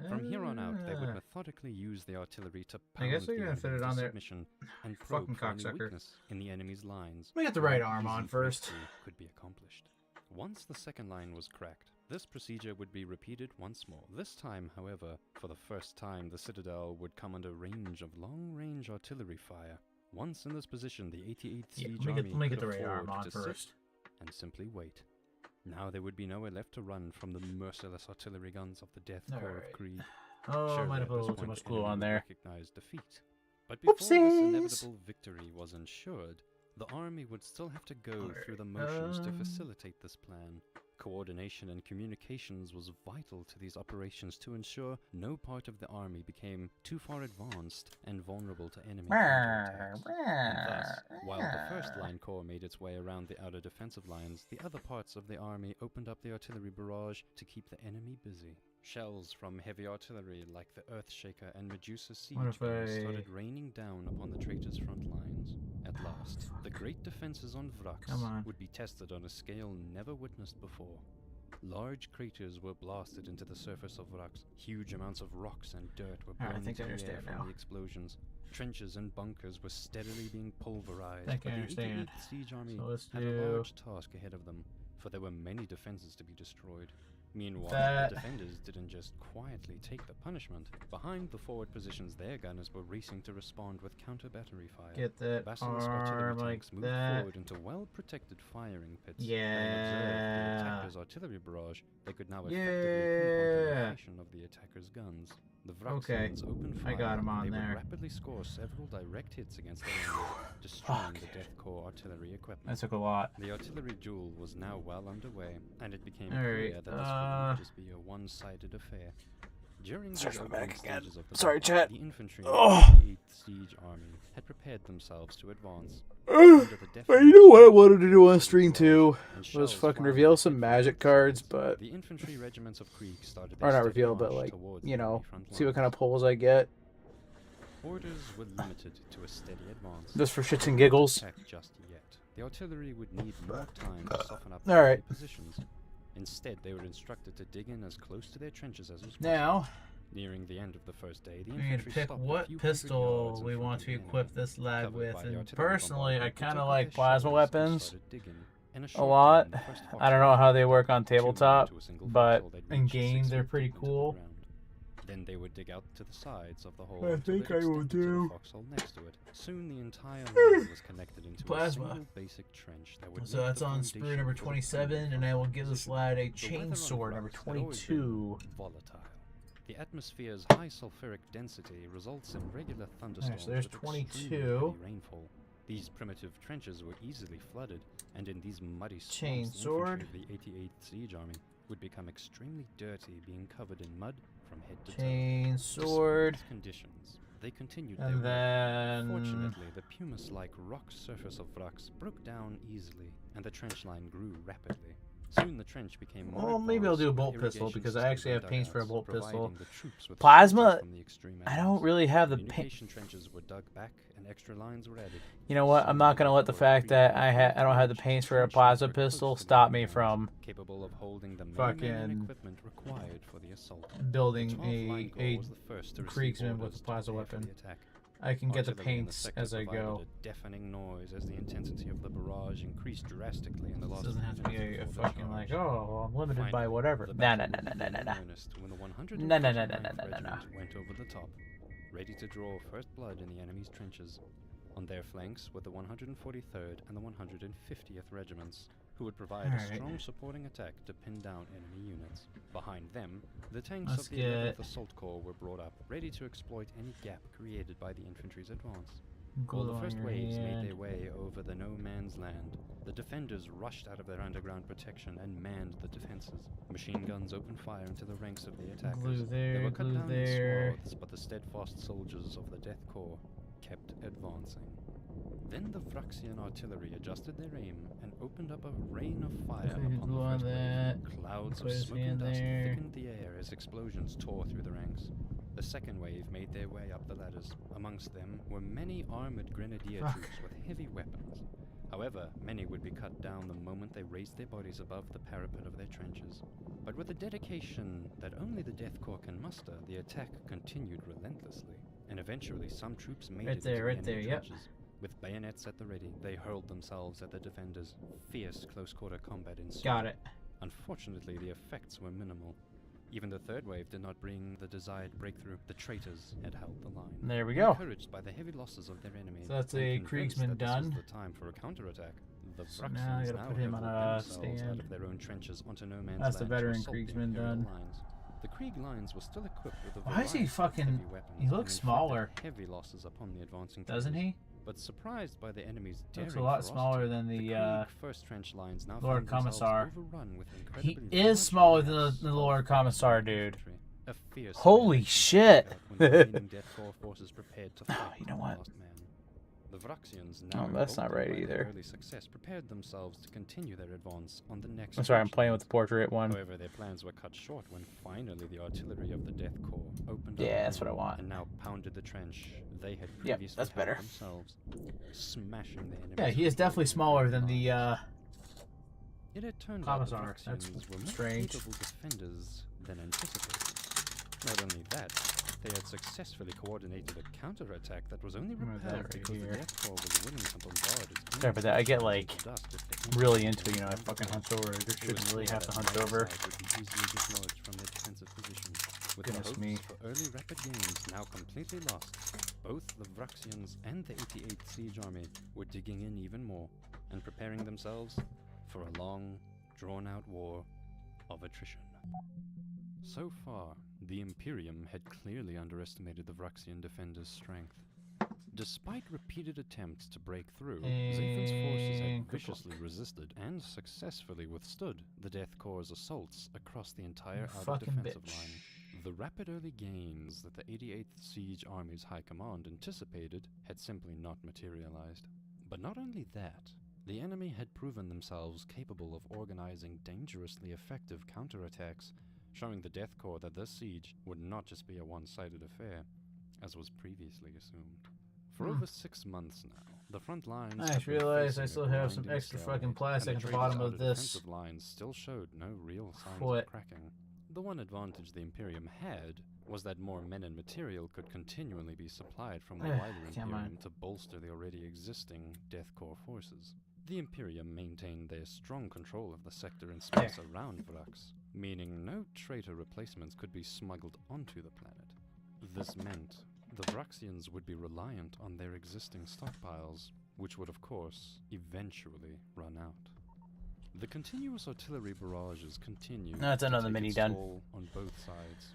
From here on out, they would Ah. methodically use the artillery to I pound guess they're the gonna fit enemy it to on there. submission and Fucking probe for any cocksucker. weakness in the enemy's lines. Let me get the right where arm on easy first. breakthrough could be accomplished. Once the second line was cracked, this procedure would be repeated once more. This time, however, for the first time, the Citadel would come under range of long-range artillery fire. Once in this position, the 88th Yeah, Siege let me Army get could the right arm afford on to first. sit and simply wait. Now there would be nowhere left to run from the merciless artillery guns of the Death Corps Alright. of Krieg. Oh, I Surely might have at put a this little too point much the glue enemy on would there. recognize defeat. But before this Whoopsies! inevitable victory was ensured, the army would still have to go through the motions to facilitate this plan. Coordination and communications was vital to these operations to ensure no part of the army became too far advanced and vulnerable to enemy counterattacks. And thus, while the first line corps made its way around the outer defensive lines, the other parts of the army opened up the artillery barrage to keep the enemy busy. Shells from heavy artillery like the Earthshaker and Medusa siege What if guns I- started raining down upon the traitors' front lines. At last, the great defenses on Come Vrax on. would be tested on a scale never witnessed before. Large craters were blasted into the surface of Vrax. Huge amounts of rocks and dirt were Alright, I blown think into I the air understand from now. the explosions. Trenches and bunkers were steadily being pulverized, Think I but the understand. 88th Siege Army So let's had a do large task ahead of them, for there were many defenses to be destroyed. Meanwhile, that. the defenders didn't just quietly take the punishment. Behind the forward positions, their gunners were racing to respond with counter-battery fire. Get that Basilisk artillery arm like tanks moved that. forward into well-protected firing pits. Yeah. Having observed the attackers' artillery barrage, they could now effectively pinpoint the Yeah. location of the attackers' guns. The Okay, Vraxians opened I fire, got 'em and on they there. would rapidly score several direct hits against the enemy, destroying the Fuck. Death Corps artillery equipment. That took a lot. The artillery duel was now well underway, and it became Alright, clear that this wouldn't just be a one-sided affair. During Search the my opening back again. stages of the Sorry, battle, chat. the infantry Oh. of the 8th Siege Army had prepared themselves to advance. You know what I wanted to do on stream too was fucking reveal some magic cards, but the infantry regiments of Krieg started or their not steady reveal, but march like towards you the know, enemy front see what kind lines. of pulls I get, Orders were limited to a steady advance. just for shits They and wouldn't giggles. attack just yet. The artillery would need more time to soften up All their right. positions. Instead, they were instructed to dig in as close to their trenches as was possible. Now Nearing the end of the first day, the we need to infantry pick stopped a what few hundred pistol yards in we front want of to the equip enemy. this lad Covered with, by the and artillery personally, I bombardment, they kind took of up like their plasma shells and weapons started digging. In a short lot. time, the first I don't know how they work on foxhole tabletop, into a single but foxhole they'd in reached game 6 they're feet pretty deep into the cool. ground. Then they would dig out to the sides of the hole I until think they'd I will extended to do the foxhole next to it. Soon the entire line was connected into a Plasma. single basic trench that would So make that's the on sprue foundation number for the 27, permanent and I will front give this position. lad a The weather on chainsaw number Vrux had always been 22. volatile. The atmosphere's high sulfuric density results in regular thunderstorms so there's with extremely 22. heavy rainfall. These primitive trenches were easily flooded, and in these muddy Chain swamps, the sword. infantry of the 88th Siege Army would become extremely dirty, being covered in mud from head to toe. Chain Despite sword. these conditions, they continued And their then work. Fortunately, the pumice-like rock surface of Vrux broke down easily, and the trench line grew rapidly. Soon the trench became more well, maybe I'll advanced, do a with bolt pistol irrigation because I systems actually and have paints for a dugouts, bolt pistol. providing the troops with Plasma, shelter from the extreme I elements. don't really have the paint. Communication trenches were dug back and extra lines were added. You know what? I'm not gonna let the fact that I don't have the paints for a plasma pistol stop me from capable of holding the many men and fucking equipment required for the assault. building The 12th Line Corps a was the first to receive Kriegsman with orders a to plasma prepare for weapon. the attack. I can get the Artillery in paints sector as I provided go. a deafening noise as the intensity of the barrage increased drastically in the This last doesn't have to be minutes a before the fucking like, charge. oh, well, I'm limited by Finally, whatever. the Nah, battle nah, nah, would nah, nah, begin nah, in nah. earnest when the Nah, nah, nah, nah, 149th nah, nah, nah, nah. Regiment went over the top, ready to draw first blood in the enemy's trenches. On their flanks were the 143rd and the 150th Regiments, who would provide a Alright. strong supporting attack to pin down enemy units. Behind them, the tanks Let's of the 11th Assault Corps were brought up, ready to exploit any gap created by the infantry's advance. While Glue the on first your waves made hand. their way over the no man's land, the defenders rushed out of their underground protection and manned the defenses. Machine guns opened fire into the ranks of the attackers. Glue They there, were cut glue down there. in swaths, but the steadfast soldiers of the Death Corps kept advancing. Then the Vruxian artillery adjusted their aim and opened up a rain of fire Okay, upon glue the on first that. wave. Clouds Put of his smoke and hand dust there. thickened the air as explosions tore through the ranks. The second wave made their way up the ladders. Amongst them were many armored grenadier Fuck. troops with heavy weapons. However, many would be cut down the moment they raised their bodies above the parapet of their trenches. But with a dedication that only the Death Corps can muster, the attack continued relentlessly, and eventually some troops made Right it there, into right the enemy there, yep. trenches. With bayonets at the ready, they hurled themselves at the defenders. Fierce close-quarter combat ensued. Got it. Unfortunately, the effects were minimal. Even the third wave did not bring the desired breakthrough. The traitors had held the line. There we go. Encouraged by the heavy losses of their enemies, So that's and a convinced Kriegsman that this done. was the time for a counterattack. The So now I Vruxians gotta now put him on hurled a themselves stand. out of their own trenches onto no man's That's the land to veteran assault the Kriegsman Imperial done. lines. The Krieg lines were still equipped with a Why is he variety of fucking- heavy weapons he and looks inflicted smaller. heavy losses upon the advancing Doesn't troops. he? But surprised by the enemy's daring Looks a lot ferocity, smaller than the the Krieg first trench lines now Lord found themselves Commissar. overrun with He incredibly is large smaller than mass the of Lord Commissar, dude. infantry. A fierce Holy attack shit. broke out when the remaining Death Corps forces prepared to fight You to know the what? last man. The Vruxians, now Oh, that's not emboldened right by their either. early success, prepared themselves to continue their advance on the next I'm sorry, I'm trench playing line. with the portrait one. However, their plans were cut short when finally the artillery of the Death Corps opened up Yeah, that's what I and want. now pounded the trench they had Yep, previously that's held better. themselves, smashing the enemy's Yeah, he is definitely smaller than the lines. It had turned out the Commissar. That's Vruxians were more strange. capable defenders than anticipated. Not only that, they had successfully coordinated a counterattack that was only Remember that repelled right because here. the Death Corps was willing to bombard its Sorry about that, I get, like, dust if the really enemy into it, you know, I was fucking hunched over. I It was shouldn't really clear have to that hunch neither over. side would be easily dislodged from their defensive positions. With Goodness the hopes me. for early rapid gains now completely lost, both the Vruxians and the 88th Siege Army were digging in even more and preparing themselves for a long, drawn-out war of attrition. So far, the Imperium had clearly underestimated the Vruxian defenders' strength. Despite repeated attempts to break through, Zathan's forces had viciously resisted and successfully withstood the Death Corps' assaults across the entire outer defensive line. The rapid early gains that the 88th Siege Army's High Command anticipated had simply not materialized. But not only that, the enemy had proven themselves capable of organizing dangerously effective counterattacks, showing the Death Corps that this siege would not just be a one-sided affair, as was previously assumed. For over 6 months now, the front lines. I just realized I still have some extra fucking plastic at the bottom of this. Defensive lines still showed no real signs of cracking. The one advantage the Imperium had was that more men and material could continually be supplied from the wider Imperium to bolster the already existing Death Corps forces. The Imperium maintained their strong control of the sector and space around Vrax, meaning no traitor replacements could be smuggled onto the planet. This meant the Vraxians would be reliant on their existing stockpiles, which would of course eventually run out. The continuous artillery barrages continued That's another to take mini its done. toll on both sides.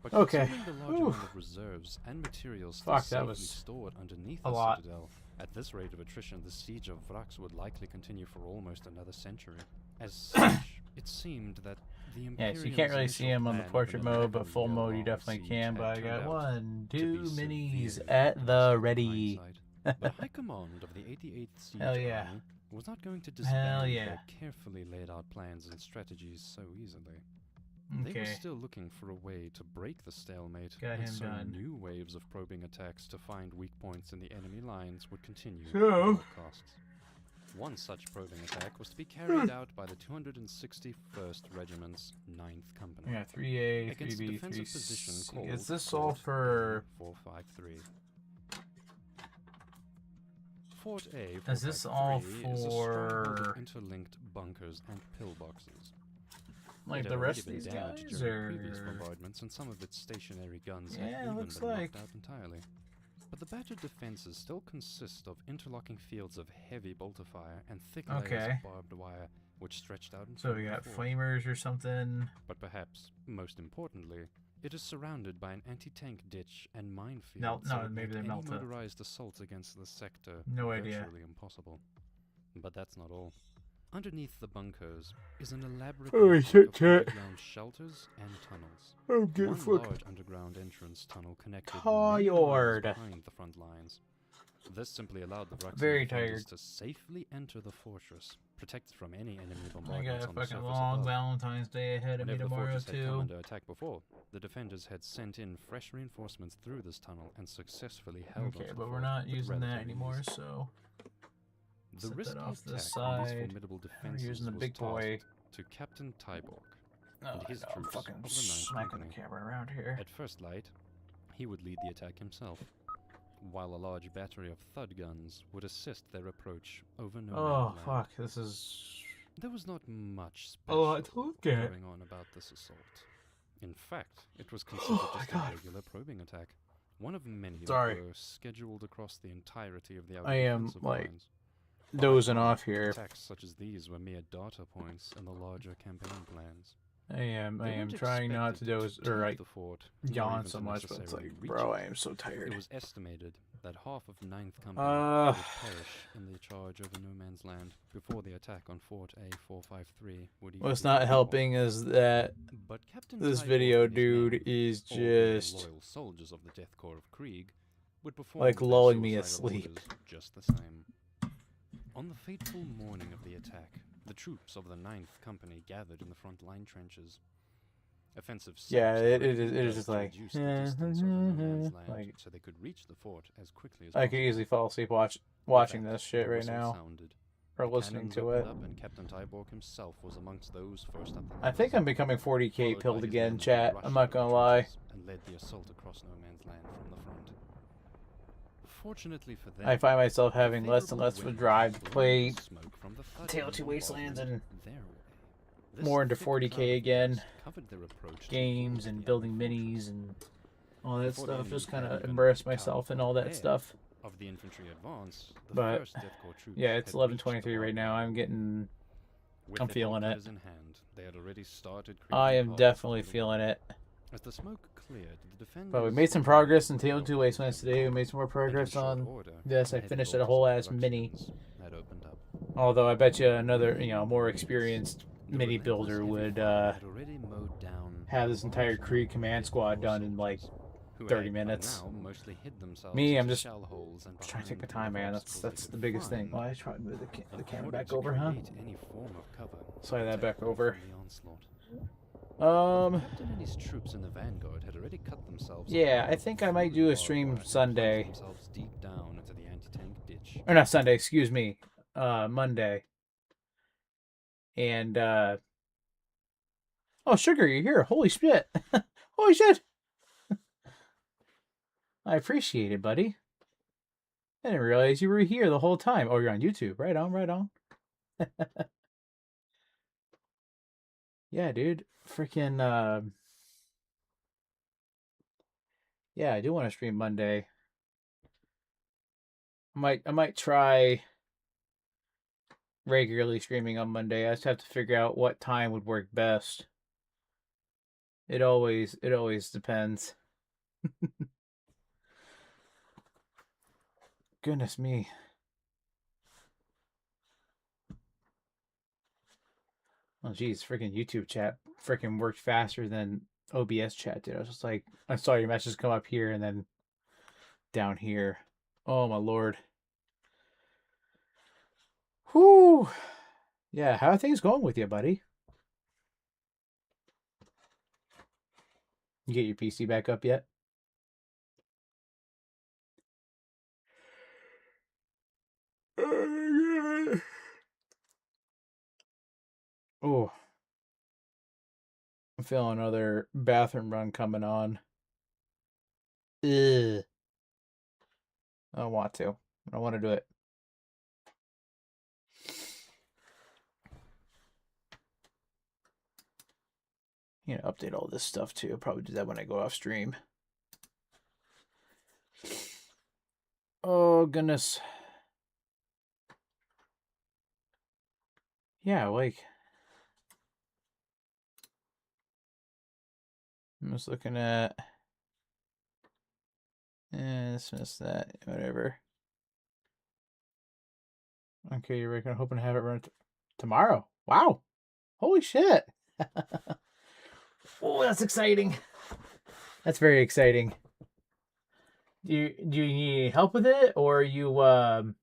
But Okay. considering the large amount of reserves and materials still Fuck, that safely was stored underneath a the lot. citadel, at this rate of attrition, the siege of Vrax would likely continue for almost another century. As such, it seemed that the Imperium's so you can't really initial see him on the plan of portrait an mode, but American full mode you year-long definitely siege can. had But I turned got out 1, to 2 be minis severely at the lost in ready. hindsight. But High Command of the 88th Siege Hell yeah. Army was not going to Hell disband yeah. their carefully laid out plans and strategies so easily. They were Okay. still looking for a way to break the stalemate, Got and him so done. new waves of probing attacks to find weak points in the enemy lines would continue So- at all costs. One such probing attack was to be carried out by the 261st Regiment's 9th Company. Yeah, 3A, Against a 3B, defensive 3C. position called Is this all Fort for... 453. Fort A Is this all 453 is a stronghold of for... interlinked bunkers and pillboxes. like It the had rest of already these been damaged guys, during previous or... bombardments, and some of its stationary guns Yeah, had it even looks been like. knocked out entirely. But the battered defenses still consist of interlocking fields of heavy bolter fire and thick layers Okay. of barbed wire, which stretched out in So front we of got the fort. flamers or something. But perhaps most importantly, it is surrounded by an anti-tank ditch and minefield. No, so no, that maybe make they any melt it. motorized assaults against the sector No idea. virtually impossible. But that's not all. Underneath the bunkers is an elaborate Holy network shit, of chat. underground shelters and tunnels. I'm getting One fucking large underground entrance tunnel connected tired. many miles behind the front lines. This simply allowed the Vraxian Very defenders tired. to safely enter the fortress, protected from any enemy I bombardments got a on the fucking surface long above. Valentine's Day ahead of me Whenever the tomorrow, fortress had come too. under attack before, the defenders had sent in fresh reinforcements through this tunnel and successfully held Okay, onto the but we're fort not with using that relative anymore, ease. so... The set risky that off to the attack on these side. formidable We're defenses using the was big boy. tasked to Captain Tyborg Oh, and I his know, I'm troops fucking of the 9th smacking the Company. camera around here. At first light, he would lead the attack himself, while a large battery of thud guns would assist their approach over no Oh, man's land. fuck, this is... There was not much a lot special to look at. going on about this assault. In fact, it was considered Oh my just God. a regular probing attack, one of many that Sorry. were scheduled across the entirety of the outer I am, defensive like, lines. dozing off here. Attacks such as these were mere data points in the larger campaign plans. I am They weren't trying not to expected doze, take or like, the fort, nor yawn even so to much, but it's necessarily like, reach bro, it. I am so tired. It was estimated that half of 9th Company would perish in the charge over no man's land before the attack on Fort A453 would even What's begin not at all. helping is that But Captain this Tyborg video, and his dude, men, is all being just... loyal soldiers of the Death Corps of Krieg, would perform like their lulling me suicidal asleep. orders just the same. On the fateful morning of the attack, the troops of the 9th Company gathered in the front line trenches. Offensive Yeah, steps it were is being just dug to like, reduce the distance over no man's land, like, so they could reach the fort as quickly as I could possible. easily fall asleep With watching that, this shit the right whistle now, sounded. or The listening cannons to opened it. up and Captain Tyborg himself was amongst those first up the I think ladders, I'm becoming 40k followed by pilled his again, men who chat. rushed I'm not into the gonna lie. trenches and led the assault across no man's land from the front. Fortunately for them, I find myself the having less and favorable less of a wind drive to blew play the smoke from the thud Tale of guns Two Wastelands bombardment and their way. This more into thick cloud 40k of again. dust covered their approach to the Games fort and at the building enemy minis and all that Before the stuff. enemy Just kind had of even immerse picked out myself in a all that layer stuff. of the infantry advance. The But, first Death Corps troops yeah, it's had reached the 11:23 right now. wildland. I'm getting... With I'm their feeling it. headquarters in hand, they had already started I creating am paths definitely through the feeling wall. it. As the smoke cleared, the defenders... But we made some progress in Two Wastelands today. We made some more progress on this. I finished it a whole ass mini. Had opened up. Although I bet you another, more experienced The mini relentless builder heavy would fire had already mowed down have this entire Creed command squad done in like who 30 had by minutes. now mostly hid themselves Me, I'm into just shell holes and trying to take my behind time, man. whatever That's obstacles they the could biggest thing. find. Well, I try to move the In camera order back to over, huh? create any form of cover, Slide that protect back over. from the onslaught. Um, Captain and his troops in the vanguard had already cut themselves yeah, apart I think I through might the do a barbed stream wire and Sunday. plunged themselves deep down into the anti-tank ditch. Or not Sunday, excuse me. Monday. And, oh, Sugar, you're here. Holy shit. Holy shit. I appreciate it, buddy. I didn't realize you were here the whole time. Oh, you're on YouTube. Right on, right on. Yeah, dude. Freaking, yeah, I do want to stream Monday. I might try regularly streaming on Monday. I just have to figure out what time would work best. It always depends. Goodness me. Oh geez, freaking YouTube chat freaking worked faster than OBS chat did. I was just like, I saw your messages come up here and then down here. Oh my lord. Whoo. Yeah, how are things going with you, buddy? You get your PC back up yet? Oh, I'm feeling another bathroom run coming on. Ugh. I don't want to. I don't want to do it. Update all this stuff too. I'll probably do that when I go off stream. Oh, goodness. Yeah, like... I'm just looking at... this, that, whatever. Okay, you're hoping to have it run tomorrow. Wow. Holy shit. Oh, that's exciting. That's very exciting. Do you need any help with it, or you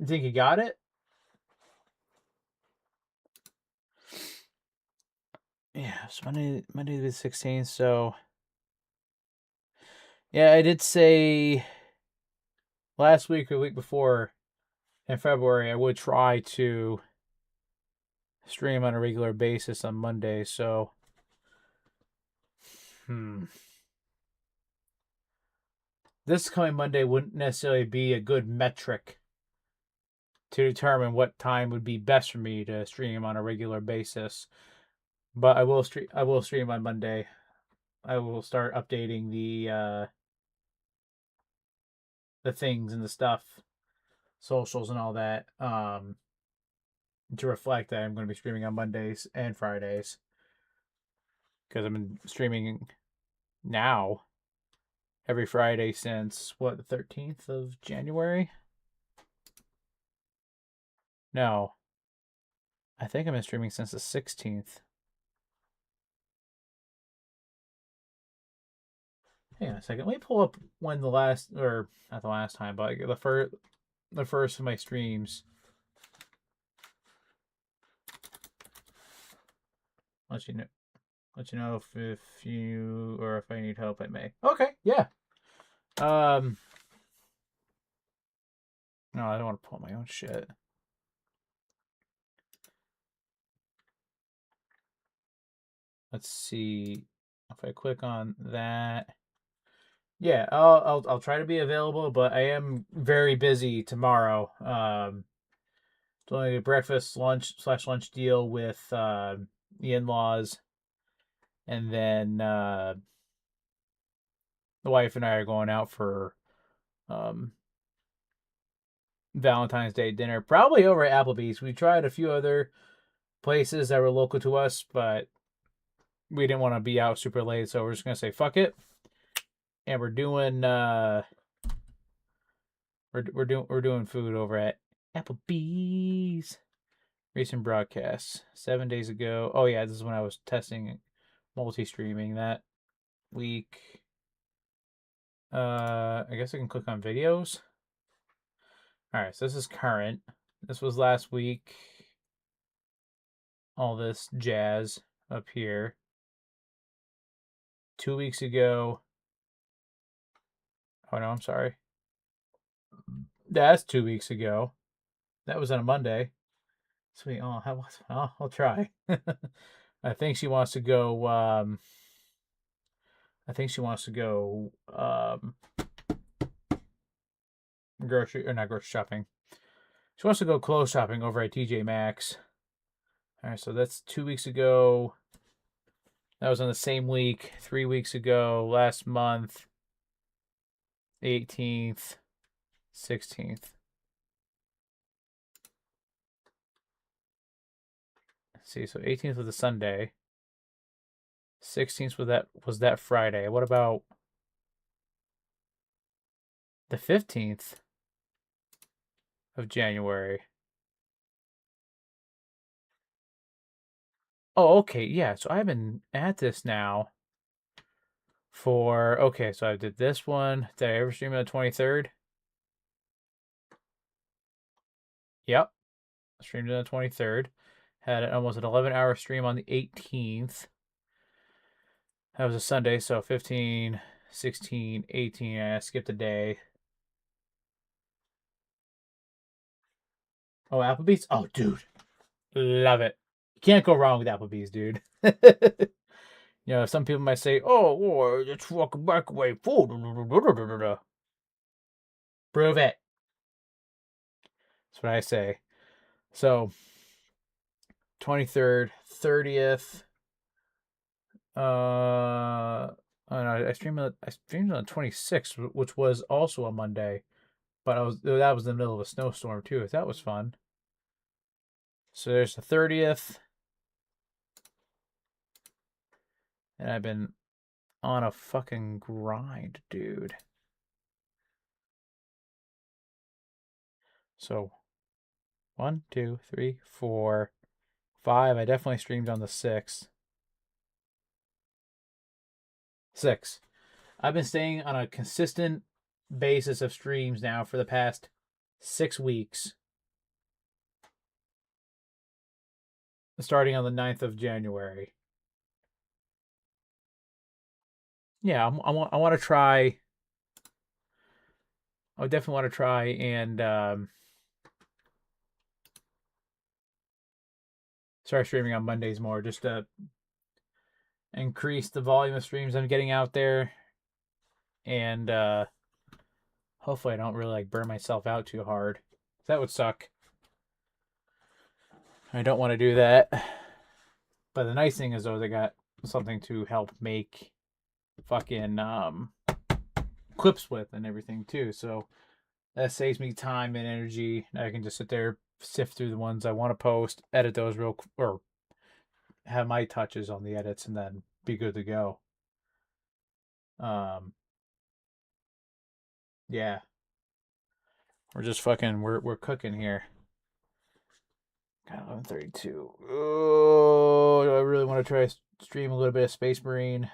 think you got it? Yeah, it's Monday the 16th. So yeah, I did say last week or the week before in February I would try to stream on a regular basis on Monday. So this coming Monday wouldn't necessarily be a good metric to determine what time would be best for me to stream on a regular basis. But I will stream on Monday. I will start updating the things and the stuff, socials and all that, to reflect that I'm going to be streaming on Mondays and Fridays. Because I've been streaming now every Friday since, what, the 13th of January? No. I think I've been streaming since the 16th. Hang on a second. Let me pull up when the last, or not the last time, but the first of my streams. Let you know if you or if I need help, I may. Okay, yeah. No, I don't want to pull my own shit. Let's see if I click on that. Yeah, I'll try to be available, but I am very busy tomorrow. Doing a breakfast lunch deal with the in-laws, and then the wife and I are going out for Valentine's Day dinner, probably over at Applebee's. We tried a few other places that were local to us, but we didn't want to be out super late, so we're just gonna say fuck it, and we're doing we're doing food over at Applebee's. Recent broadcasts 7 days ago. Oh yeah, this is when I was testing multi-streaming that week. I guess I can click on videos. All right, so this is current. This was last week. All this jazz up here. 2 weeks ago. Oh no, I'm sorry. That's 2 weeks ago. That was on a Monday. Sweet. Oh, I'll try. I think she wants to go. I think she wants to go. Grocery or not grocery shopping. She wants to go clothes shopping over at TJ Maxx. All right, so that's 2 weeks ago. That was on the same week. 3 weeks ago, last month, 18th, 16th. Let's see, so 18th was a Sunday. 16th was that Friday. What about the 15th of January? Oh, okay, yeah. So I've been at this now for okay. So I did this one. Did I ever stream on the 23rd? Yep, streamed on the 23rd. Had almost an 11-hour stream on the 18th. That was a Sunday, so 15, 16, 18. I skipped a day. Oh, Applebee's? Oh, dude. Love it. You can't go wrong with Applebee's, dude. You know, some people might say, oh, it's fucking microwave food. Prove it. That's what I say. So, 23rd, 30th. Oh no, I streamed on the 26th, which was also a Monday, but that was in the middle of a snowstorm too. That was fun. So there's the 30th, and I've been on a fucking grind, dude. So 1, 2, 3, 4, 5. I definitely streamed on the 6th. 6. I've been staying on a consistent basis of streams now for the past 6 weeks. Starting on the 9th of January. Yeah, I want to try. I definitely want to try and start streaming on Mondays more, just to increase the volume of streams I'm getting out there, and hopefully I don't really like burn myself out too hard. That would suck. I don't want to do that. But the nice thing is though, they got something to help make fucking clips with and everything too. So that saves me time and energy. I can just sit there, sift through the ones I want to post, edit those or have my touches on the edits, and then be good to go. Yeah. We're just fucking we're cooking here. God, 11:32. Oh, do I really want to try stream a little bit of Space Marine?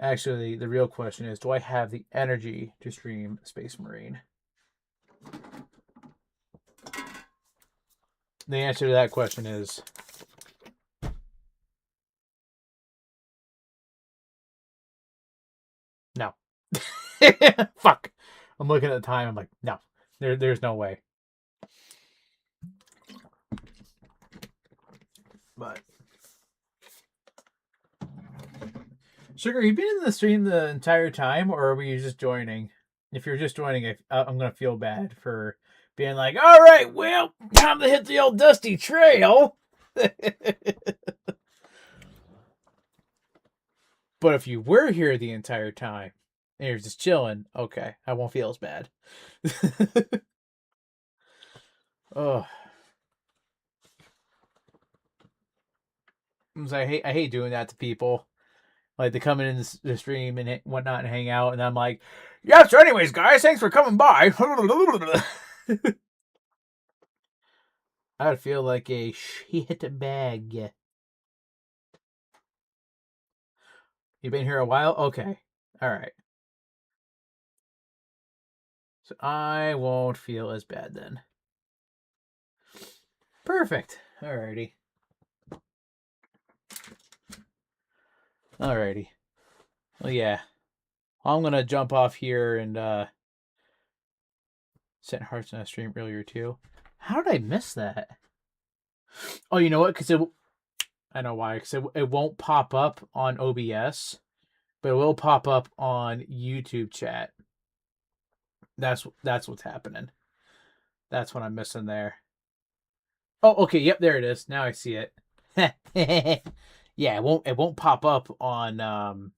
Actually, the real question is, do I have the energy to stream Space Marine? The answer to that question is no. Fuck. I'm looking at the time. I'm like, no. There's no way. But Sugar, you been in the stream the entire time, or were you just joining? If you're just joining, I'm gonna feel bad for being like, all right, well, time to hit the old dusty trail. But if you were here the entire time and you're just chilling, okay, I won't feel as bad. Oh. I hate doing that to people. Like, they come in the stream and whatnot and hang out, and I'm like, yeah, so anyways, guys, thanks for coming by. I would feel like a shit bag. You've been here a while? Okay. Alright. So I won't feel as bad then. Perfect. Alrighty. Alrighty. Well, yeah. I'm gonna jump off here and sent hearts on a stream earlier too. How did I miss that? Oh, you know what? Because I know why. Because it won't pop up on OBS, but it will pop up on YouTube chat. That's what's happening. That's what I'm missing there. Oh, okay. Yep, there it is. Now I see it. Yeah, it won't pop up on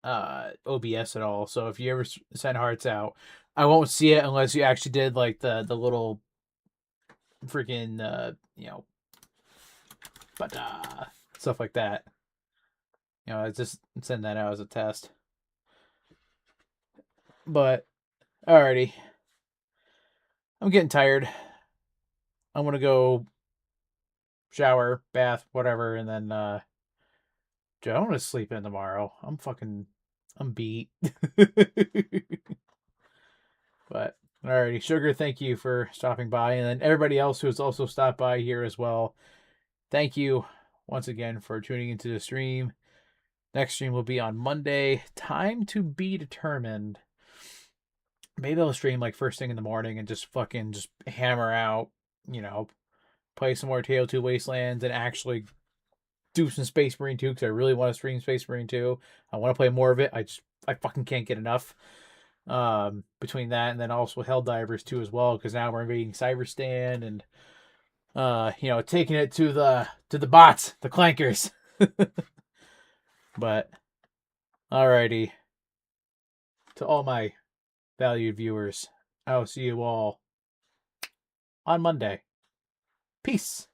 OBS at all. So if you ever send hearts out, I won't see it unless you actually did like the little freaking but stuff like that. I just send that out as a test. But alrighty, I'm getting tired. I'm gonna go shower, bath, whatever, and then I want to sleep in tomorrow. I'm beat. But alrighty, Sugar, thank you for stopping by, and then everybody else who has also stopped by here as well. Thank you once again for tuning into the stream. Next stream will be on Monday. Time to be determined. Maybe I'll stream like first thing in the morning and just hammer out, play some more Two Wastelands and actually do some Space Marine 2 because I really want to stream Space Marine 2. I want to play more of it. I fucking can't get enough. Between that and then also Helldivers 2 as well, because now we're invading Cyberstan and taking it to the bots, the clankers. But alrighty, to all my valued viewers, I'll see you all on Monday. Peace.